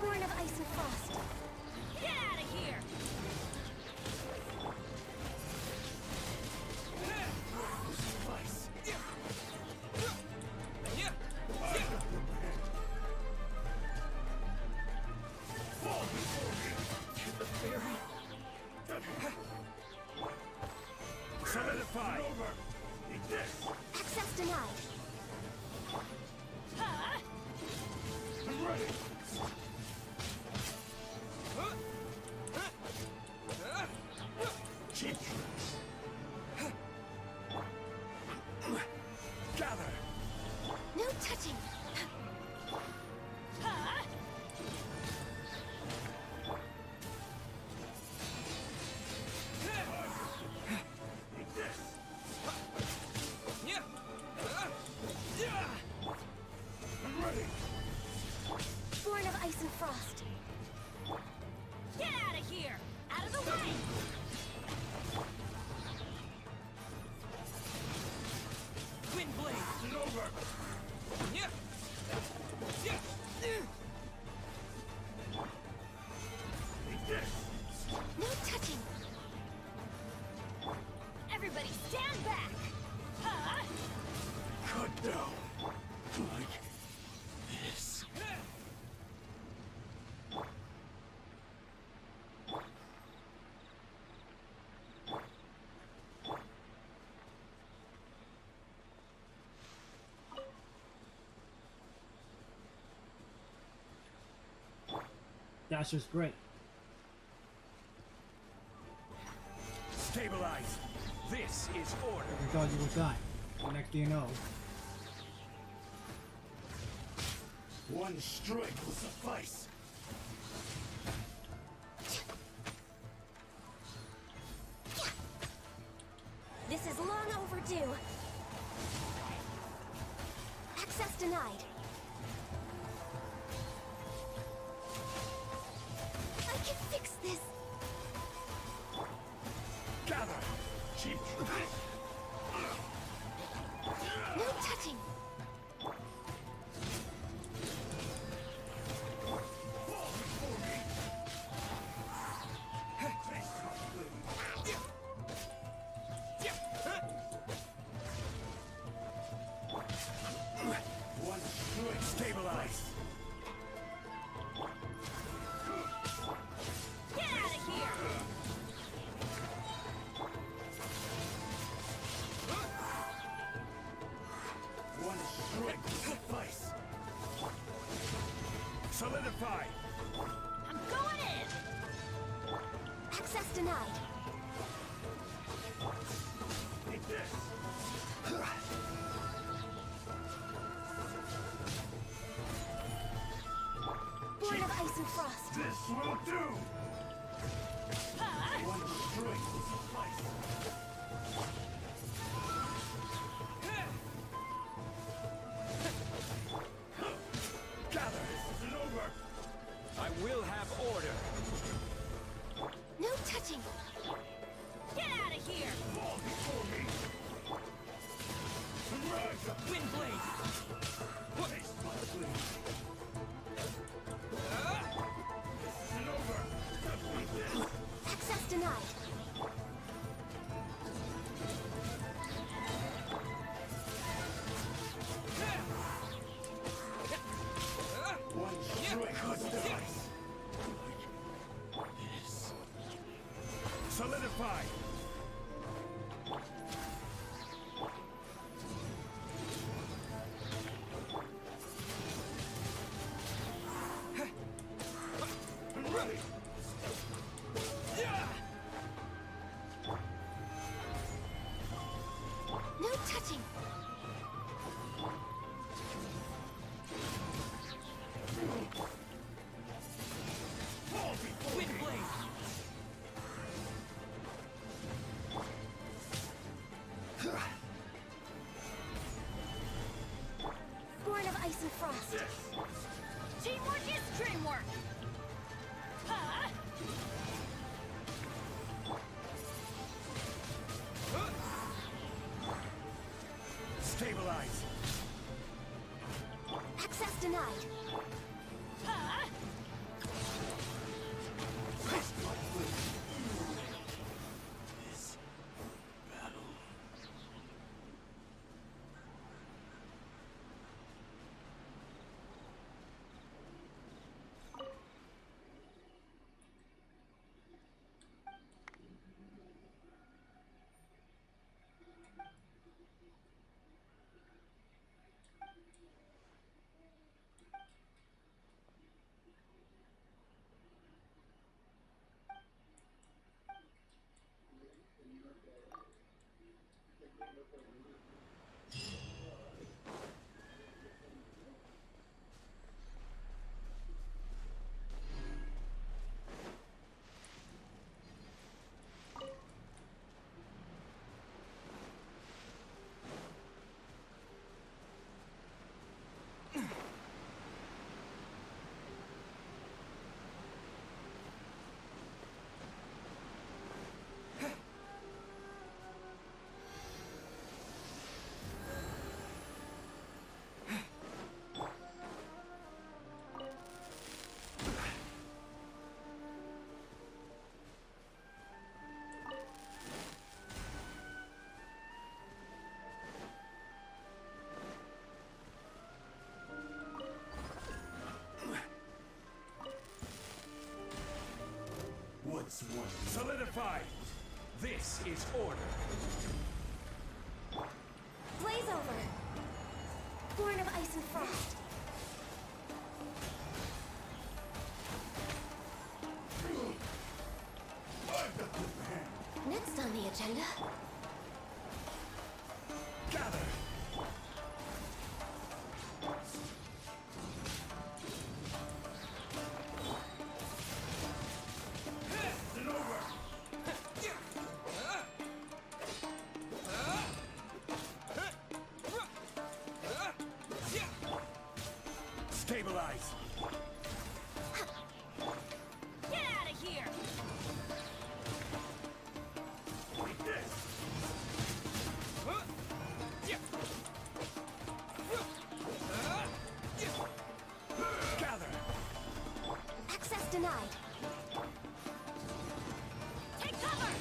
Born of ice and frost. Get out of here! Solidify. Access denied. That's just great. Stabilize. This is order. We thought you was dying. The next thing you know, One strike will suffice. This is long overdue. Access denied. I can fix this. Gather. Chief. No touching. Stabilize. Get out of here! One strike will suffice. Solidify. I'm going in! Access denied. Take this. Born of ice and frost. This will do. One strike will suffice. Gather. This isn't over. I will have order. No touching. Get out of here! Fall before me. Rise up. Wind blade. Face my blade. This isn't over. Complete this. Access denied. One strike will suffice. Solidify. Ready. No touching. Fall before Wind me. blade. Born of ice and frost. Teamwork is dreamwork. Huh? Stabilize. Access denied. Huh? Face my blade. This battle. What's one? Solidify. This is order. Blaze over. Born of ice and frost. the agenda? Gather! Stabilize! Get out of here! Gather! Access denied. Take cover!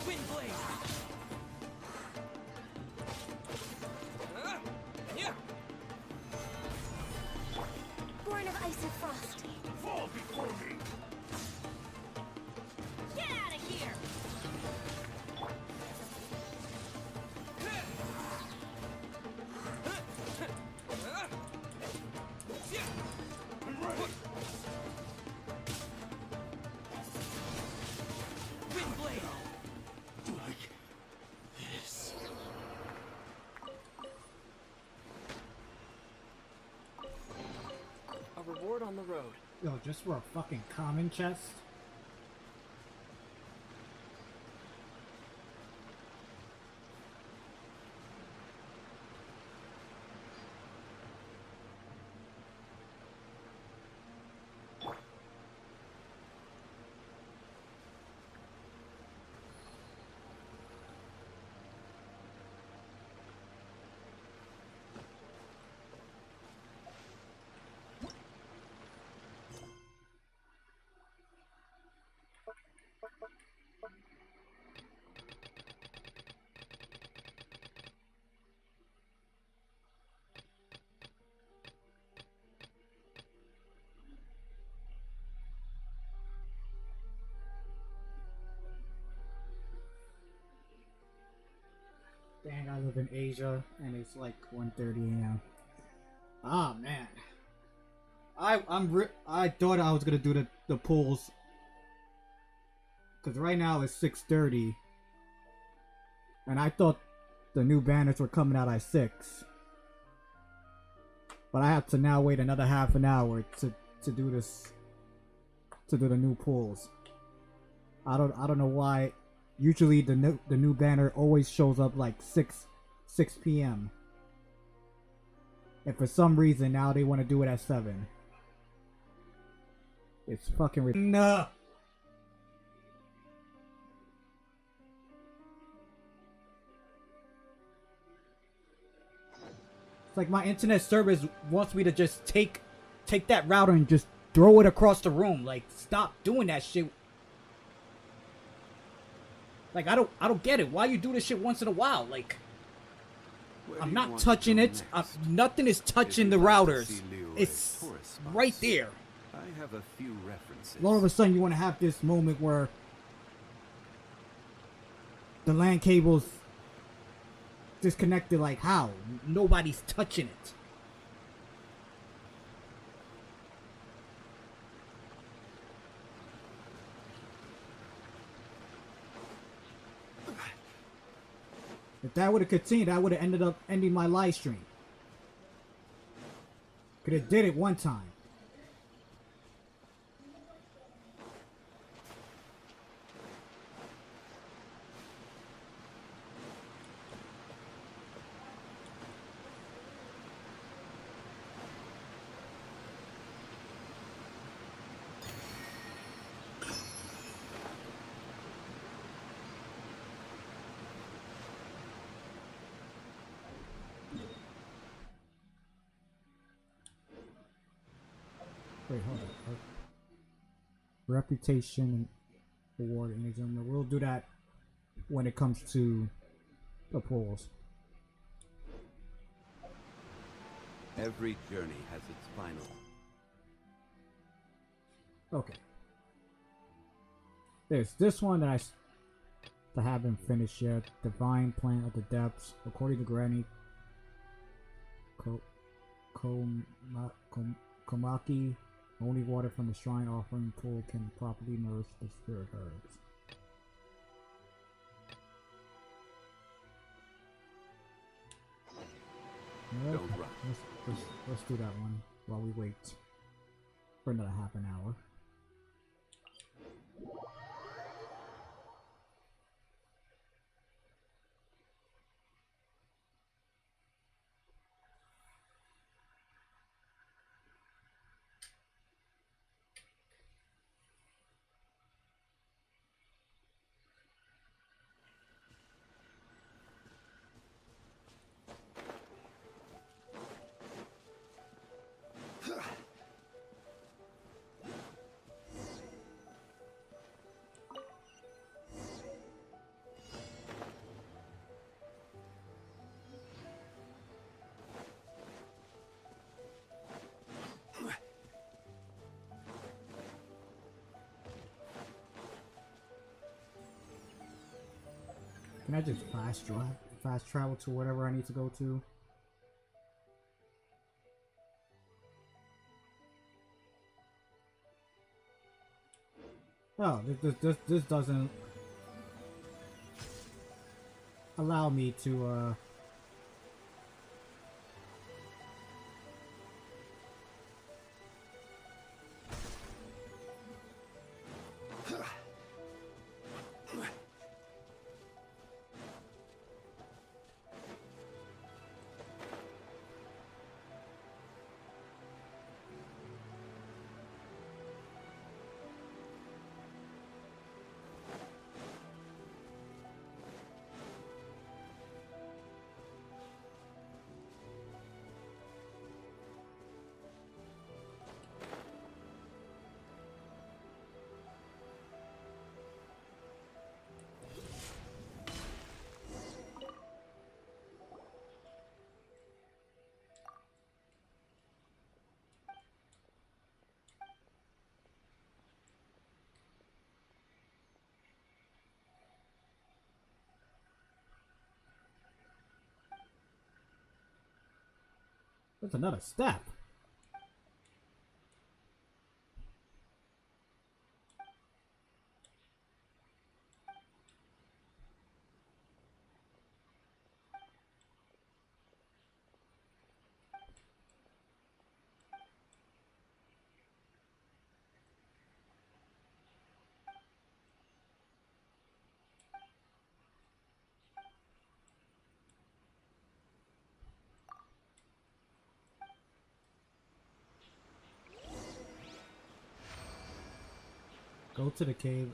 Wind blade! Born of ice and frost. Fall before me! Get out of here! Wind blade! Like this. A reward on the road. Yo, just for a fucking common chest? Dang, I live in Asia and it's like 1:30 a.m. Ah man, I thought I was gonna do the pulls because right now it's 6:30, and I thought the new banners were coming out at 6. But I have to now wait another half an hour to do this, to do the new pulls. I don't know why. Usually the new banner always shows up like 6 p.m. And for some reason now they want to do it at 7. It's fucking no. It's like my internet service wants me to just take that router and just throw it across the room. Like, stop doing that shit. Like, I don't get it. Why you do this shit once in a while? Like, I'm not touching it. Nothing is touching the routers. It's right there. I have a few references. All of a sudden, you want to have this moment where the LAN cable's disconnected. Like, how? Nobody's touching it. If that would have continued, I would have ended up ending my live stream. Could have did it one time. Wait, hold on. Reputation award in exam. We'll do that when it comes to the polls. Every journey has its final. Okay. There's this one that I haven't finished yet. Divine Plant of the Depths. According to Granny Komaki, Only water from the shrine offering pool can properly nourish the spirit herbs. Alright, Don't rush. let's do that one while we wait for another half an hour. Can I just fast travel to whatever I need to go to? Oh, this doesn't allow me to That's another step. Go to the cave.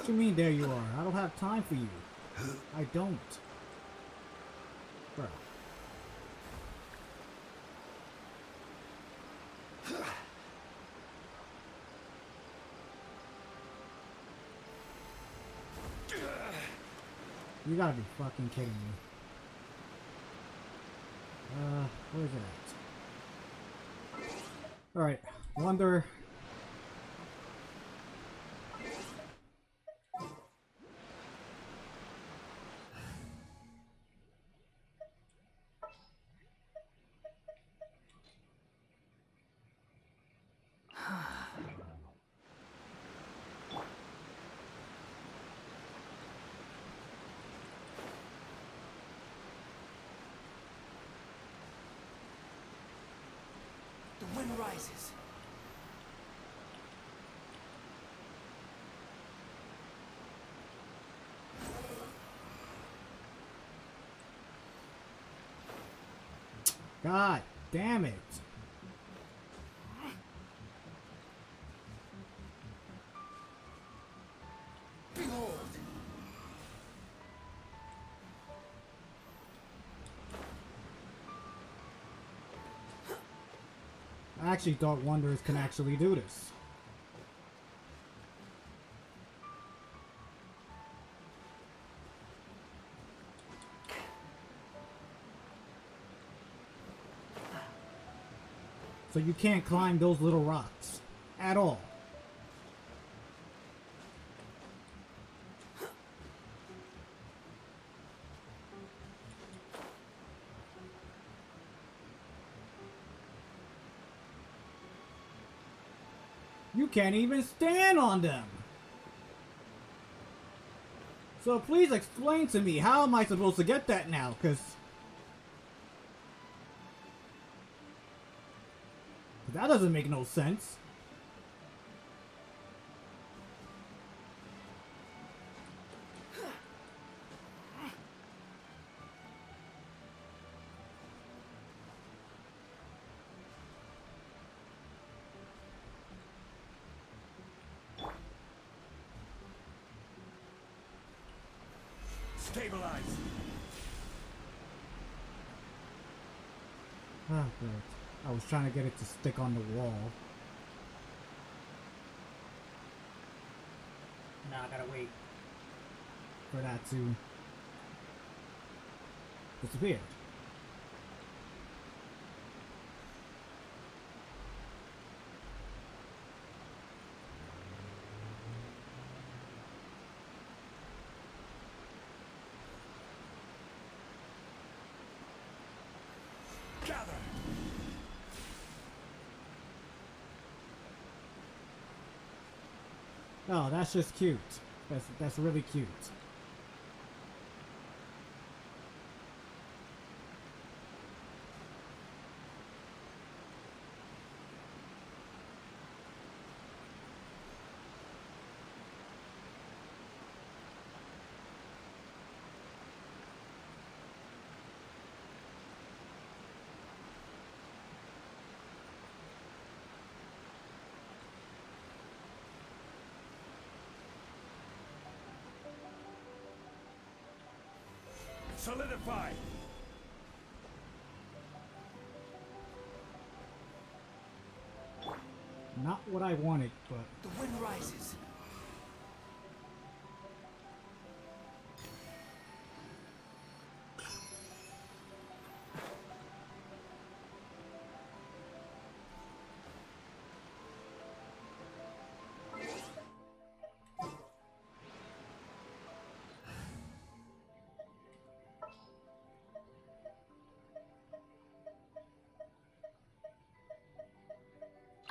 What you mean there you are? I don't have time for you. I don't. Bruh. You gotta be fucking kidding me. Where is it at? Alright, wonder... The wind rises. God damn it. Behold. I actually thought Wanderers can actually do this. So you can't climb those little rocks at all. You can't even stand on them. So please explain to me, how am I supposed to get that now? Because that doesn't make no sense. Stabilize. Oh, good. I was trying to get it to stick on the wall. Now I gotta wait for that to disappear. Gather. Oh, that's just cute. That's really cute. Solidify. Not what I wanted, but The wind rises.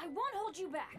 I won't hold you back.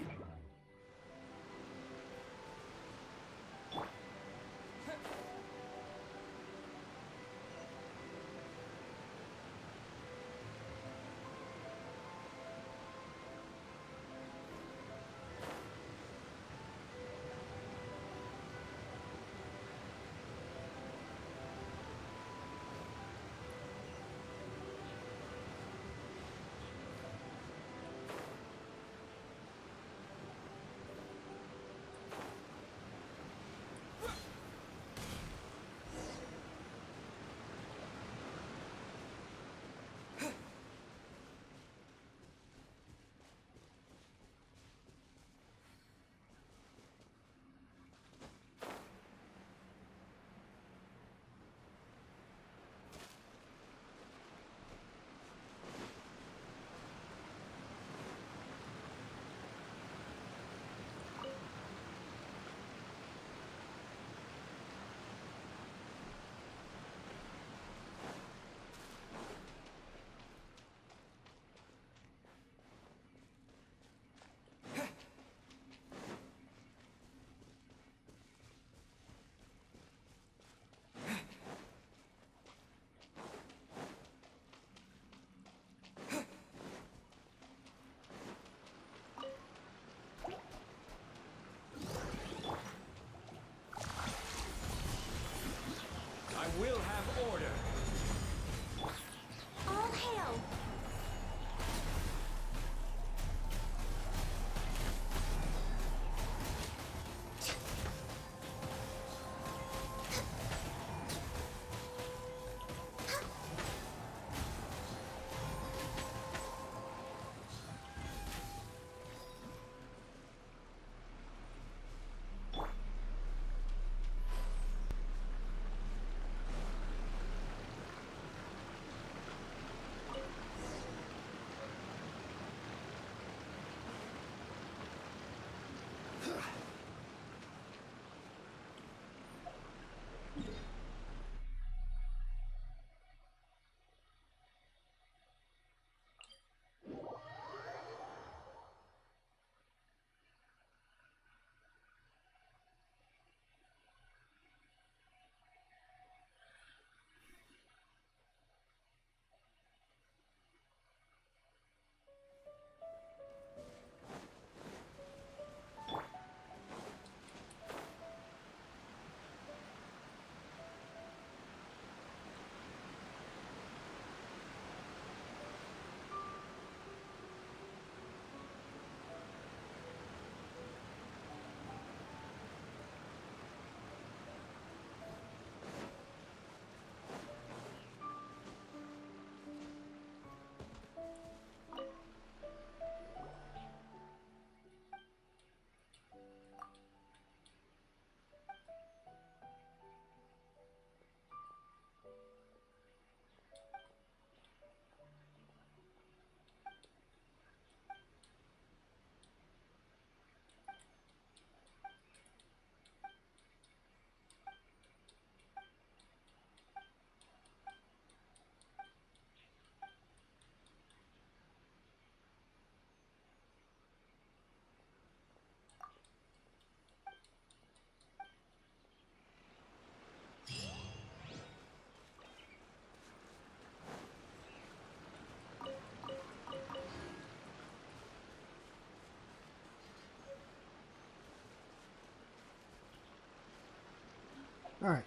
Alright.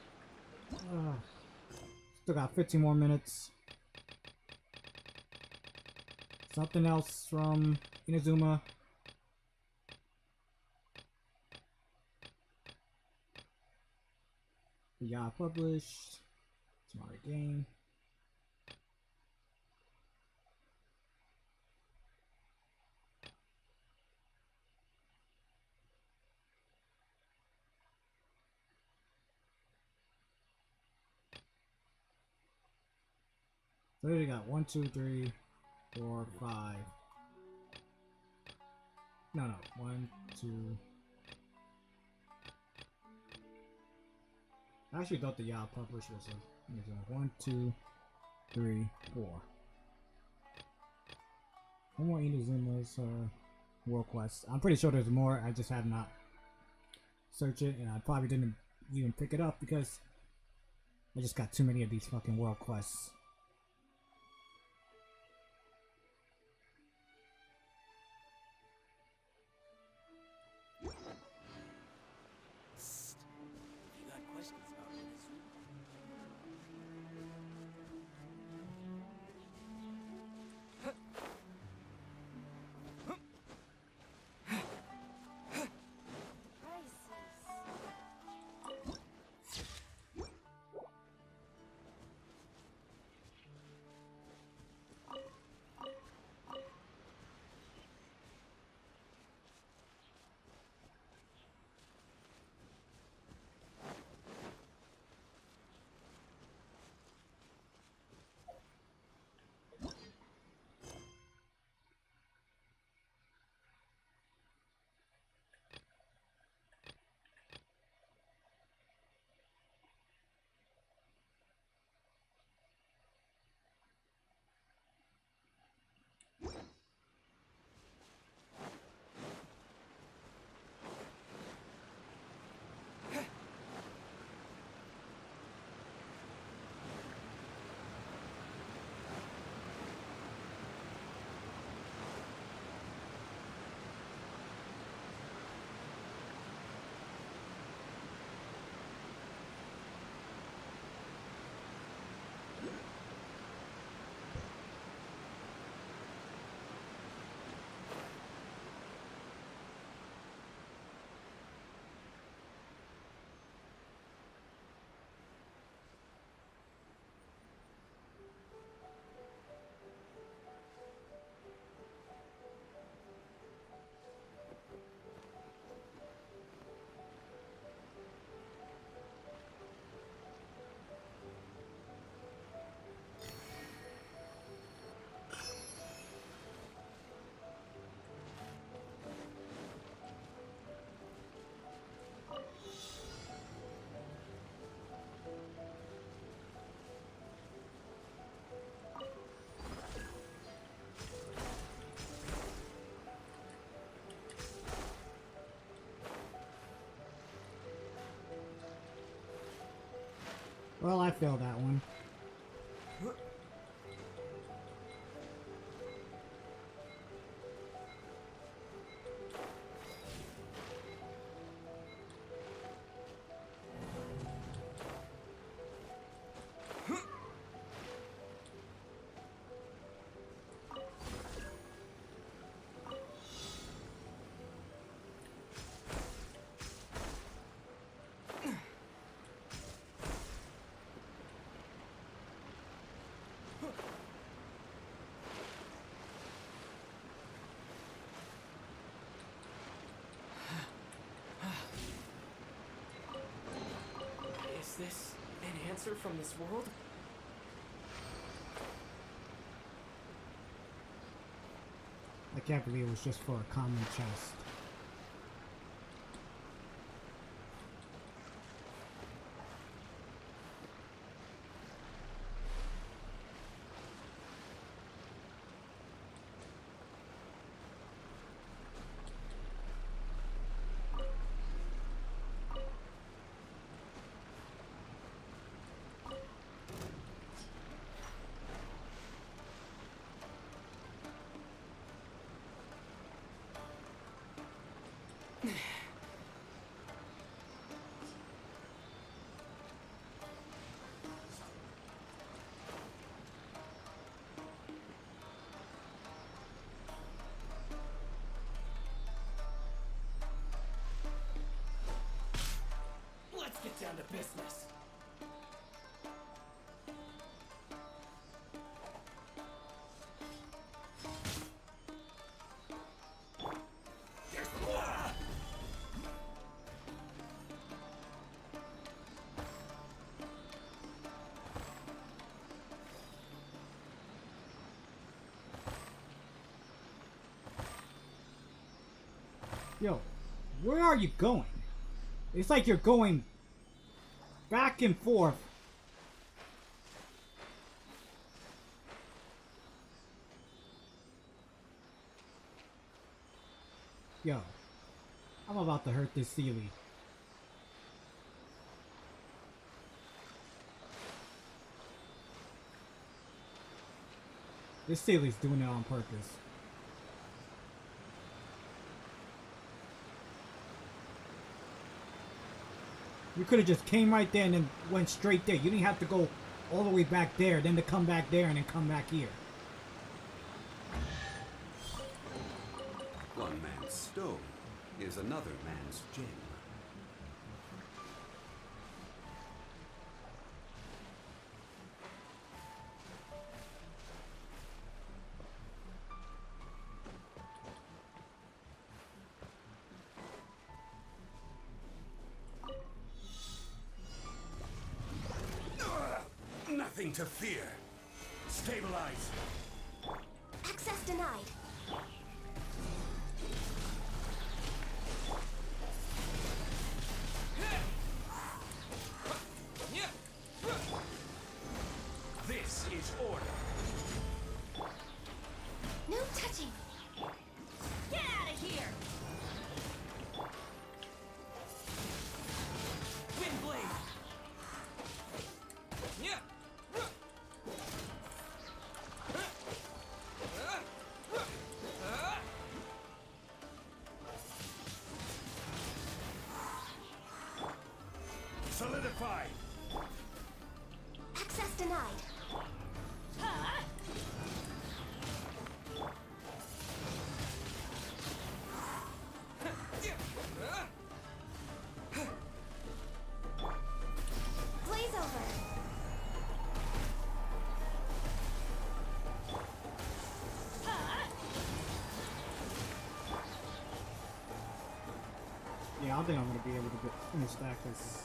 Still got 15 more minutes. Something else from Inazuma. Yeah, published. Smart game. So we got 1, 2, 3, 4, 5. No, 1, 2. I actually thought the Yah published was a 1, 2, 3, 4. One more Inazuma's World Quest. I'm pretty sure there's more. I just have not searched it, and I probably didn't even pick it up because I just got too many of these fucking World Quests. You got questions about Inazuma? Well, I failed that one. Is this an answer from this world? I can't believe it was just for a common chest. down to business. Yo, where are you going? It's like you're going back and forth. Yo, I'm about to hurt this Sealy. This Sealy's doing it on purpose. You could have just came right there and then went straight there. You didn't have to go all the way back there, then to come back there and then come back here. One man's stone is another man's gem. Nothing to fear. Stabilize. Access denied. This is order. No touching. Get out of here! Wind blade. Solidify. Access denied. Blaze over. Yeah, I think I'm gonna be able to finish that because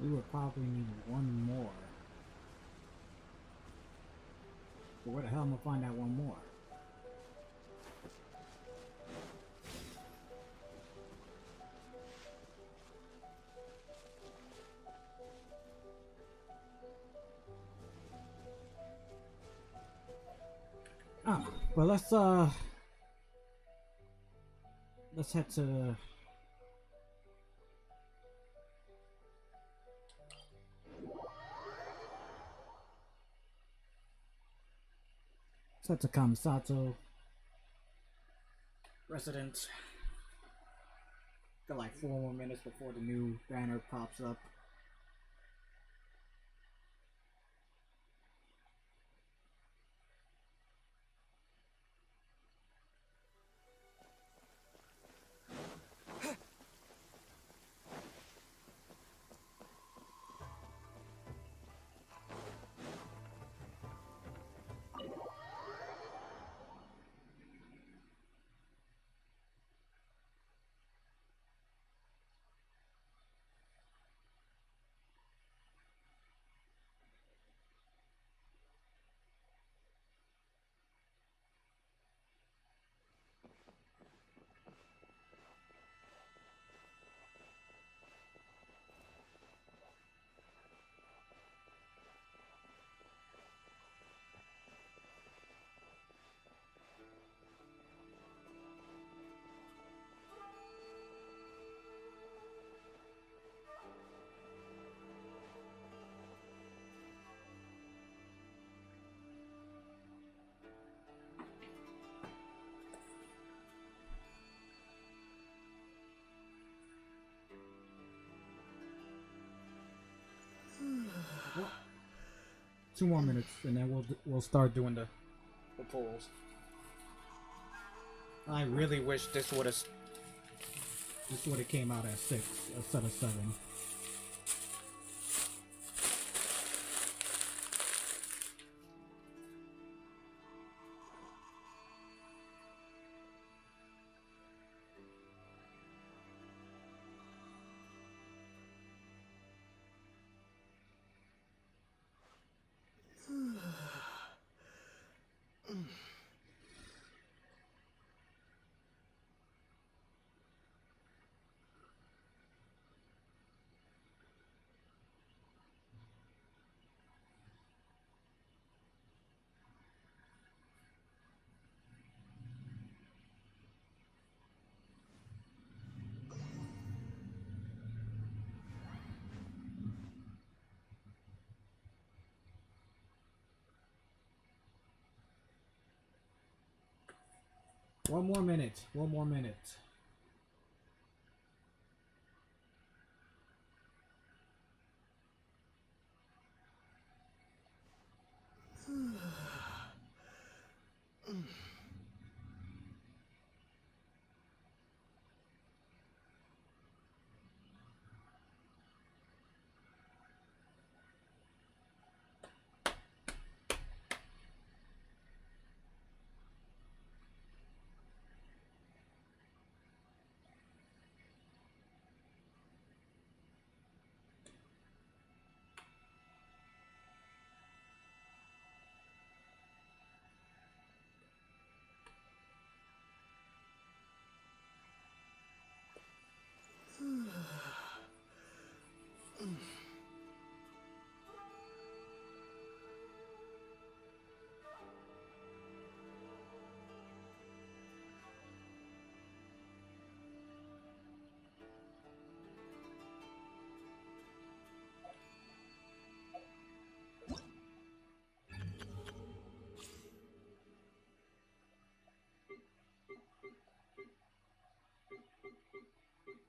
We would probably need one more. But where the hell am I gonna find that one more? Ah, but let's head to Kamisato residence. Got like 4 more minutes before the new banner pops up. Well, 2 more minutes, and then we'll start doing the polls. I really wish this would have came out at 6 instead of 7. One more minute. One more minute.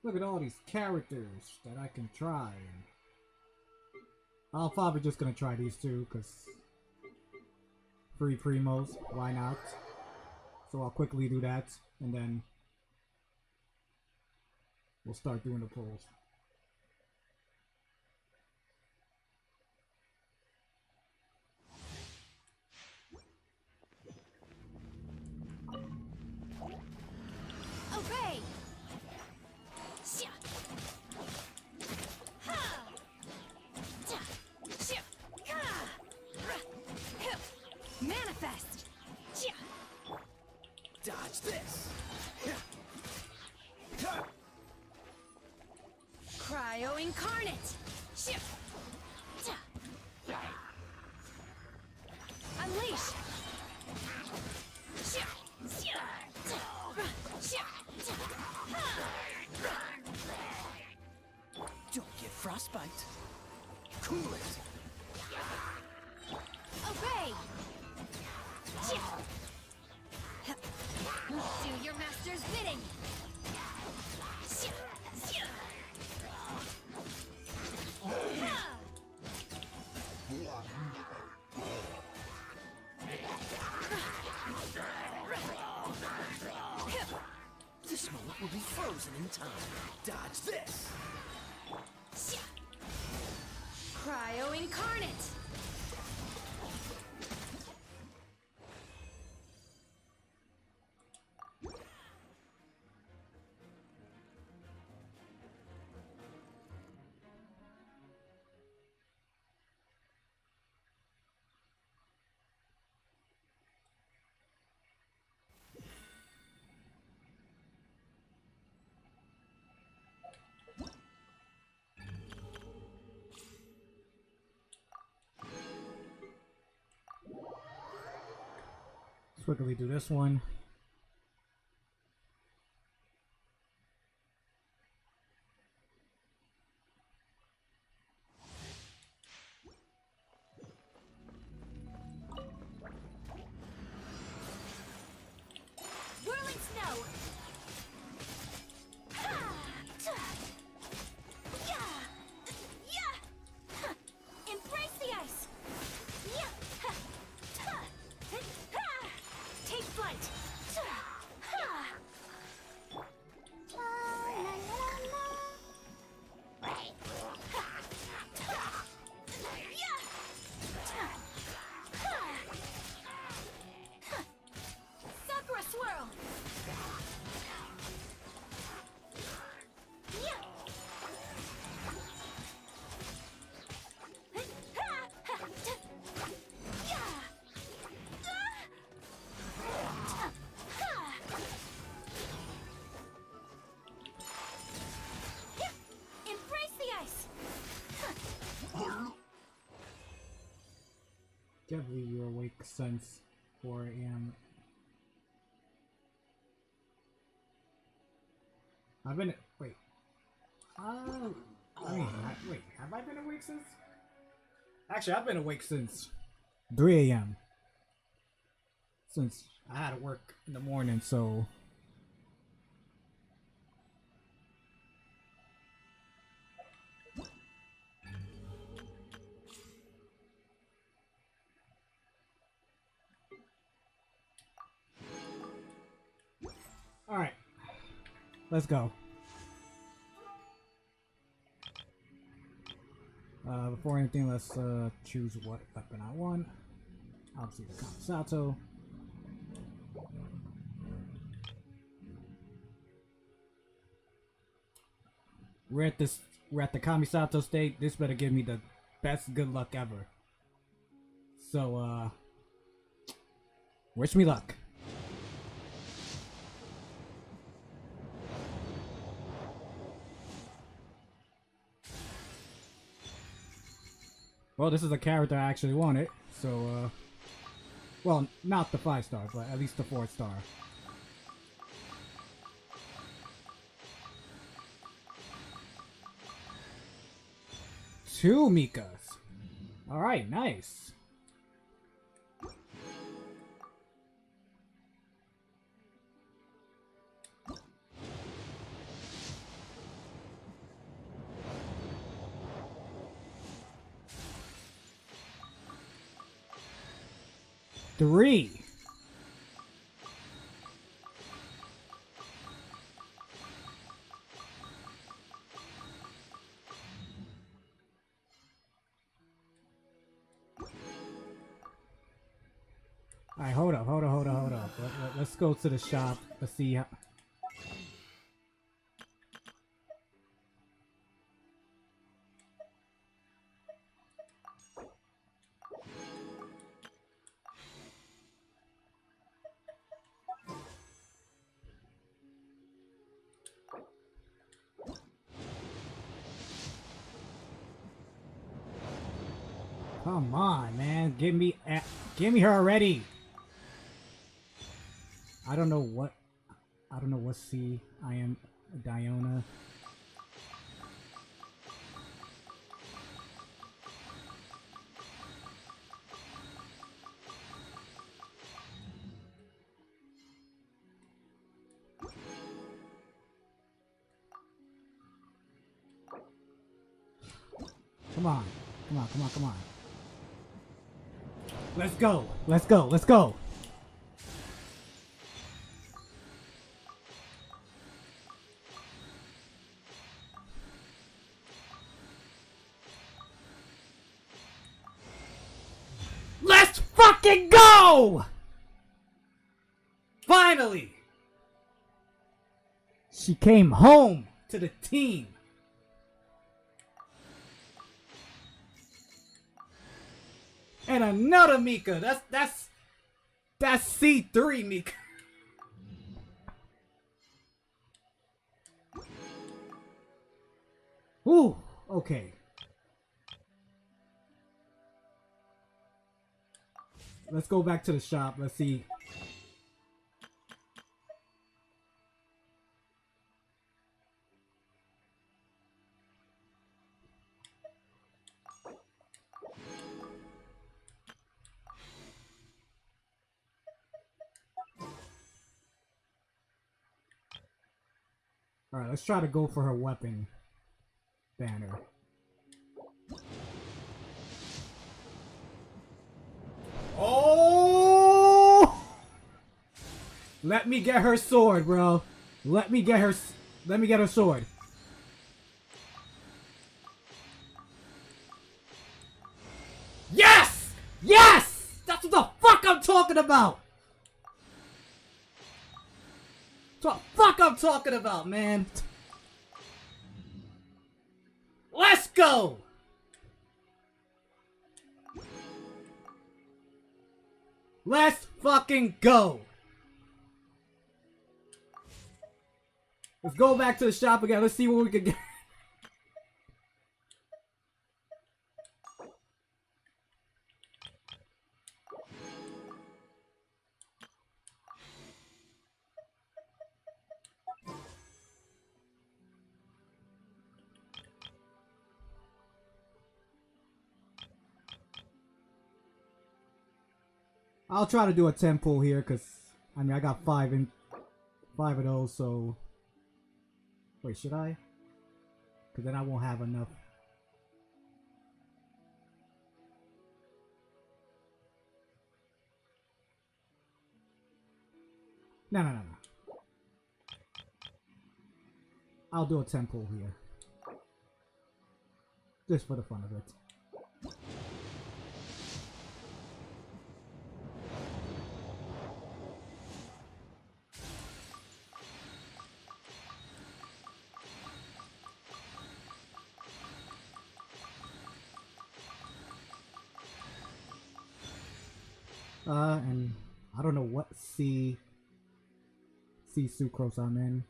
Look at all these characters that I can try. I'm probably just gonna try these two, because free primos, why not? So I'll quickly do that, and then we'll start doing the polls. Obey! incarnate! Unleash! Don't get frostbite. Cool it. Obey! Do your master's bidding! This moment will be frozen in time. Dodge this! Cryo incarnate! Let's quickly do this one. Whirling snow! Embrace the ice! Take flight! Sakura swirl! Embrace the ice! Definitely you're awake since 4 a.m. I've been wait. Wait, have I been awake since? Actually, I've been awake since 3 a.m. Since I had to work in the morning, so all right, let's go. Before anything, let's choose what weapon I want. Obviously, the Kamisato. We're at the Kamisato state. This better give me the best good luck ever. So, wish me luck. Well, this is a character I actually wanted, so, well, not the 5-star, but at least the 4-star. Two Mikas. Alright, nice. Three. Alright, hold up. Let's go to the shop. Let's see how... Come on, man. Give me her already. I don't know what C I am. Diona. Come on. Come on, come on, come on. Let's go. Let's go. Let's go. Let's fucking go! Finally! She came home to the team. And another Mika. That's C3 Mika. Ooh, okay. Let's go back to the shop. Let's see. Alright, let's try to go for her weapon banner. Oh! Let me get her sword, bro. Let me get her sword. Yes! Yes! That's what the fuck I'm talking about! That's what the fuck I'm talking about, man. Let's go! Let's fucking go! Let's go back to the shop again. Let's see what we can get. I'll try to do a 10 pull here, because, I mean, I got 5 of those, so... Wait, should I? Because then I won't have enough. No. I'll do a 10 pull here. Just for the fun of it. And I don't know what C sucrose I'm in.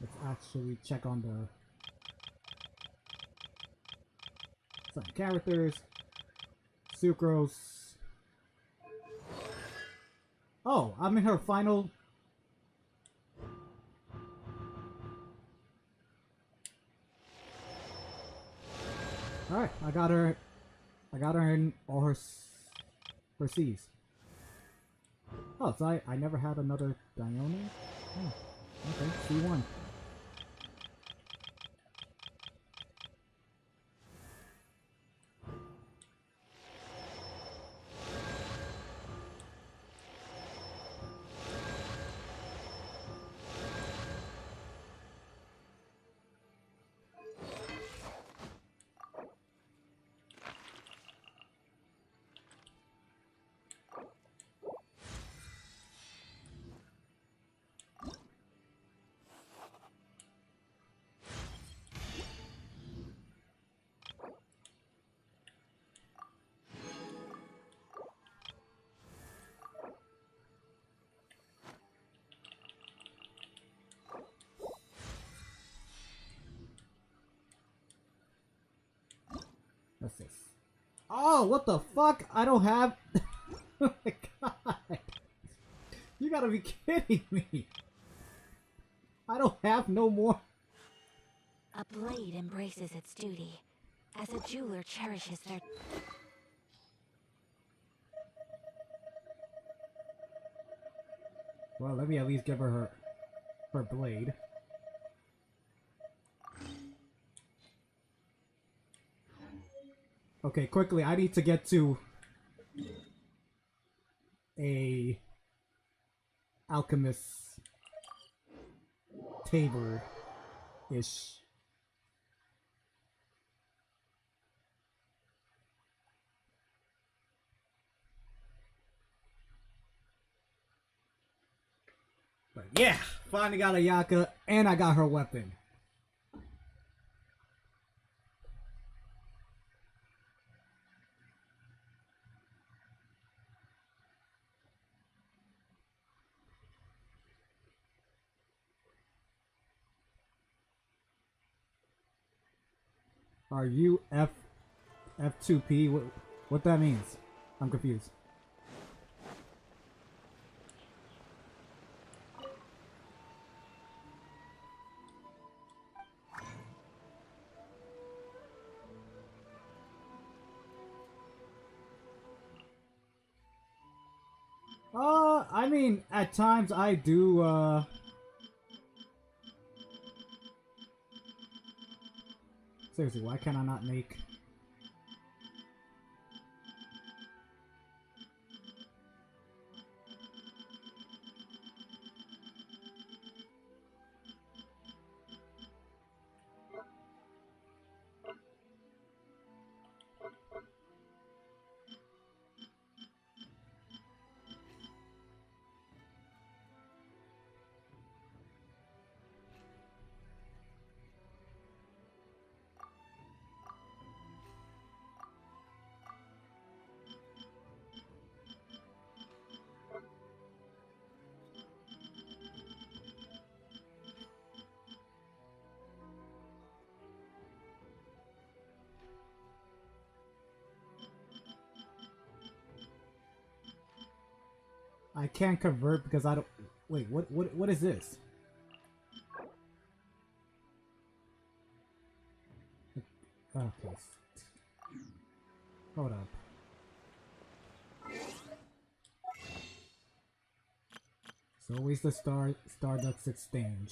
Let's actually check on the some characters. Sucrose. Oh, I'm in her final. Alright, I got her in all her C's. Oh, so I never had another Diona? Oh, okay, C1. What's this? Oh, what the fuck? I don't have... Oh my god. You gotta be kidding me. I don't have no more... A blade embraces its duty, as a jeweler cherishes their... Well, let me at least give her her blade. Okay, quickly, I need to get to a alchemist table-ish. But yeah, finally got Ayaka, and I got her weapon. Are you F2P? What that means? I'm confused. I mean, at times I do, Seriously, why can I not make... I can't convert because I don't... Wait, what is this? Okay. Hold up. It's always the Stardust Exchange.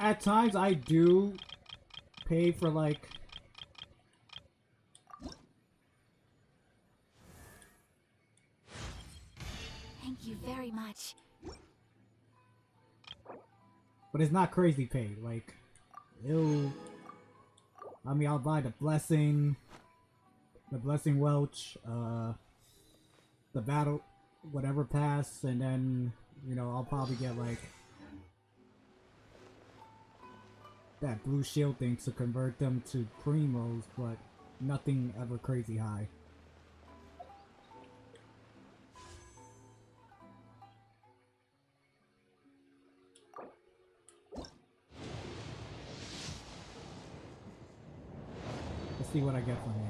At times I do pay for like... Thank you very much. But it's not crazy paid, like... Ew. I mean, I'll buy the Blessing Welch, the Battle, whatever pass, and then, you know, I'll probably get like... that blue shield thing to convert them to primos, but nothing ever crazy high. Let's see what I get from here.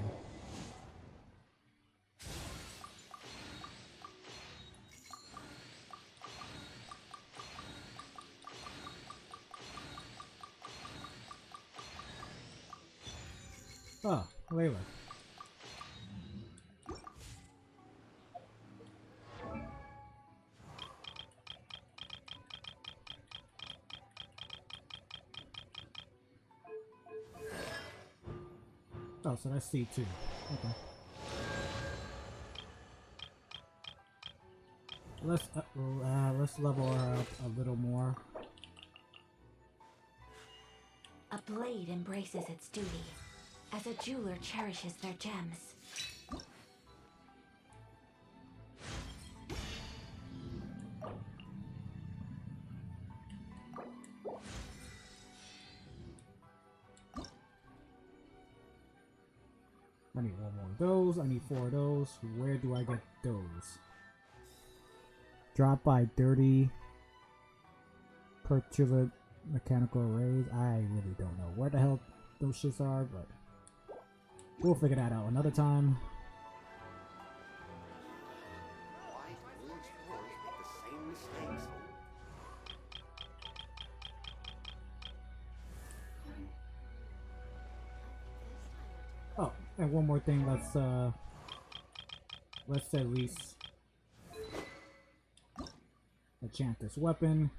Oh, Layla. Oh, so that's C2. Okay. Let's level her up a little more. A blade embraces its duty, as a jeweler cherishes their gems. I need one more of those. I need 4 of those. Where do I get those? Drop by dirty perturbate mechanical arrays. I really don't know where the hell those shits are, but we'll figure that out another time. Oh, and one more thing, let's at least enchant this weapon.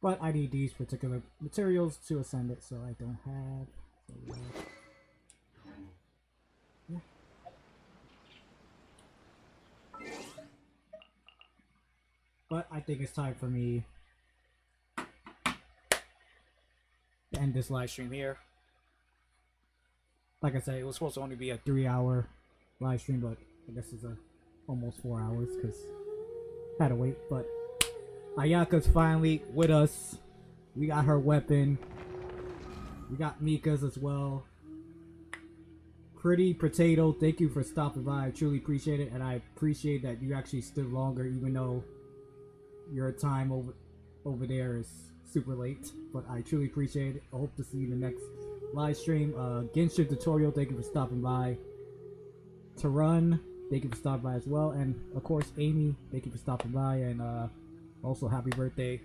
But I need these particular materials to ascend it, so I don't have. So, yeah. But I think it's time for me to end this live stream here. Like I said, it was supposed to only be a 3-hour live stream, but I guess it's almost 4 hours because I had to wait. But Ayaka's finally with us. We got her weapon. We got Mika's as well. Pretty Potato, thank you for stopping by. I truly appreciate it, and I appreciate that you actually stood longer, even though your time over there is super late. But I truly appreciate it. I hope to see you in the next live stream. Genshin Tutorial, thank you for stopping by. Tarun, thank you for stopping by as well, and of course Amy, thank you for stopping by, and also happy birthday.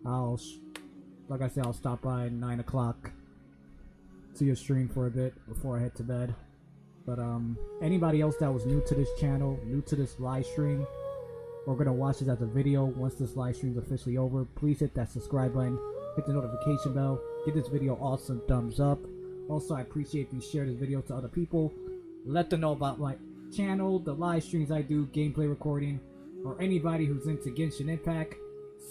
Like I said, I'll stop by at 9 o'clock to your stream for a bit before I head to bed. But anybody else that was new to this channel, new to this live stream, or gonna watch this as a video once this live stream is officially over, please hit that subscribe button, hit the notification bell, give this video awesome thumbs up. Also, I appreciate if you share this video to other people. Let them know about my channel, the live streams I do, gameplay recording, or anybody who's into Genshin Impact.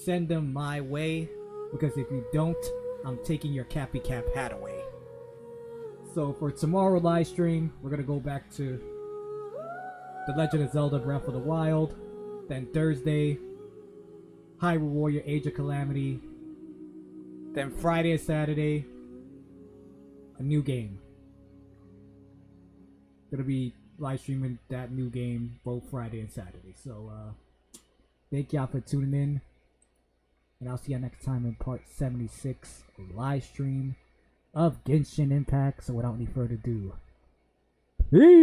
Send them my way, because if you don't, I'm taking your Cappy Cap hat away. So for tomorrow live stream, we're gonna go back to The Legend of Zelda Breath of the Wild. Then Thursday, Hyrule Warrior Age of Calamity. Then Friday and Saturday, a new game. Gonna be live streaming that new game both Friday and Saturday. So thank y'all for tuning in, and I'll see you next time in part 76 live stream of Genshin Impact. So without any further ado, peace.